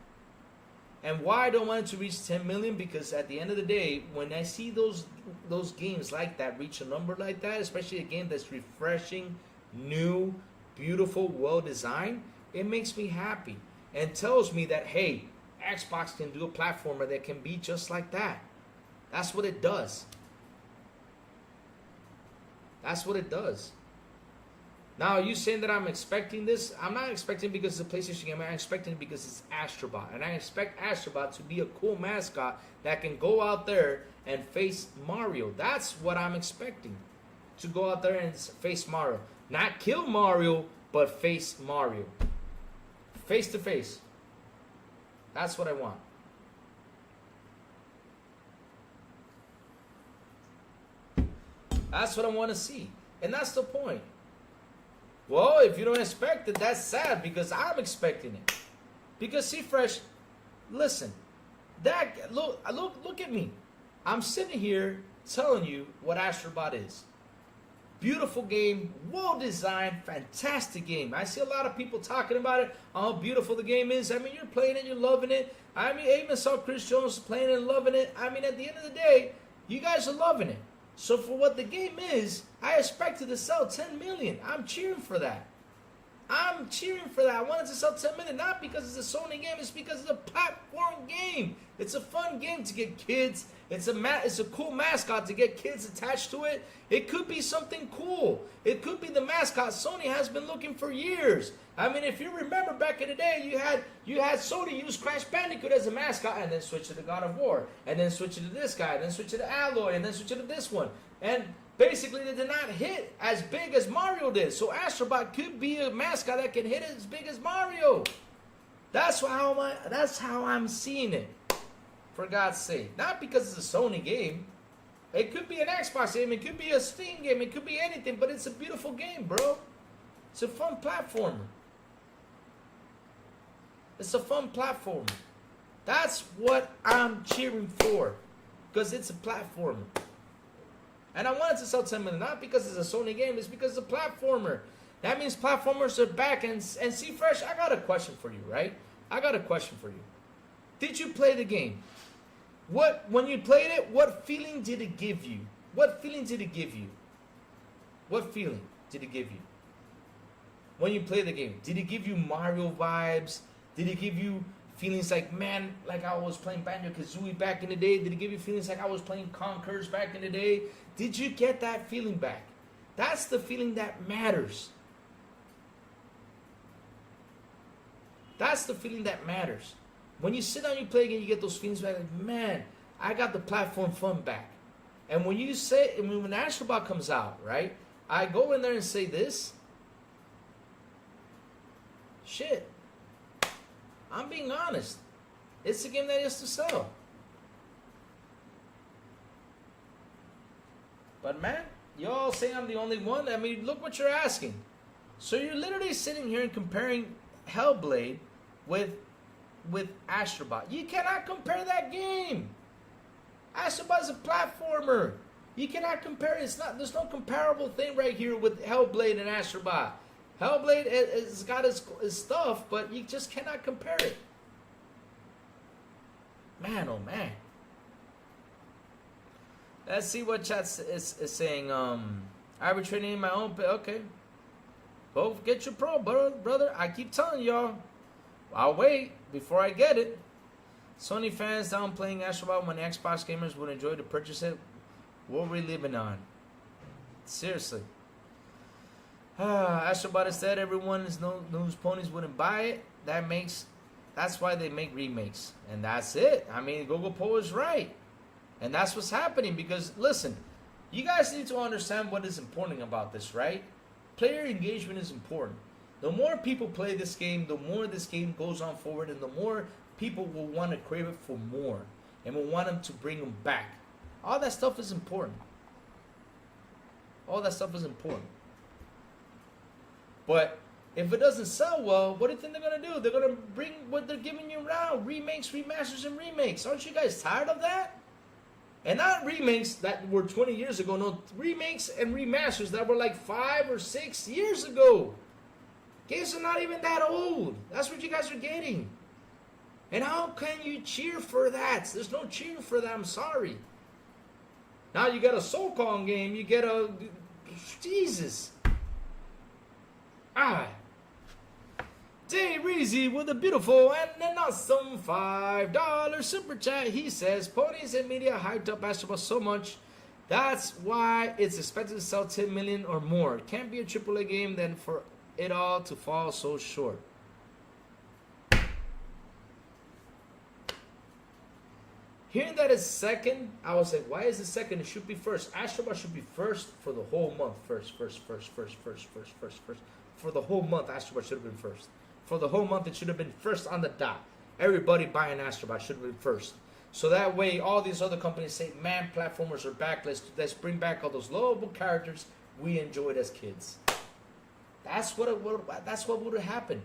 And why I don't want it to reach 10 million? Because at the end of the day, when I see those games like that reach a number like that, especially a game that's refreshing, new, beautiful, well-designed, it makes me happy and tells me that, hey, Xbox can do a platformer that can be just like that. That's what it does. That's what it does. Now, are you saying that I'm expecting this? I'm not expecting because it's a PlayStation game. I'm expecting it because it's Astrobot. And I expect Astrobot to be a cool mascot that can go out there and face Mario. That's what I'm expecting. To go out there and face Mario. Not kill Mario, but face Mario. Face to face. That's what I want. That's what I want to see. And that's the point. Well, if you don't expect it, that's sad because I'm expecting it. Because see, Fresh, listen, look at me. I'm sitting here telling you what Astrobot is. Beautiful game, well designed, fantastic game. I see a lot of people talking about it, how beautiful the game is. I mean, you're playing it, you're loving it. I mean, I even saw Chris Jones playing it and loving it. I mean, at the end of the day, you guys are loving it. So for what the game is, I expected to sell 10 million. I'm cheering for that. I'm cheering for that. I wanted to sell 10 million, not because it's a Sony game, it's because it's a platform game. It's a fun game to get kids. It's a cool mascot to get kids attached to it. It could be something cool. It could be the mascot Sony has been looking for years. I mean, if you remember back in the day, you had Sony use Crash Bandicoot as a mascot and then switch to the God of War, and then switch it to this guy, and then switch it to Alloy, and then switch it to this one. And basically, they did not hit as big as Mario did. So Astrobot could be a mascot that can hit as big as Mario. That's how I'm seeing it. For God's sake. Not because it's a Sony game. It could be an Xbox game. It could be a Steam game. It could be anything. But it's a beautiful game, bro. It's a fun platformer. It's a fun platformer. That's what I'm cheering for. Because it's a platformer. And I wanted to sell 10 million. Not because it's a Sony game. It's because it's a platformer. That means platformers are back. And see, Fresh, I got a question for you, right? I got a question for you. Did you play the game? When you played it, what feeling did it give you? What feeling did it give you? What feeling did it give you? When you played the game, did it give you Mario vibes? Did it give you feelings like, man, like I was playing Banjo-Kazooie back in the day? Did it give you feelings like I was playing Conquers back in the day? Did you get that feeling back? That's the feeling that matters. That's the feeling that matters. When you sit down and you play again, you get those feelings back like, man, I got the platform fun back. And when you say, when Astrobot comes out, right, I go in there and say this, shit, I'm being honest. It's a game that is to sell. But man, y'all say I'm the only one. I mean, look what you're asking. So you're literally sitting here and comparing Hellblade with Astrobot. You cannot compare that game. Astrobot is a platformer. You cannot compare it. There's no comparable thing right here with Hellblade and Astrobot. Hellblade has got his stuff, but you just cannot compare it. Man, oh man. Let's see what chat is saying. Arbitrating in my own pay. Okay. Go get your pro, brother. I keep telling y'all. I'll wait before I get it. Sony fans downplaying Astrobot when Xbox gamers would enjoy to purchase it. What are we living on? Seriously. Astrobot is dead. Everyone knows ponies wouldn't buy it. That's why they make remakes. And that's it. I mean, Google Poe is right. And that's what's happening because, listen, you guys need to understand what is important about this, right? Player engagement is important. The more people play this game, the more this game goes on forward, and the more people will want to crave it for more and will want them to bring them back. All that stuff is important. All that stuff is important. But if it doesn't sell well, what do you think they're going to do? They're going to bring what they're giving you now. Remakes, remasters, and remakes. Aren't you guys tired of that? And not remakes that were 20 years ago. No, remakes and remasters that were like 5 or 6 years ago. Games are not even that old. That's what you guys are getting. And how can you cheer for that? There's no cheering for that. I'm sorry. Now you get a Soul Calling game. You get a... Jesus. Jay Reezy with a beautiful and an awesome $5 super chat. He says, ponies and media hyped up Astrobot so much. That's why it's expected to sell 10 million or more. It can't be a AAA game then for it all to fall so short. Hearing that is second, I was like, why is it second? It should be first. Astrobot should be first for the whole month. First. For the whole month, Astrobot should have been first. For the whole month, it should have been first on the dot. Everybody buying Astrobot should have been first. So that way, all these other companies say, man, platformers are back. Let's bring back all those lovable characters we enjoyed as kids. That's what would have happened.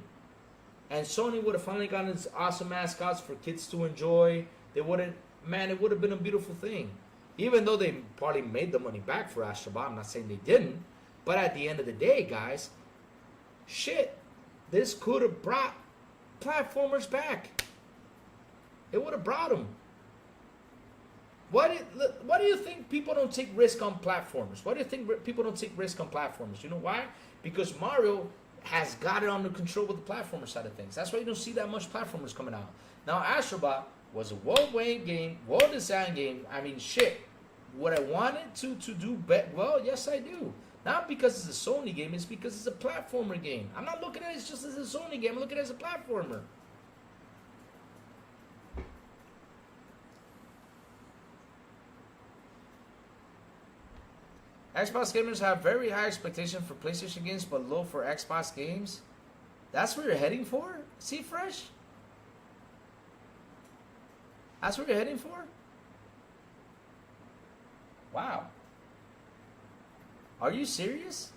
And Sony would have finally gotten its awesome mascots for kids to enjoy. They wouldn't, man, it would have been a beautiful thing. Even though they probably made the money back for Astrobot, I'm not saying they didn't. But at the end of the day, guys, shit, this could have brought platformers back. It would have brought them. Why do you think people don't take risk on platformers? Why do you think people don't take risk on platformers? You know why? Because Mario has got it under control with the platformer side of things. That's why you don't see that much platformers coming out. Now, Astrobot was a well-made game, well-designed game. I mean, shit. Would I want it to do better? Well, yes, I do. Not because it's a Sony game, it's because it's a platformer game. I'm not looking at it just as a Sony game, I'm looking at it as a platformer. Xbox gamers have very high expectations for PlayStation games, but low for Xbox games. That's where you're heading for? See, Fresh? That's what you're heading for? Wow. Are you serious?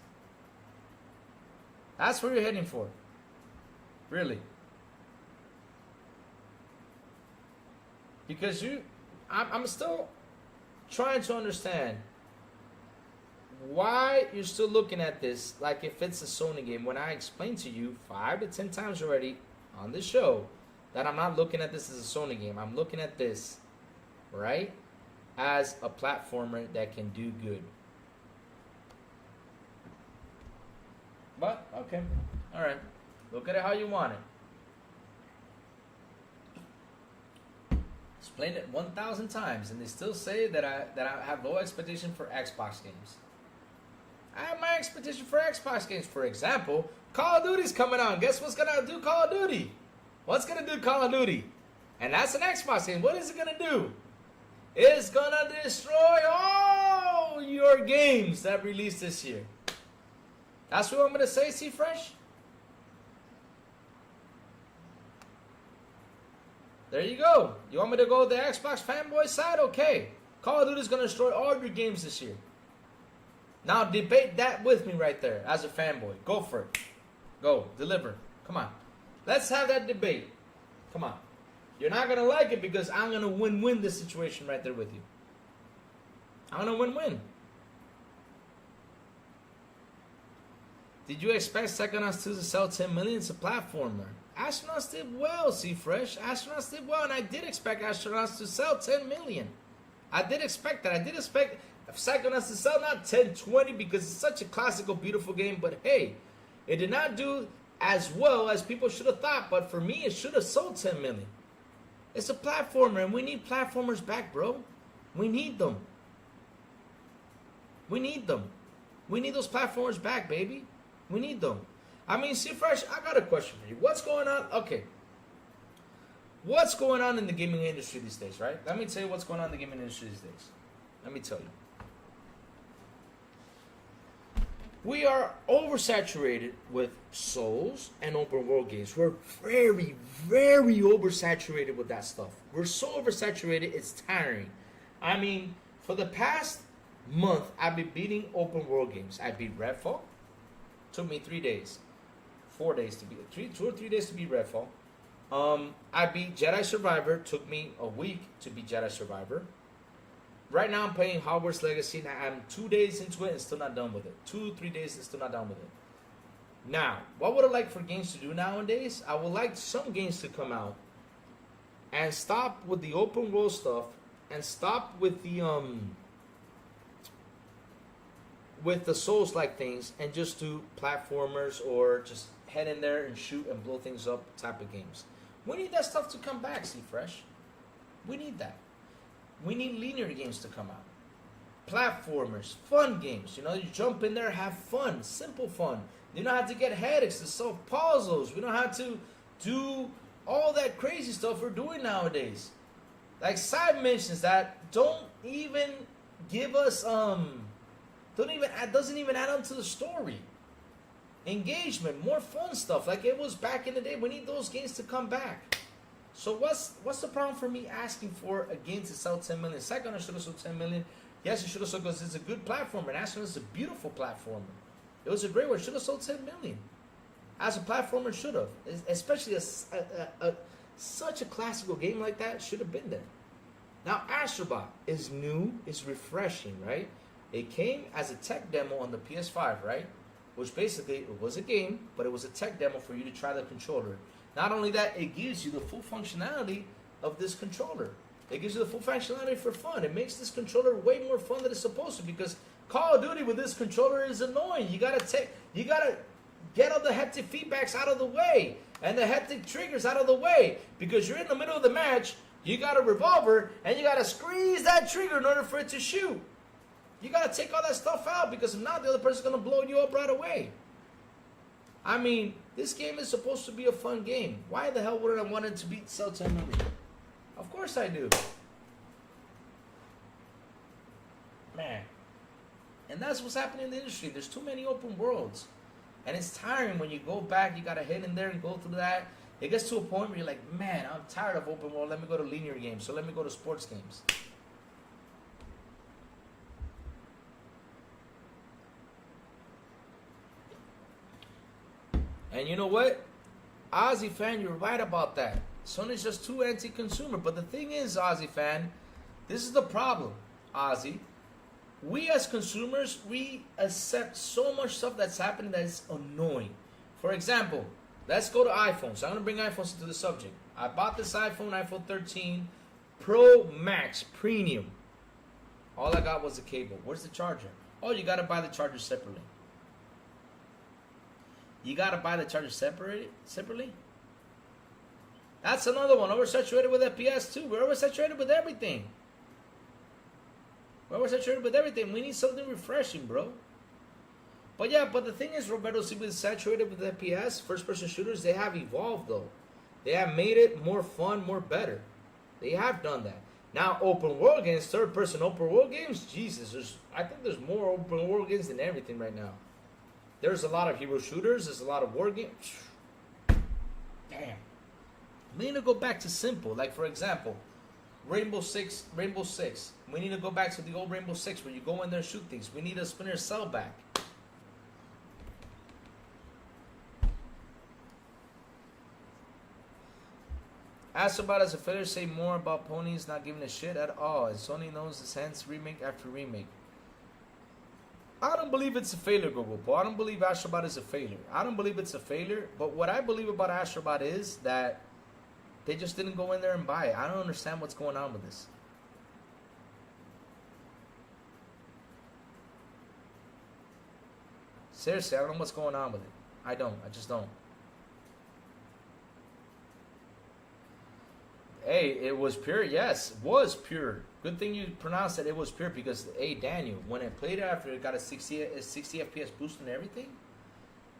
That's where you're heading for. Really. Because I'm still trying to understand why you're still looking at this like if it's a Sony game when I explained to you 5 to 10 times already on this show that I'm not looking at this as a Sony game. I'm looking at this, right, as a platformer that can do good. But, okay, all right. Look at it how you want it. Explained it 1,000 times, and they still say that I have low expectation for Xbox games. I have my expectation for Xbox games. For example, Call of Duty's coming out. Guess what's gonna do Call of Duty? What's gonna do Call of Duty? And that's an Xbox game. What is it gonna do? It's gonna destroy all your games that released this year. That's what I'm gonna say, C Fresh. There you go. You want me to go the Xbox fanboy side? Okay. Call of Duty is gonna destroy all your games this year. Now debate that with me right there as a fanboy. Go for it. Go. Deliver. Come on. Let's have that debate. Come on. You're not going to like it because I'm going to win-win this situation right there with you. I'm going to win-win. Did you expect Psychonauts 2 to sell 10 million? It's a platformer. Astronauts did well, C-Fresh. Astronauts did well, and I did expect Astronauts to sell 10 million. I did expect that. I did expect Psychonauts to sell not 10, 20 because it's such a classical, beautiful game. But hey, it did not do as well as people should have thought. But for me, it should have sold 10 million. It's a platformer, and we need platformers back, bro. We need them. We need them. We need those platformers back, baby. We need them. I mean, C-Fresh, I got a question for you. What's going on? Okay. What's going on in the gaming industry these days, right? Let me tell you what's going on in the gaming industry these days. Let me tell you. We are oversaturated with Souls and open world games. We're very, very oversaturated with that stuff. We're so oversaturated, it's tiring. I mean, for the past month, I've been beating open world games. I beat Redfall. Took me 3 days. 4 days to beat. 2 or 3 days to beat Redfall. I beat Jedi Survivor. Took me a week to beat Jedi Survivor. Right now I'm playing Hogwarts Legacy. Now I'm 2 days into it and still not done with it. 2, 3 days and still not done with it. Now, what would I like for games to do nowadays? I would like some games to come out and stop with the open world stuff and stop with the Souls-like things and just do platformers or just head in there and shoot and blow things up type of games. We need that stuff to come back, C-Fresh. We need that. We need linear games to come out. Platformers, fun games. You know, you jump in there, have fun, simple fun. You don't have to get headaches to solve puzzles. We don't have to do all that crazy stuff we're doing nowadays. Like side missions that don't even give us doesn't even add on to the story. Engagement, more fun stuff like it was back in the day. We need those games to come back. So what's the problem for me asking for a game to sell 10 million? Psychonauts should have sold 10 million. Yes, it should have sold because it's a good platformer. And Astronauts is a beautiful platformer. It was a great one. It should have sold 10 million. As a platformer, should have. Especially such a classical game like that should have been there. Now, Astrobot is new, it's refreshing, right? It came as a tech demo on the PS5, right? Which basically, it was a game, but it was a tech demo for you to try the controller. Not only that, it gives you the full functionality of this controller. It gives you the full functionality for fun. It makes this controller way more fun than it's supposed to because Call of Duty with this controller is annoying. You gotta get all the hectic feedbacks out of the way and the hectic triggers out of the way because you're in the middle of the match, you got a revolver, and you gotta squeeze that trigger in order for it to shoot. You gotta take all that stuff out because if not, the other person's gonna blow you up right away. I mean, this game is supposed to be a fun game. Why the hell wouldn't I want it to sell 10 million? Of course I do. Man. And that's what's happening in the industry. There's too many open worlds. And it's tiring when you go back, you gotta head in there and go through that. It gets to a point where you're like, man, I'm tired of open world. Let me go to linear games. So let me go to sports games. And you know what? Ozzy fan, you're right about that. Sony's just too anti-consumer. But the thing is, Ozzy fan, this is the problem, Ozzy. We as consumers, we accept so much stuff that's happening that is annoying. For example, let's go to iPhones. I'm going to bring iPhones into the subject. I bought this iPhone 13 Pro Max Premium. All I got was the cable. Where's the charger? Oh, you got to buy the charger separately. You gotta buy the charger separately? That's another one. Oversaturated with FPS too. We're oversaturated with everything. We're oversaturated with everything. We need something refreshing, bro. But yeah, but the thing is, Roberto, see, with saturated with FPS, first-person shooters, they have evolved though. They have made it more fun, more better. They have done that. Now, open world games, third-person open world games, Jesus, I think there's more open world games than everything right now. There's a lot of hero shooters. There's a lot of war games. Damn. We need to go back to simple. Like, for example, Rainbow Six. We need to go back to the old Rainbow Six where you go in there and shoot things. We need a Splinter Cell back. Asked about as a failure, say more about ponies not giving a shit at all. And Sony knows the sense remake after remake. I don't believe it's a failure, Google Paul. I don't believe Astrobot is a failure. I don't believe it's a failure. But what I believe about Astrobot is that they just didn't go in there and buy it. I don't understand what's going on with this. Seriously, I don't know what's going on with it. I don't. I just don't. Hey, it was pure. Yes, it was pure. Good thing you pronounced that it was pure because, hey, Daniel, when it played after it got a 60 FPS boost and everything,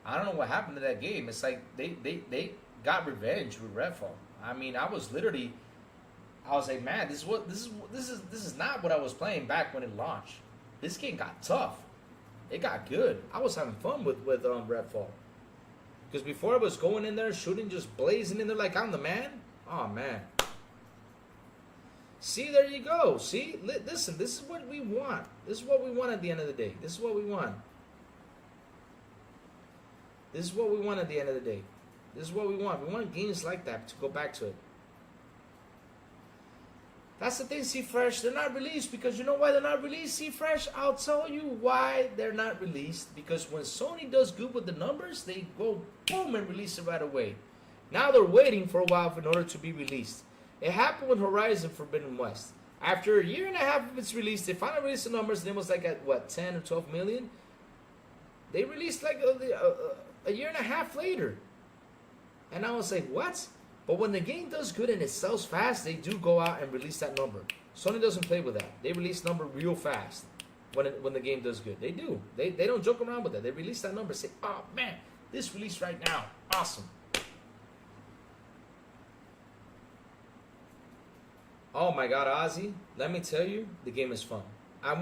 I don't know what happened to that game. It's like they got revenge with Redfall. I mean, I was like, man, this is not what I was playing back when it launched. This game got tough. It got good. I was having fun with Redfall. Because before I was going in there shooting, just blazing in there like I'm the man. Oh man. See, there you go. See, listen, this is what we want. This is what we want at the end of the day. This is what we want. This is what we want at the end of the day. This is what we want. We want games like that to go back to it. That's the thing, C-Fresh. They're not released because you know why they're not released, C-Fresh? I'll tell you why they're not released. Because when Sony does good with the numbers, they go boom and release it right away. Now they're waiting for a while in order to be released. It happened with Horizon Forbidden West. After a year and a half of its release, they finally released the numbers, and it was like at, what, 10 or 12 million? They released like a year and a half later. And I was like, what? But when the game does good and it sells fast, they do go out and release that number. Sony doesn't play with that. They release number real fast when the game does good. They do. They don't joke around with that. They release that number, say, oh man, this released right now. Awesome. Oh my God, Ozzy, let me tell you, the game is fun. I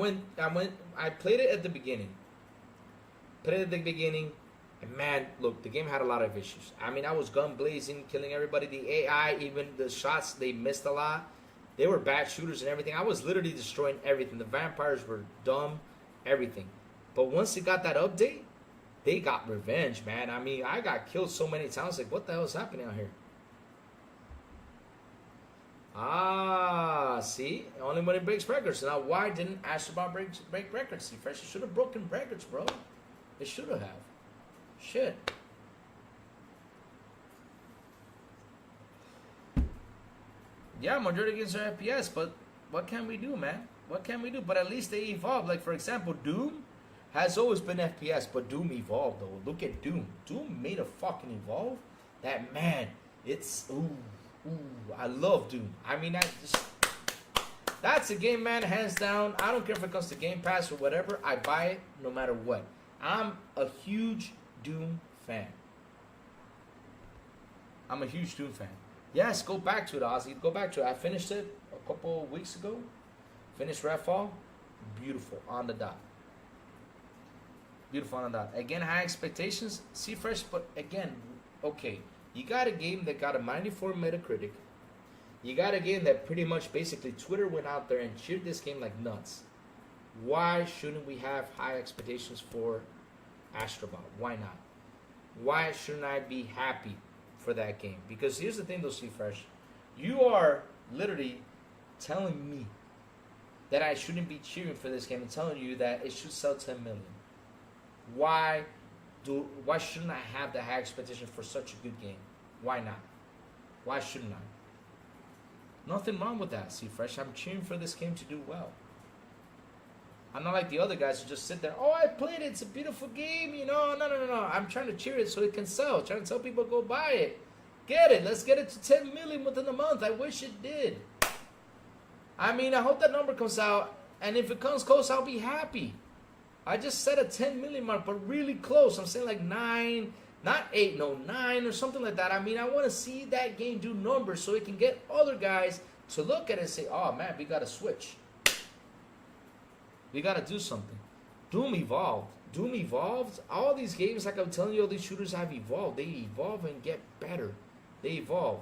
played it at the beginning. And man, look, the game had a lot of issues. I mean, I was gun blazing, killing everybody. The AI, even the shots, they missed a lot. They were bad shooters and everything. I was literally destroying everything. The vampires were dumb, everything. But once it got that update, they got revenge, man. I mean, I got killed so many times. Like, what the hell is happening out here? Ah, see? Only when it breaks records. So now, why didn't Astrobot break records? See, Fresh, it should have broken records, bro. It should have. Shit. Yeah, majority games are FPS, but what can we do, man? What can we do? But at least they evolved. Like, for example, Doom has always been FPS, but Doom evolved, though. Look at Doom. Doom made a fucking evolve. That, man, it's... Ooh, I love Doom. I mean, that's a game, man, hands down. I don't care if it comes to Game Pass or whatever. I buy it no matter what. I'm a huge Doom fan. I'm a huge Doom fan. Yes, go back to it, Ozzy. Go back to it. I finished it a couple of weeks ago. Finished Redfall. Beautiful. On the dot. Beautiful on the dot. Again, high expectations. See Fresh, but again, okay. You got a game that got a 94 Metacritic. You got a game that pretty much basically Twitter went out there and cheered this game like nuts. Why shouldn't we have high expectations for Astrobot? Why not? Why shouldn't I be happy for that game? Because here's the thing though, C-Fresh. You are literally telling me that I shouldn't be cheering for this game and telling you that it should sell 10 million. Why shouldn't I have the high expectation for such a good game? Why not? Why shouldn't I? Nothing wrong with that, C-Fresh. I'm cheering for this game to do well. I'm not like the other guys who just sit there, oh, I played it, it's a beautiful game, you know. No. I'm trying to cheer it so it can sell. I'm trying to tell people go buy it. Get it. Let's get it to 10 million within a month. I wish it did. I mean, I hope that number comes out, and if it comes close, I'll be happy. I just set a 10 million mark, but really close. I'm saying like 9, not 8, no, 9 or something like that. I mean, I want to see that game do numbers so it can get other guys to look at it and say, oh, man, we got to switch. We got to do something. Doom evolved. Doom evolved. All these games, like I'm telling you, all these shooters have evolved. They evolve and get better. They evolve.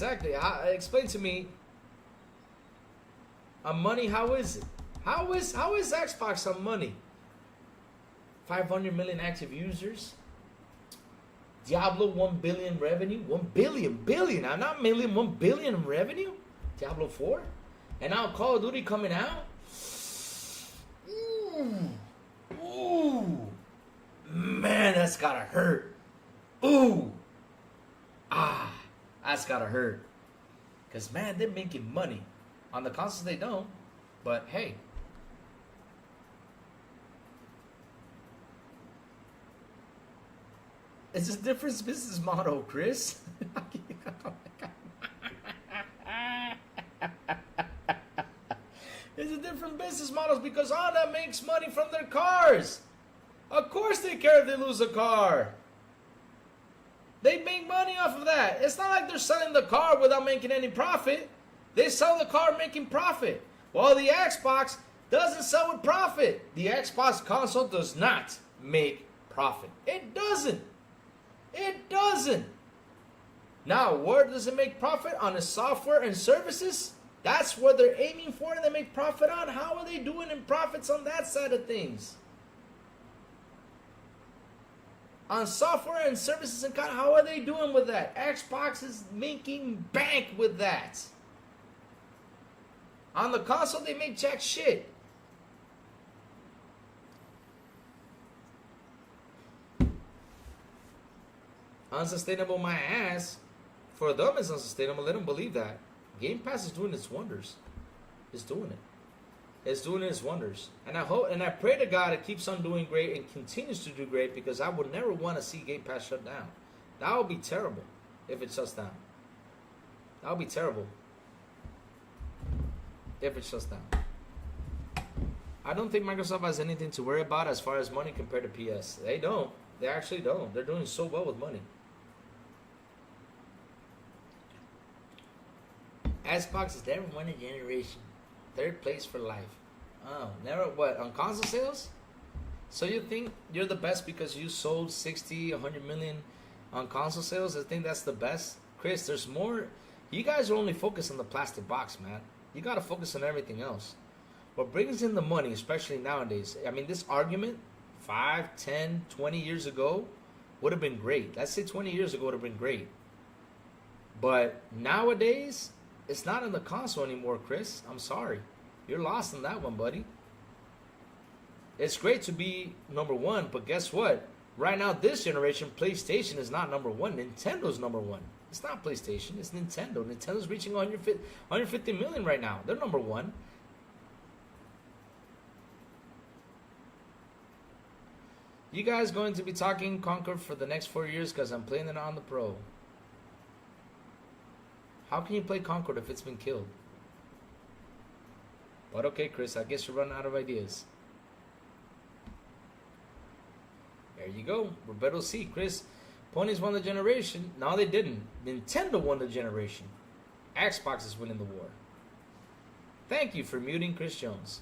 exactly. Explain to me. On money, how is it? How is Xbox on money? 500 million active users. Diablo 1 billion revenue. 1 billion. Now not million, 1 billion in revenue. Diablo 4. And now Call of Duty coming out. Ooh. Man, that's gotta hurt. Ooh. That's gotta hurt. Because, man, they're making money. On the consoles, they don't. But, hey. It's a different business model, Chris. It's a different business model because Honda makes money from their cars. Of course they care if they lose a car. They make money off of that. It's not like they're selling the car without making any profit. They sell the car making profit. While the Xbox doesn't sell with profit. The Xbox console does not make profit. It doesn't. It doesn't. Now, where does it make profit? On the software and services? That's what they're aiming for and they make profit on. How are they doing in profits on that side of things? On software and services and how are they doing with that? Xbox is making bank with that. On the console, they make jack shit. Unsustainable my ass. For them, it's unsustainable. Let them believe that. Gamepass is doing its wonders. It's doing it. It's doing its wonders. And I hope and I pray to God it keeps on doing great and continues to do great because I would never want to see Gamepass shut down. That would be terrible if it shuts down. That would be terrible if it shuts down. I don't think Microsoft has anything to worry about as far as money compared to PS. They don't. They actually don't. They're doing so well with money. Xbox is never won a generation. Third place for life. Oh, never what? On console sales? So you think you're the best because you sold 60, 100 million on console sales? I think that's the best. Chris, there's more. You guys are only focused on the plastic box, man. You got to focus on everything else. What brings in the money, especially nowadays, I mean, this argument 5, 10, 20 years ago would have been great. Let's say 20 years ago would have been great. But nowadays, it's not in the console anymore, Chris. I'm sorry. You're lost in that one, buddy. It's great to be number one, but guess what? Right now, this generation, PlayStation is not number one. Nintendo's number one. It's not PlayStation. It's Nintendo. Nintendo's reaching 150 million right now. They're number one. You guys going to be talking Concord for the next 4 years because I'm playing it on the Pro. How can you play Concord if it's been killed? But okay, Chris, I guess you're running out of ideas. There you go. Roberto C. Chris, ponies won the generation. No, they didn't. Nintendo won the generation. Xbox is winning the war. Thank you for muting Chris Jones.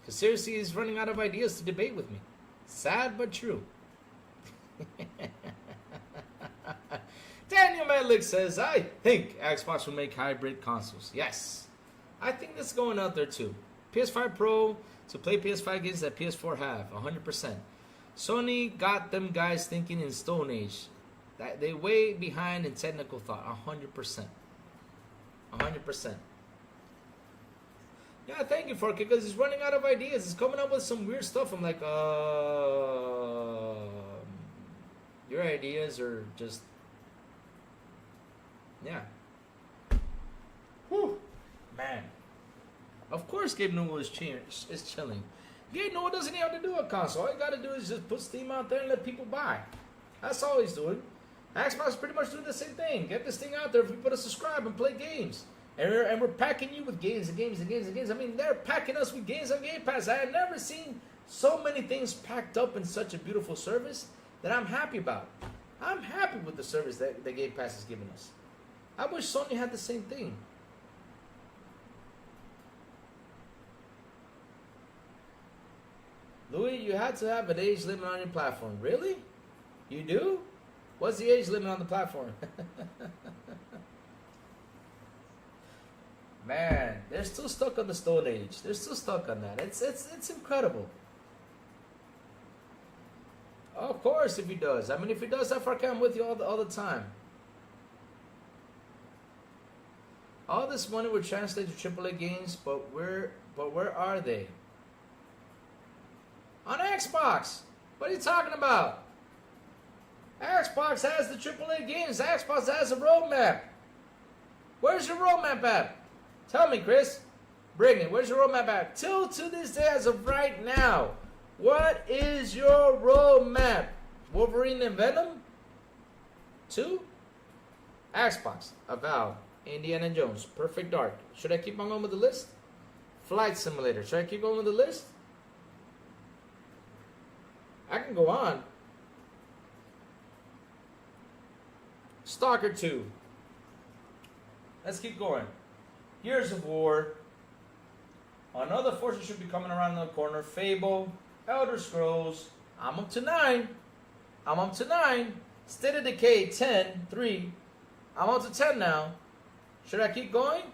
Because seriously, he's running out of ideas to debate with me. Sad but true. Daniel Medlick says, I think Xbox will make hybrid consoles. Yes. I think that's going out there too. PS5 Pro to play PS5 games that PS4 have. 100%. Sony got them guys thinking in Stone Age. That they way behind in technical thought. 100%. 100%. Yeah, thank you for it, because he's running out of ideas. He's coming up with some weird stuff. I'm like, your ideas are just, yeah. Whew, man. Of course, Gabe Newell is chilling. Gabe Newell doesn't even have to do a console. All you got to do is just put Steam out there and let people buy. That's all he's doing. Xbox is pretty much doing the same thing. Get this thing out there if you put a subscribe and play games. And we're packing you with games and games and games and games. I mean, they're packing us with games on Game Pass. I have never seen so many things packed up in such a beautiful service that I'm happy about. I'm happy with the service that the Game Pass has given us. I wish Sony had the same thing. Louis, you had to have an age limit on your platform. Really? You do? What's the age limit on the platform? Man, they're still stuck on the Stone Age. They're still stuck on that. It's incredible. Of course, if he does. I mean, if he does, I'm with you all the time. All this money would translate to AAA games, but where are they? On Xbox. What are you talking about? Xbox has the AAA games. Xbox has a roadmap. Where's your roadmap at? Tell me, Chris. Bring it. Where's your roadmap at? Till to this day, as of right now, what is your roadmap? Wolverine and Venom? 2? Xbox, Avowed, Indiana Jones, Perfect Dark. Should I keep on going with the list? Flight Simulator. Should I keep going with the list? I can go on. Stalker 2. Let's keep going. Gears of War. Another Fortune should be coming around the corner. Fable. Elder Scrolls. I'm up to 9. State of Decay 10. 3. I'm up to 10 now. Should I keep going?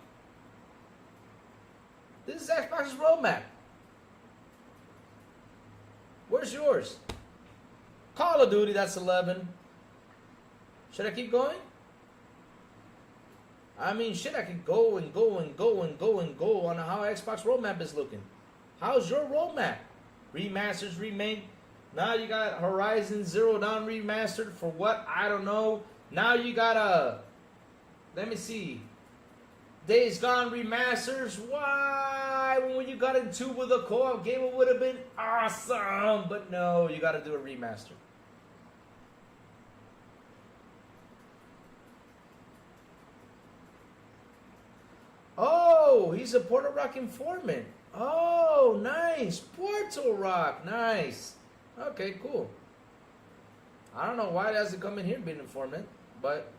This is Xbox's roadmap. Where's yours? Call of Duty, that's 11. Should I keep going? I mean, shit, I can go and go and go and go and go on how Xbox roadmap is looking. How's your roadmap? Remasters, remake. Now you got Horizon Zero Dawn remastered for what? I don't know. Now you got let me see. Days Gone remasters. Why? When you got into with a co-op game, it would have been awesome. But no, you got to do a remaster. Oh, he's a Puerto Rock informant. Oh, nice. Puerto Rock. Nice. Okay, cool. I don't know why it hasn't come in here being an informant, but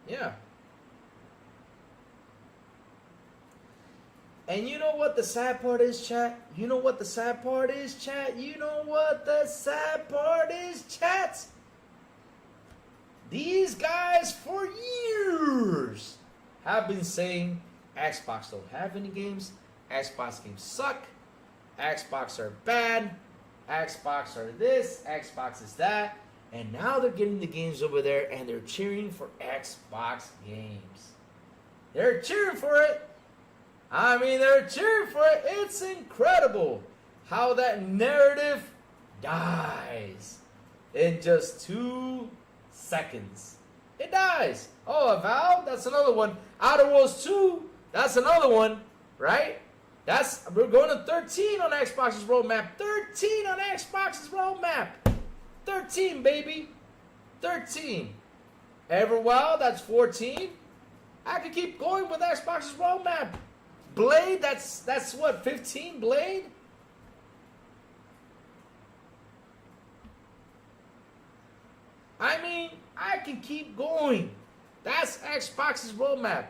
yeah. And you know what the sad part is, chat? You know what the sad part is, chat? You know what the sad part is, chat? These guys for years have been saying Xbox don't have any games, Xbox games suck, Xbox are bad, Xbox are this, Xbox is that, and now they're getting the games over there and they're cheering for Xbox games. They're cheering for it. I mean, they're cheering for it. It's incredible how that narrative dies in just 2 seconds. It dies. Oh, Avowed, that's another one. Outer Worlds 2, that's another one, right? We're going to 13 on Xbox's roadmap. 13 on Xbox's roadmap. 13, baby. 13. Everwild, that's 14. I could keep going with Xbox's roadmap. Blade, that's what, 15, Blade? I mean, I can keep going. That's Xbox's roadmap.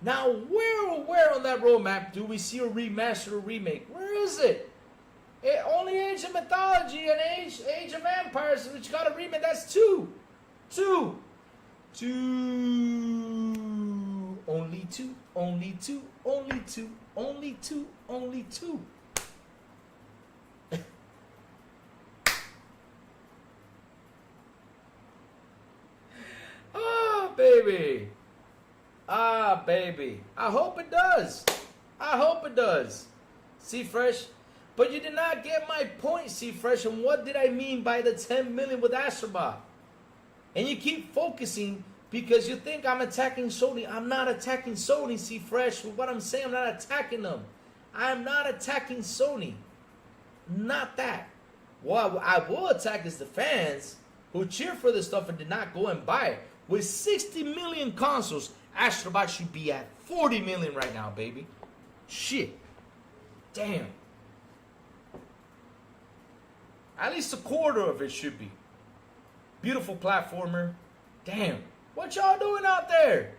Now, where on that roadmap do we see a remaster or remake? Where is it? Only Age of Mythology and Age of Empires, which got a remake. That's 2. 2. 2. Only 2. Only 2. Only 2. Only 2. Only 2. Baby. Ah, baby. I hope it does. I hope it does. See, Fresh? But you did not get my point, See, Fresh. And what did I mean by the 10 million with Astrobot? And you keep focusing because you think I'm attacking Sony. I'm not attacking Sony, See, Fresh. With what I'm saying, I'm not attacking them. I'm not attacking Sony. Not that. What I will attack is the fans who cheer for this stuff and did not go and buy it. With 60 million consoles, Astrobot should be at 40 million right now, baby. Shit. Damn. At least a quarter of it should be. Beautiful platformer. Damn. What y'all doing out there?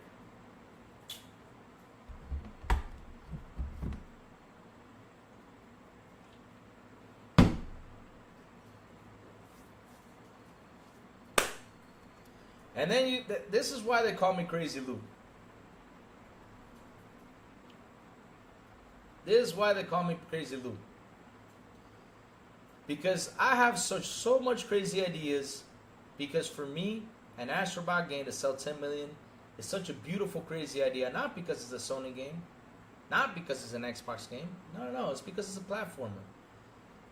And then this is why they call me Crazy Lou. This is why they call me Crazy Lou. Because I have so much crazy ideas. Because for me, an Astrobot game to sell 10 million is such a beautiful, crazy idea. Not because it's a Sony game. Not because it's an Xbox game. No. It's because it's a platformer.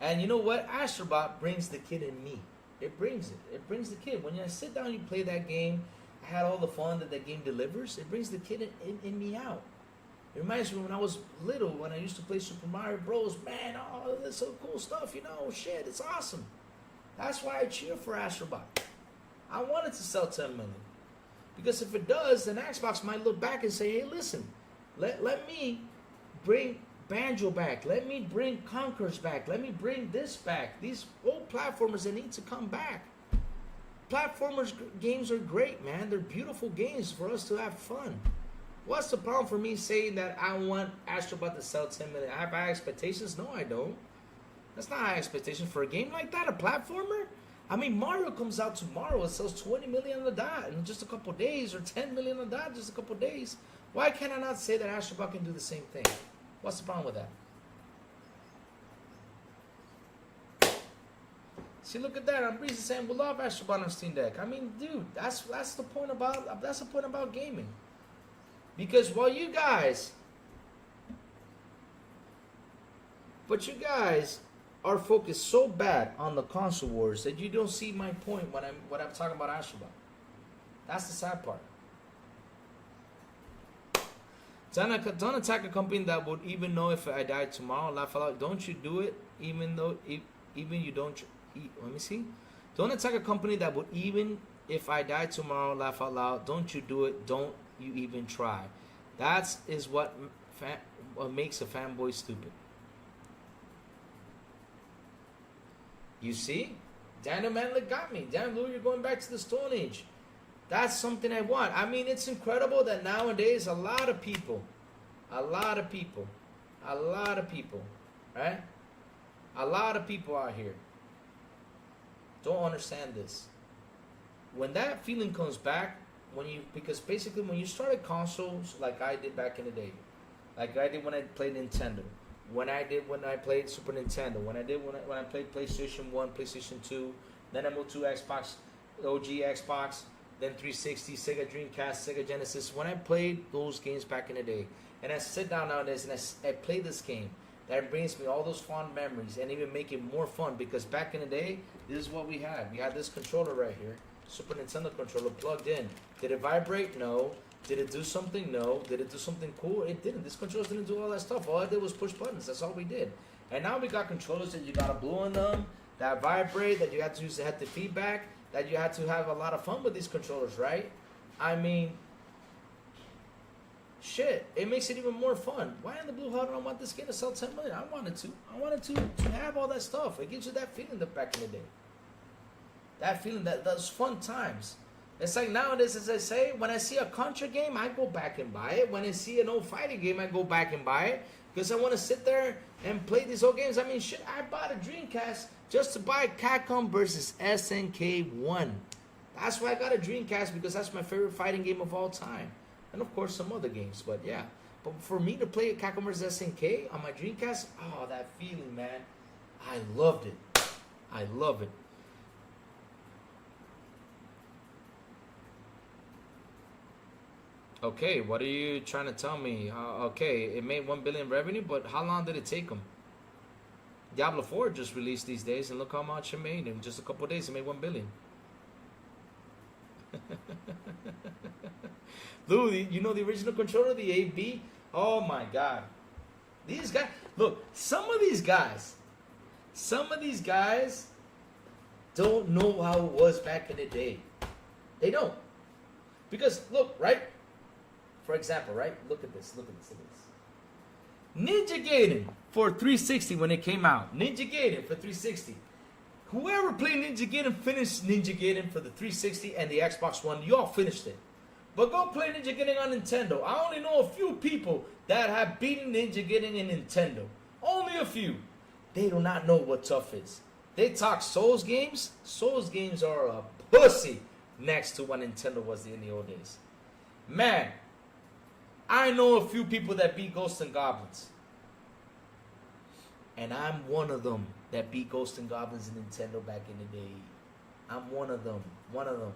And you know what? Astrobot brings the kid in me. It brings it. It brings the kid. When you sit down and you play that game, I had all the fun that that game delivers. It brings the kid in me out. It reminds me when I was little, when I used to play Super Mario Bros. Man, oh, that's so cool stuff, you know, shit, it's awesome. That's why I cheer for Astrobot. I want it to sell 10 million. Because if it does, then Xbox might look back and say, hey, listen, let me bring Banjo back. Let me bring Conker's back. Let me bring this back. These old platformers that need to come back. Platformers games are great, man. They're beautiful games for us to have fun. What's the problem for me saying that I want Astrobot to sell 10 million? I have high expectations? No, I don't. That's not high expectations for a game like that, a platformer. I mean, Mario comes out tomorrow. It sells 20 million on the dot in just a couple days, or 10 million on the dot in just a couple days. Why can I not say that Astrobot can do the same thing? What's the problem with that? See, look at that. I'm Breezy saying we love Astrobot on Steam Deck. I mean, dude, that's the point about gaming. Because while you guys are focused so bad on the console wars that you don't see my point when I'm talking about Astrobot. That's the sad part. Don't attack a company that would even know if I died tomorrow. Laugh out loud. Don't you do it, even you don't. Let me see. Don't attack a company that would even if I died tomorrow. Laugh out loud. Don't you do it. Don't you even try. That is what makes a fanboy stupid. You see? Daniel Manlick got me. Damn, Lou, you're going back to the Stone Age. That's something I want. I mean, it's incredible that nowadays a lot of people, right? A lot of people out here don't understand this. When that feeling comes back, because basically when you started consoles like I did back in the day, like I did when I played Nintendo, when I played Super Nintendo, when I played PlayStation 1, PlayStation 2, then I moved to Xbox, OG Xbox, then 360, Sega Dreamcast, Sega Genesis. When I played those games back in the day, and I sit down nowadays and I play this game, that brings me all those fond memories and even make it more fun, because back in the day, this is what we had. We had this controller right here, Super Nintendo controller plugged in. Did it vibrate? No. Did it do something? No. Did it do something cool? It didn't. This controller didn't do all that stuff. All I did was push buttons. That's all we did. And now we got controllers that you gotta blow on them, that vibrate, that you have to use the haptic feedback, that you had to have a lot of fun with these controllers, right? I mean, shit, it makes it even more fun. Why in the blue hell do I want this game to sell 10 million? I wanted to have all that stuff. It gives you that feeling that back in the day. That feeling, those fun times. It's like nowadays, as I say, when I see a Contra game, I go back and buy it. When I see an old fighting game, I go back and buy it. Because I want to sit there and play these old games. I mean, shit, I bought a Dreamcast just to buy Capcom versus SNK 1. That's why I got a Dreamcast, because that's my favorite fighting game of all time. And of course, some other games, but yeah. But for me to play Capcom vs. SNK on my Dreamcast, oh, that feeling, man. I loved it. I love it. Okay, what are you trying to tell me? Okay, it made 1 billion revenue, but how long did it take them? Diablo 4 just released these days, and look how much it made. In just a couple of days, it made 1 billion. Lou, you know the original controller, the AB? Oh my God. These guys, look, some of these guys don't know how it was back in the day. They don't. Because, look, right? For example, right? Look at this. Ninja Gaiden for 360 when it came out. Ninja Gaiden for 360. Whoever played Ninja Gaiden finished Ninja Gaiden for the 360 and the Xbox One. Y'all finished it. But go play Ninja Gaiden on Nintendo. I only know a few people that have beaten Ninja Gaiden in Nintendo. Only a few. They do not know what tough is. They talk Souls games. Souls games are a pussy next to what Nintendo was in the old days. Man, I know a few people that beat Ghosts and Goblins. And I'm one of them that beat Ghosts and Goblins and Nintendo back in the day. I'm one of them. One of them.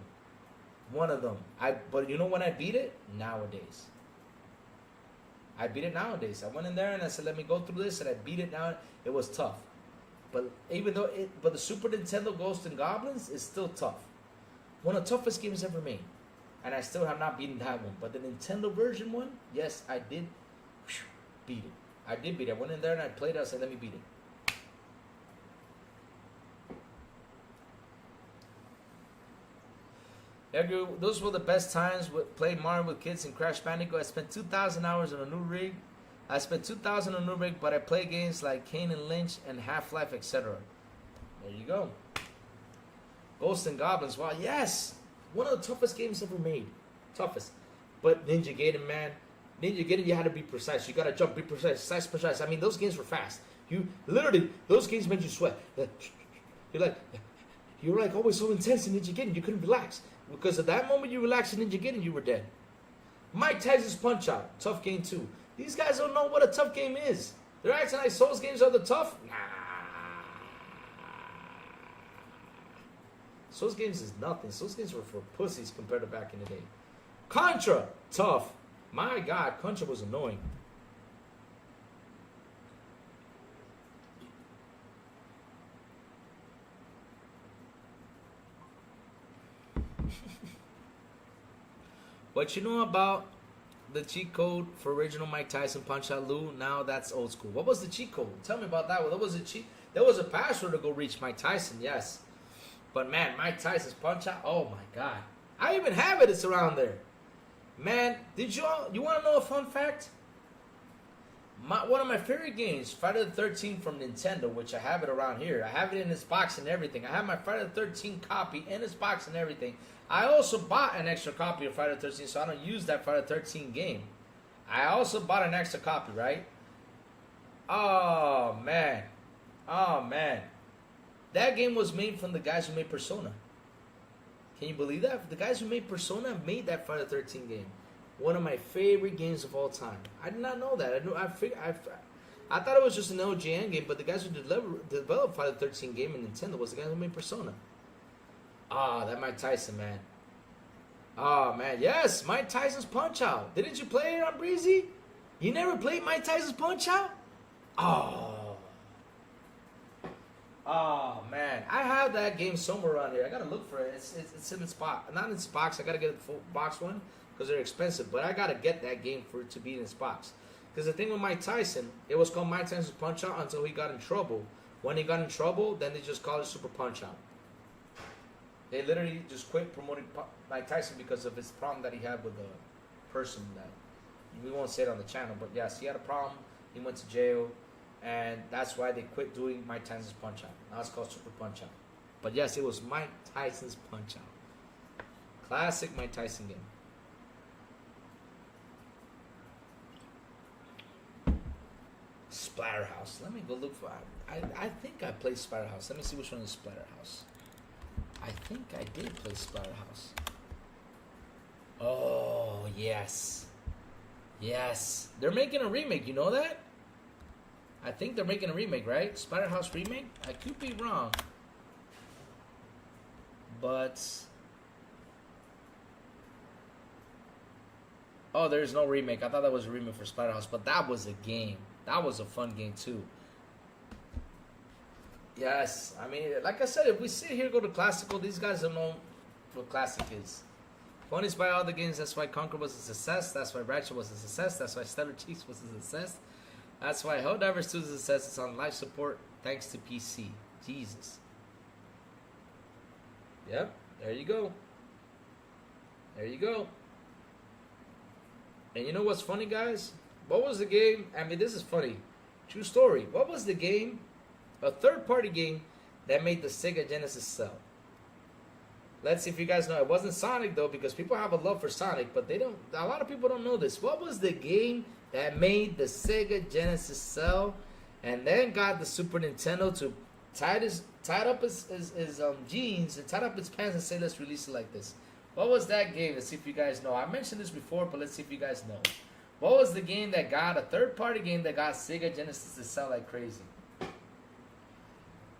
One of them. But you know when I beat it? Nowadays. I beat it nowadays. I went in there and I said, let me go through this, and I beat it now. It was tough. But but the Super Nintendo Ghosts and Goblins is still tough. One of the toughest games ever made. And I still have not beaten that one. But the Nintendo version one, yes, I did beat it. I did beat it. I went in there and I played it. I said, let me beat it. Those were the best times with playing Mario with kids and Crash Bandicoot. I spent 2,000 hours on a new rig. I spent 2,000 on a new rig, but I play games like Kane and Lynch and Half-Life, etc. There you go. Ghosts and Goblins. Wow, yes! One of the toughest games ever made. Toughest. But Ninja Gaiden, man. Ninja Gaiden, you had to be precise. You gotta jump, be precise, precise. I mean, those games were fast. You literally, those games made you sweat. You're like always so intense in Ninja Gaiden, you couldn't relax. Because at that moment you relaxed in Ninja Gaiden, you were dead. Mike Tyson's Punch-Out, tough game too. These guys don't know what a tough game is. They're acting like Souls games are the tough. Nah. Souls games is nothing. Souls games were for pussies compared to back in the day. Contra, tough. My God, Contra was annoying. What you know about the cheat code for original Mike Tyson Punch-Out Lou? Now that's old school. What was the cheat code? Tell me about that one. That was a cheat. There was a password to go reach Mike Tyson, yes. But man, Mike Tyson's Punch-Out, oh my God. I even have it, it's around there. Man, you want to know a fun fact? One of my favorite games, Friday the 13th from Nintendo, which I have it around here. I have it in its box and everything. I have my Friday the 13th copy in its box and everything. I also bought an extra copy of Friday the 13th, so I don't use that Friday the 13th game. I also bought an extra copy, right? Oh, man. Oh, man. That game was made from the guys who made Persona. Can you believe that? The guys who made Persona made that Friday the 13th game. One of my favorite games of all time. I did not know that. I thought it was just an OGN game, but the guys who developed Friday the 13th game in Nintendo was the guys who made Persona. Ah, that Mike Tyson, man. Oh, man. Yes, Mike Tyson's Punch-Out. Didn't you play it on Breezy? You never played Mike Tyson's Punch-Out? Oh. Oh, man. I have that game somewhere around here. I got to look for it. It's in its box. Not in its box. I got to get a full box one because they're expensive. But I got to get that game for it to be in its box. Because the thing with Mike Tyson, it was called Mike Tyson's Punch-Out until he got in trouble. When he got in trouble, then they just called it Super Punch-Out. They literally just quit promoting Mike Tyson because of his problem that he had with a person that we won't say it on the channel, but yes, he had a problem. He went to jail, and that's why they quit doing Mike Tyson's Punch-Out. Now it's called Super Punch-Out. But yes, it was Mike Tyson's Punch-Out. Classic Mike Tyson game. Splatterhouse. Let me go look for. I think I played Splatterhouse. Let me see which one is Splatterhouse. I think I did play Splatterhouse. Oh, yes. Yes. They're making a remake, you know that? I think they're making a remake, right? Splatterhouse remake? I could be wrong. But... oh, there's no remake. I thought that was a remake for Splatterhouse, but that was a game. That was a fun game, too. Yes, I mean, like I said, if we sit here go to classical, these guys don't know what classic is. Fun is by all the games. That's why Conquer was a success. That's why Ratchet was a success. That's why Stellar Cheeks was a success. That's why Helldivers 2 is a success. It's on live support thanks to PC. Jesus. Yep, there you go. There you go. And you know what's funny, guys? What was the game? I mean, this is funny. True story. What was the game? A third-party game that made the Sega Genesis sell. Let's see if you guys know. It wasn't Sonic, though, because people have a love for Sonic, but they don't. A lot of people don't know this. What was the game that made the Sega Genesis sell and then got the Super Nintendo to tied up his jeans and tied up his pants and say, let's release it like this? What was that game? Let's see if you guys know. I mentioned this before, but let's see if you guys know. What was the game that got a third-party game that got Sega Genesis to sell like crazy?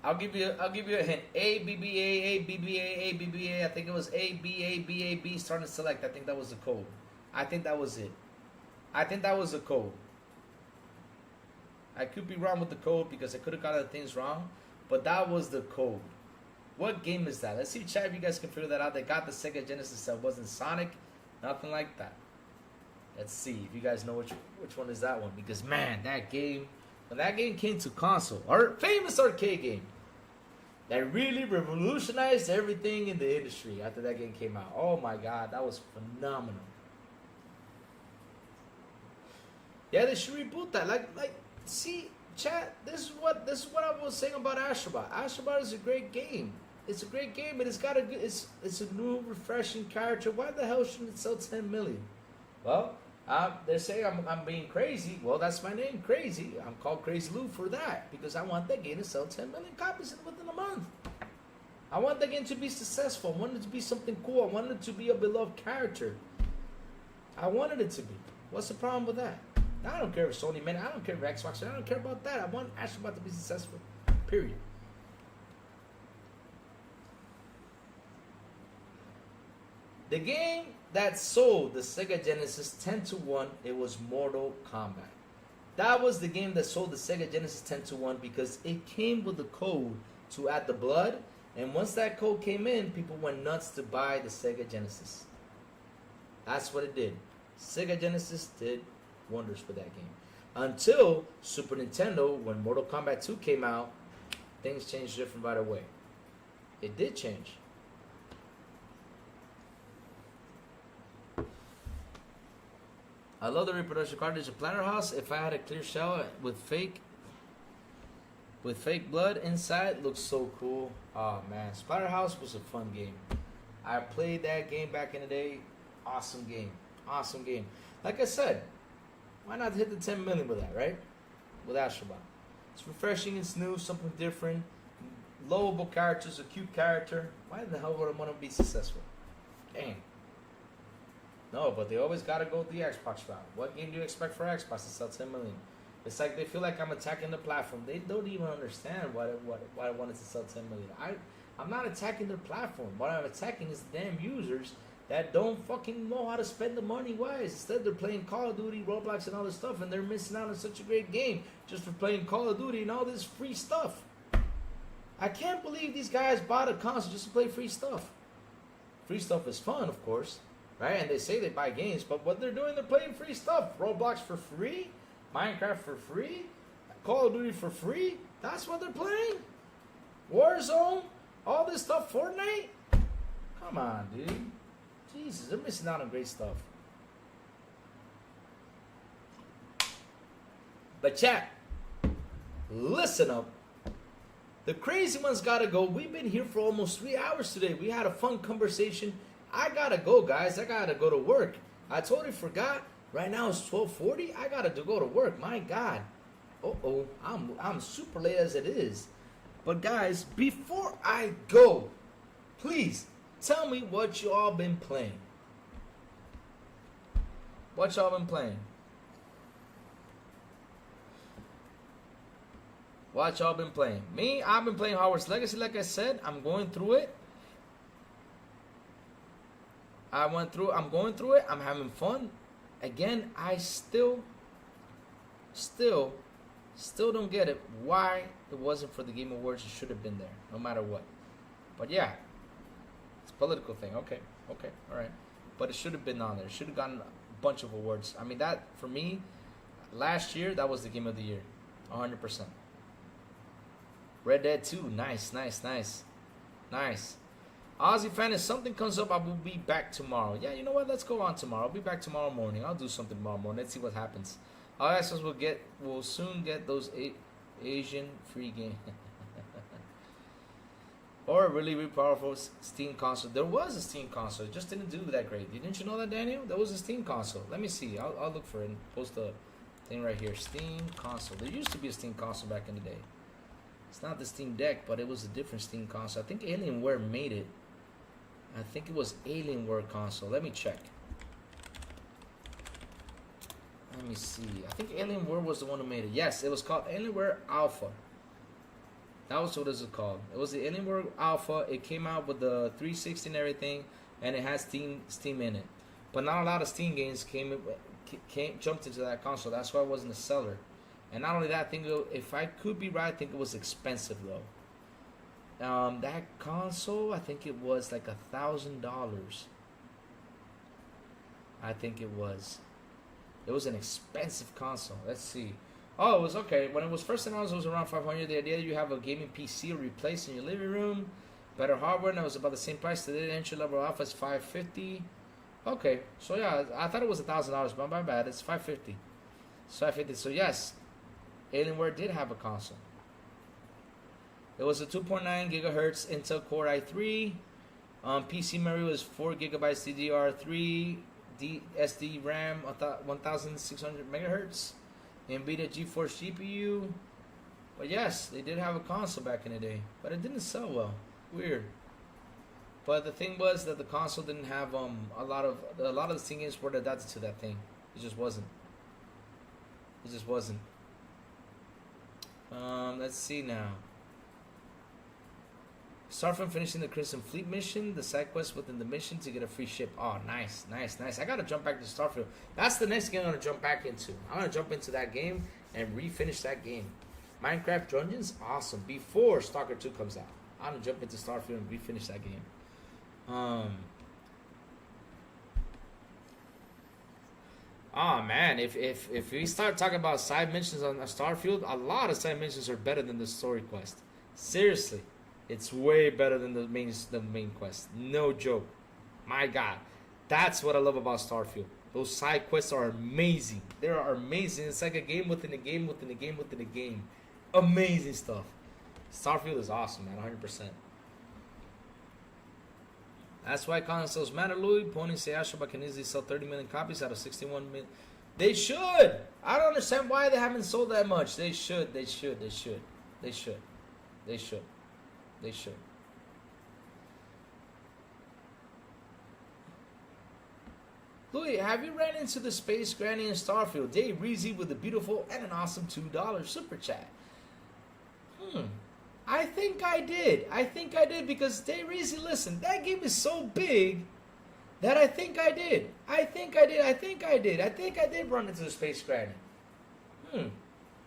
I'll give you a hint. A B B A A B B A A B B A. I think it was A B A B A B starting to select. I think that was the code. I think that was it. I think that was the code. I could be wrong with the code because I could have got other things wrong, but that was the code. What game is that? Let's see, chat, if you guys can figure that out. They got the Sega Genesis that wasn't Sonic, nothing like that. Let's see if you guys know which one is that one, because man, that game, when that game came to console, our famous arcade game, that really revolutionized everything in the industry after that game came out. Oh my God, that was phenomenal. Yeah, they should reboot that. Like, see, chat. This is what I was saying about Astrobot. Astrobot is a great game. It's a great game, but it's got it's a new, refreshing character. Why the hell shouldn't it sell 10 million? Well, they say I'm being crazy. Well, that's my name, Crazy. I'm called Crazy Lou for that because I want that game to sell 10 million copies within a month. I want that game to be successful. I want it to be something cool. I want it to be a beloved character. I wanted it to be. What's the problem with that? I don't care if Sony, man. I don't care if Xbox. I don't care about that. I want Astrobot to be successful. Period. The game that sold the Sega Genesis 10-1, it was Mortal Kombat. That was the game that sold the Sega Genesis 10-1 because it came with a code to add the blood. And once that code came in, people went nuts to buy the Sega Genesis. That's what it did. Sega Genesis did wonders for that game. Until Super Nintendo, when Mortal Kombat 2 came out, things changed different right away. It did change. I love the reproduction cartridge of Planner House. If I had a clear shell with fake blood inside, looks so cool. Oh man, Splatterhouse was a fun game. I played that game back in the day. Awesome game. Awesome game. Like I said, why not hit the 10 million with that, right? With Astrobot. It's refreshing, it's new, something different. Lovable characters, a cute character. Why the hell would I want to be successful? Dang. No, but they always gotta go the Xbox route. What game do you expect for Xbox to sell 10 million? It's like they feel like I'm attacking the platform. They don't even understand why I wanted to sell 10 million. I'm not attacking their platform. What I'm attacking is the damn users that don't fucking know how to spend the money wise. Instead, they're playing Call of Duty, Roblox, and all this stuff, and they're missing out on such a great game just for playing Call of Duty and all this free stuff. I can't believe these guys bought a console just to play free stuff. Free stuff is fun, of course, right? And they say they buy games, but what they're doing, they're playing free stuff. Roblox for free, Minecraft for free, Call of Duty for free. That's what they're playing. Warzone, all this stuff, Fortnite. Come on, dude. Jesus, they're missing out on great stuff. But chat, listen up. The crazy ones gotta go. We've been here for almost 3 hours today. We had a fun conversation. I gotta go, guys. I gotta go to work. I totally forgot. Right now it's 12:40. I gotta go to work. My God. I'm super late as it is. But guys, before I go, please tell me what you all been playing. What y'all been playing? What y'all been playing? Me, I've been playing Hogwarts Legacy. Like I said, I'm going through it. I'm going through it. I'm having fun. Again, I still don't get it. Why it wasn't for the Game Awards? It should have been there, no matter what. But yeah, it's a political thing. Okay, all right. But it should have been on there. It should have gotten a bunch of awards. I mean, that for me, last year that was the game of the year, 100%. Red Dead 2, nice. Aussie fan, if something comes up, I will be back tomorrow. Yeah, you know what? Let's go on tomorrow. I'll be back tomorrow morning. I'll do something tomorrow morning. Let's see what happens. All I says we'll soon get those Asian free game. Or a really powerful Steam console. There was a Steam console. It just didn't do that great. Didn't you know that, Daniel? There was a Steam console. Let me see. I'll look for it and post the thing right here. Steam console. There used to be a Steam console back in the day. It's not the Steam Deck, but it was a different Steam console. I think Alienware made it. I think it was Alienware console. Let me check. Let me see. I think Alienware was the one who made it. Yes, it was called Alienware Alpha. That was what it was called. It was the Alienware Alpha. It came out with the 360 and everything, and it has Steam in it. But not a lot of Steam games jumped into that console. That's why it wasn't a seller. And not only that, I think if I could be right, I think it was expensive though. That console, I think it was like $1,000. I think it was. It was an expensive console. Let's see. Oh, it was okay. When it was first announced, it was around $500. The idea that you have a gaming PC or replace in your living room, better hardware, and it was about the same price. The entry level Alpha is $550. Okay, so yeah, I thought it was $1,000, but my bad. It's $550. It's $550. So yes, Alienware did have a console. It was a 2.9 gigahertz Intel Core i3. PC memory was 4 gigabytes DDR3, SD RAM 1600 megahertz, NVIDIA GeForce GPU. But yes, they did have a console back in the day, but it didn't sell well. Weird. But the thing was that the console didn't have a lot of the thing games were adapted to that thing. It just wasn't. It just wasn't. Let's see now. Start from finishing the Crimson Fleet mission, the side quest within the mission to get a free ship. Oh, nice, nice, nice. I gotta jump back to Starfield. That's the next game I'm gonna jump back into. I'm gonna jump into that game and refinish that game. Minecraft Dungeons, awesome. Before Stalker 2 comes out, I'm gonna jump into Starfield and refinish that game. Oh man, if we start talking about side missions on Starfield, a lot of side missions are better than the story quest. Seriously, it's way better than the main quest. No joke. My God, that's what I love about Starfield. Those side quests are amazing. They are amazing. It's like a game within a game within a game within a game. Amazing stuff. Starfield is awesome, man. 100%. That's why consoles matter, Louis. Pony Sayashoba can easily sell 30 million copies out of 61 million. They should. I don't understand why they haven't sold that much. They should. They should. They should. They should. They should. They should. Louis, have you ran into the Space Granny in Starfield? Dave Reezy with a beautiful and an awesome $2 super chat. I think I did. I think I did because Dave Reezy, listen, that game is so big that I think I did. I think I did. I think I did. I think I did run into the Space Granny.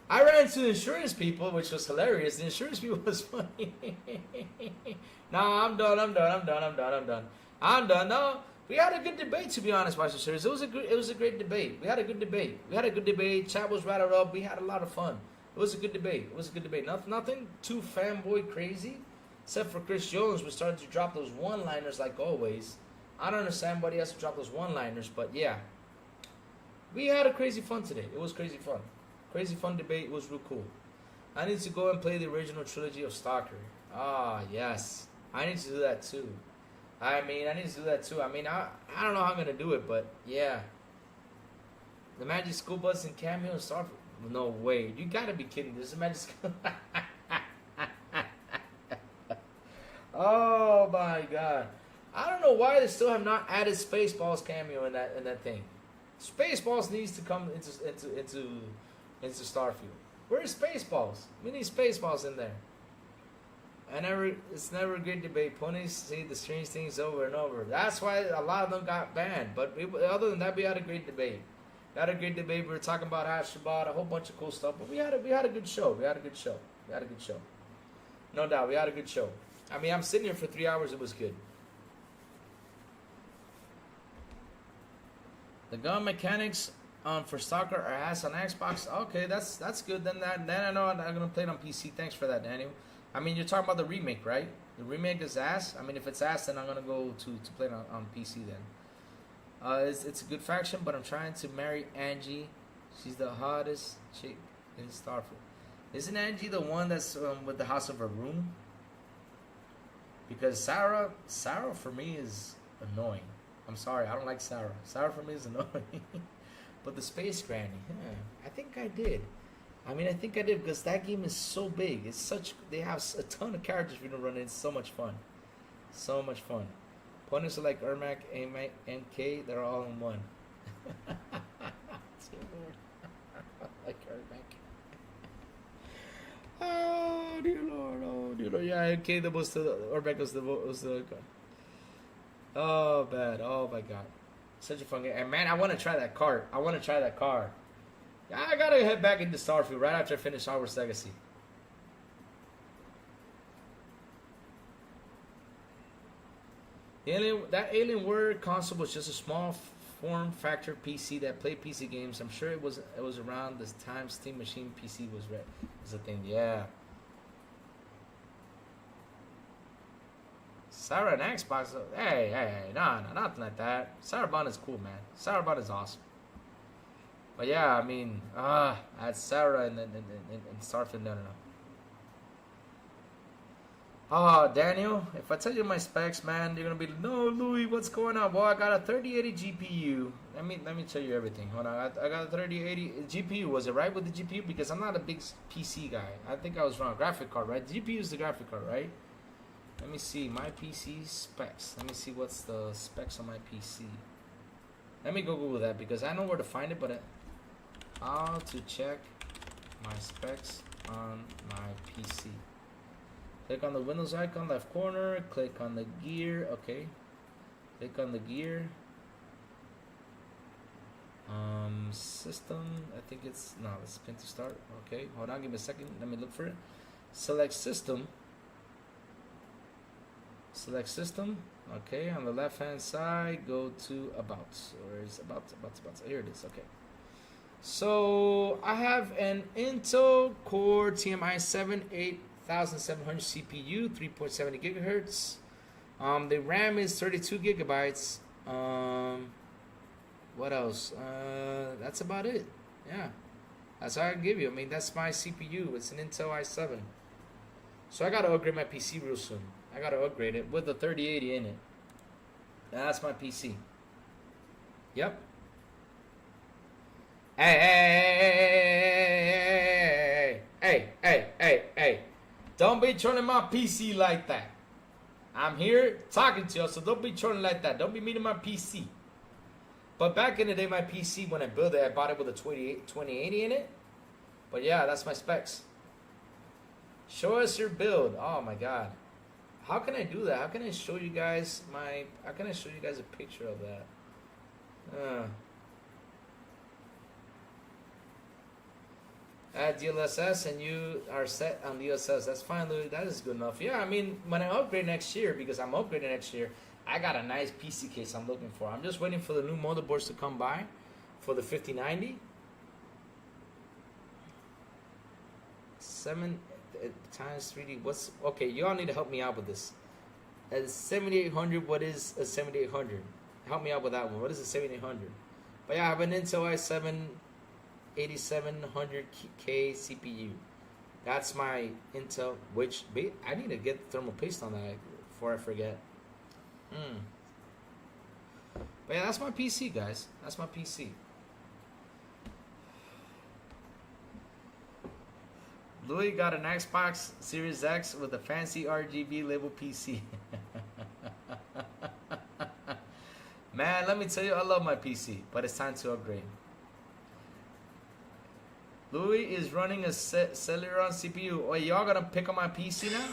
I ran into the insurance people, which was hilarious. The insurance people was funny. Nah, I'm done. I'm done. I'm done. I'm done. I'm done. I'm done. No, we had a good debate, to be honest, Master Series. It was a great debate. We had a good debate. We had a good debate. Chat was rattled up. We had a lot of fun. It was a good debate. It was a good debate. Nothing too fanboy crazy, except for Chris Jones, who started to drop those one-liners like always. I don't understand why he has to drop those one-liners, but yeah. We had a crazy fun today. It was crazy fun. Crazy fun debate. It was real cool. I need to go and play the original trilogy of Stalker. Ah, yes. I need to do that too. I need to do that too. I don't know how I'm going to do it, but yeah. The Magic School Bus and cameo and Starfield. No way. You gotta be kidding. This is Magic School. Oh my God. I don't know why they still have not added Spaceballs cameo in that thing. Spaceballs needs to come into Starfield. Where's Spaceballs? We need Spaceballs in there. It's never a good debate. Ponies say the strange things over and over. That's why a lot of them got banned. But other than that, we had a great debate. We had a great debate. We were talking about Astrobot, a whole bunch of cool stuff. But we had a good show. We had a good show. We had a good show. No doubt, we had a good show. I'm sitting here for 3 hours. It was good. The gun mechanics for Stalker are ass on Xbox. Okay, that's good. Then I know I'm gonna play it on PC. Thanks for that, Daniel. You're talking about the remake, right? The remake is ass. If it's ass, then I'm gonna go to play it on PC then. It's a good faction, but I'm trying to marry Angie. She's the hottest chick in Starfield. Isn't Angie the one that's with the House of her room? Because Sarah for me is annoying. I'm sorry, I don't like Sarah. Sarah for me is annoying. But the Space Granny, I think I did. I think I did because that game is so big. They have a ton of characters we can run in. It's so much fun. So much fun. Opponents are like Ermac, AMAC, MK, they're all in one. Like Ermac. Oh, dear Lord. Oh, Yeah, okay, the was the Orbeck was the oh bad. Oh my god. Such a fun game. And man, I want to try that car. Yeah, I gotta head back into Starfield right after I finish Hogwarts Legacy. That Alienware console was just a small form factor PC that played PC games. I'm sure it was around this time Steam Machine PC was a thing. Yeah. Sarah and Xbox. Hey, nah, nothing like that. Sarabon is cool, man. Sarabon is awesome. But yeah, I mean, that's Sarah and Starfield. No. Oh, Daniel, if I tell you my specs, man, you're gonna be no, Louis, what's going on? Well, I got a 3080 GPU. Let me tell you everything. Hold on, I got a 3080 GPU. Was it right with the GPU? Because I'm not a big PC guy. I think I was wrong. Graphic card, right? GPU is the graphic card, right? Let me see my PC specs. Let me see what's the specs on my PC. Let me go Google that because I know where to find it, but how to check my specs on my PC. Click on the Windows icon, left corner. Click on the gear. Okay. Click on the gear. System. I think it's no. Let's spin to start. Okay. Hold on. Give me a second. Let me look for it. Select system. Select system. Okay. On the left hand side, go to about. Or is about. Here it is. Okay. So I have an Intel Core TMI 7 8700 CPU, 3.70 gigahertz. The RAM is 32 gigabytes. What else? That's about it. Yeah, that's all I can give you. I mean, that's my CPU. It's an Intel i7. So I gotta upgrade my PC real soon. I gotta upgrade it with the 3080 in it. That's my PC. Yep. Hey. Don't be trolling my PC like that. I'm here talking to you, so don't be trolling like that. Don't be meeting my PC. But back in the day, my PC, when I built it, I bought it with a 2080 in it. But yeah, that's my specs. Show us your build. Oh my god. How can I do that? How can I show you guys a picture of that? Add DLSS and you are set on DLSS. That's fine, Louis. That is good enough. Yeah, I mean, when I upgrade next year, because I'm upgrading next year, I got a nice PC case I'm looking for. I'm just waiting for the new motherboards to come by for the 5090. 7 times 3D. What's okay? You all need to help me out with this. At 7800, what is a 7800? Help me out with that one. What is a 7800? But yeah, I have an Intel i7 8700K CPU. That's my Intel, which I need to get thermal paste on that before I forget. But yeah, that's my PC, guys. That's my PC. Louis got an Xbox Series X with a fancy RGB label PC. Man, let me tell you, I love my PC, but it's time to upgrade. Louis is running a Celeron CPU. Oh, y'all gonna pick on my PC now?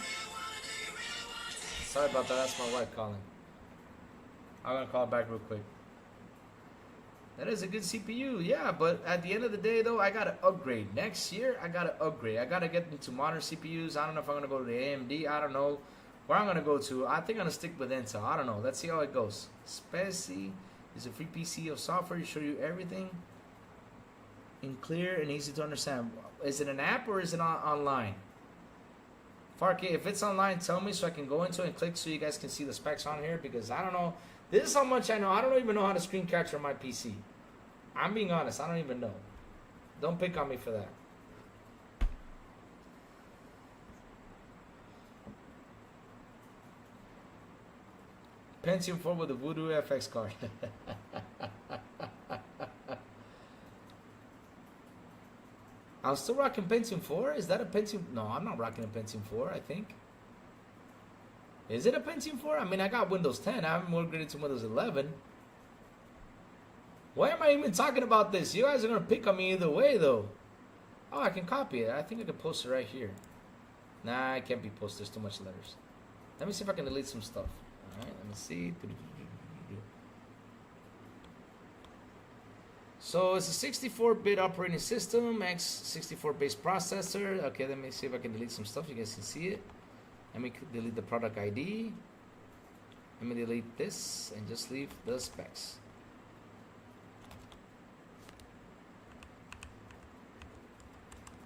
Sorry about that. That's my wife calling. I'm gonna call back real quick. That is a good CPU, yeah. But at the end of the day, though, I gotta upgrade. Next year, I gotta upgrade. I gotta get into modern CPUs. I don't know if I'm gonna go to the AMD. I don't know where I'm gonna go to. I think I'm gonna stick with Intel. I don't know. Let's see how it goes. Speci is a free PC of software. Show you everything in clear and easy to understand. Is it an app or is it online? Farkey, if it's online, tell me so I can go into it and click so you guys can see the specs on here, because I don't know. This is how much I know. I don't even know how to screen capture my PC. I'm being honest. I don't even know. Don't pick on me for that. Pentium 4 with a Voodoo FX card. I'm still rocking Pentium 4? Is that a Pentium? No, I'm not rocking a Pentium 4, I think. Is it a Pentium 4? I mean, I got Windows 10. I haven't upgraded to Windows 11. Why am I even talking about this? You guys are going to pick on me either way, though. Oh, I can copy it. I think I can post it right here. Nah, it can't be posted. There's too much letters. Let me see if I can delete some stuff. Alright, let me see. So it's a 64-bit operating system, x64 base processor. Okay, let me see if I can delete some stuff. You guys can see it. Let me delete the product ID. Let me delete this and just leave the specs.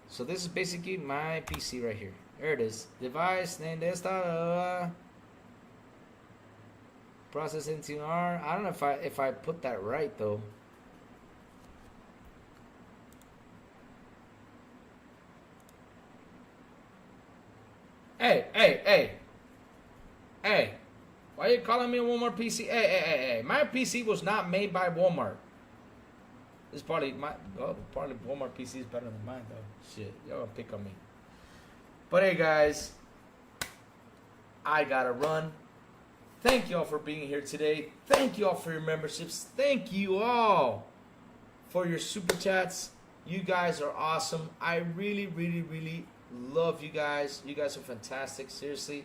So this is basically my PC right here. There it is. Device name desktop. Processing TR. I don't know if I put that right though. Hey. Why are you calling me a Walmart PC? Hey. My PC was not made by Walmart. This probably Walmart PC is better than mine though. Shit, y'all gonna pick on me. But hey guys, I gotta run. Thank you all for being here today. Thank you all for your memberships. Thank you all for your super chats. You guys are awesome. I really love you guys. You guys are fantastic. Seriously,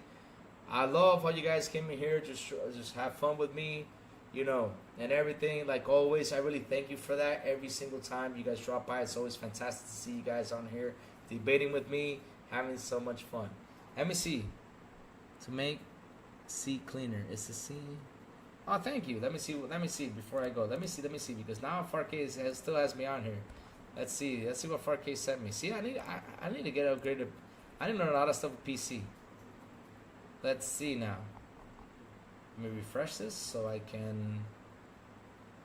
I love how you guys came in here. Just have fun with me, you know, and everything. Like always, I really thank you for that. Every single time you guys drop by, it's always fantastic to see you guys on here debating with me, having so much fun. Let me see. To make C cleaner. It's the C. Oh, thank you. Let me see before I go. Let me see because now Fark still has me on here. Let's see what Fark sent me. See, I need to get upgraded. I need to learn a lot of stuff with PC. Let's see now. Let me refresh this so I can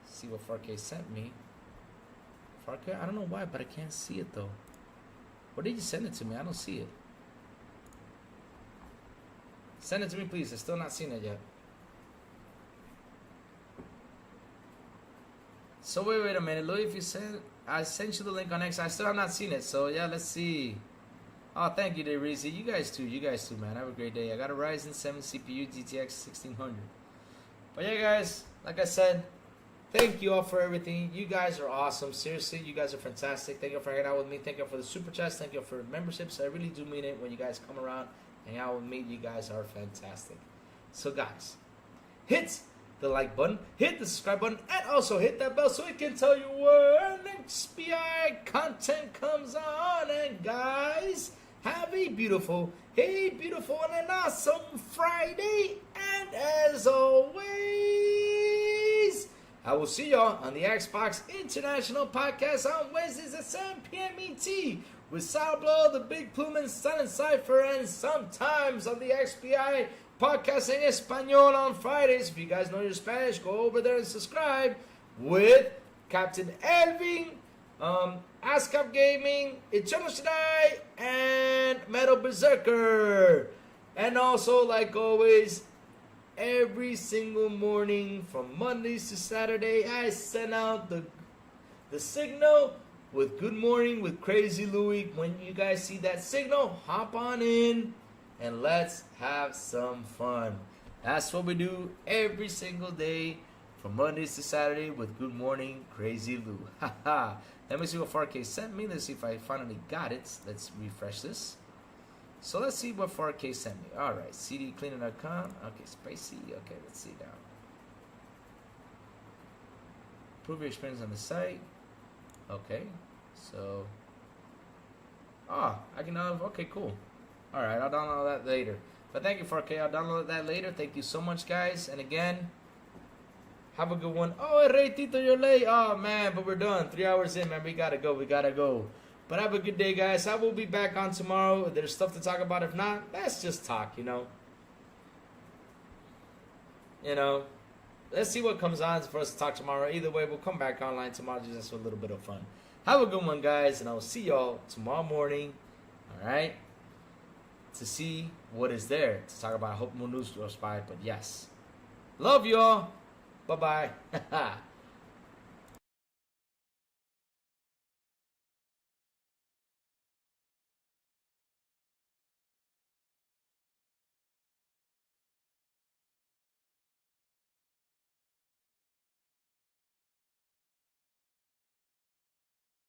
see what Fark sent me. Fark, I don't know why, but I can't see it though. Where did you send it to me? I don't see it. Send it to me, please. I've still not seen it yet. So wait a minute, Louis. If you sent, I sent you the link on X. I still have not seen it. So yeah, let's see. Oh, thank you, Reezy. You guys too, man. Have a great day. I got a Ryzen 7 CPU, GTX 1600. But yeah, guys, like I said, thank you all for everything. You guys are awesome. Seriously, you guys are fantastic. Thank you for hanging out with me. Thank you for the super chats. Thank you for memberships. I really do mean it when you guys come around. Hang out with me. You guys are fantastic. So guys, hit the like button, hit the subscribe button, and also hit that bell so it can tell you when XPI content comes on. And guys, have a beautiful and an awesome Friday. And as always, I will see y'all on the Xbox International Podcast on Wednesdays at 7 p.m. ET with Sourblow, the Big Plume, and Cypher, and sometimes on the XPI Podcast en Español on Fridays. If you guys know your Spanish, go over there and subscribe with Captain Elvin, ASCAP Gaming, Eternal Shaddai, and Metal Berserker. And also, like always, every single morning from Mondays to Saturday, I send out the signal with Good Morning with Crazy Louie. When you guys see that signal, hop on in and let's have some fun. That's what we do every single day from Mondays to Saturday with Good Morning Crazy Lou. Haha. Let me see what 4K sent me. Let's see if I finally got it. Let's refresh this. So let's see what 4K sent me. Alright, cdcleaner.com. Okay, spicy. Okay, let's see now. Improve your experience on the site. Okay, so I can okay, cool. Alright, I'll download that later. But thank you, 4K. I'll download that later. Thank you so much, guys. And again, have a good one. Oh, Rey Tito, you're late. Oh, man, but we're done. 3 hours in, man. We gotta go. But have a good day, guys. I will be back on tomorrow. If there's stuff to talk about. If not, let's just talk, you know. Let's see what comes on for us to talk tomorrow. Either way, we'll come back online tomorrow just for a little bit of fun. Have a good one, guys, and I will see y'all tomorrow morning, all right, to see what is there to talk about. I hope more news goes by, but yes. Love y'all. Bye-bye.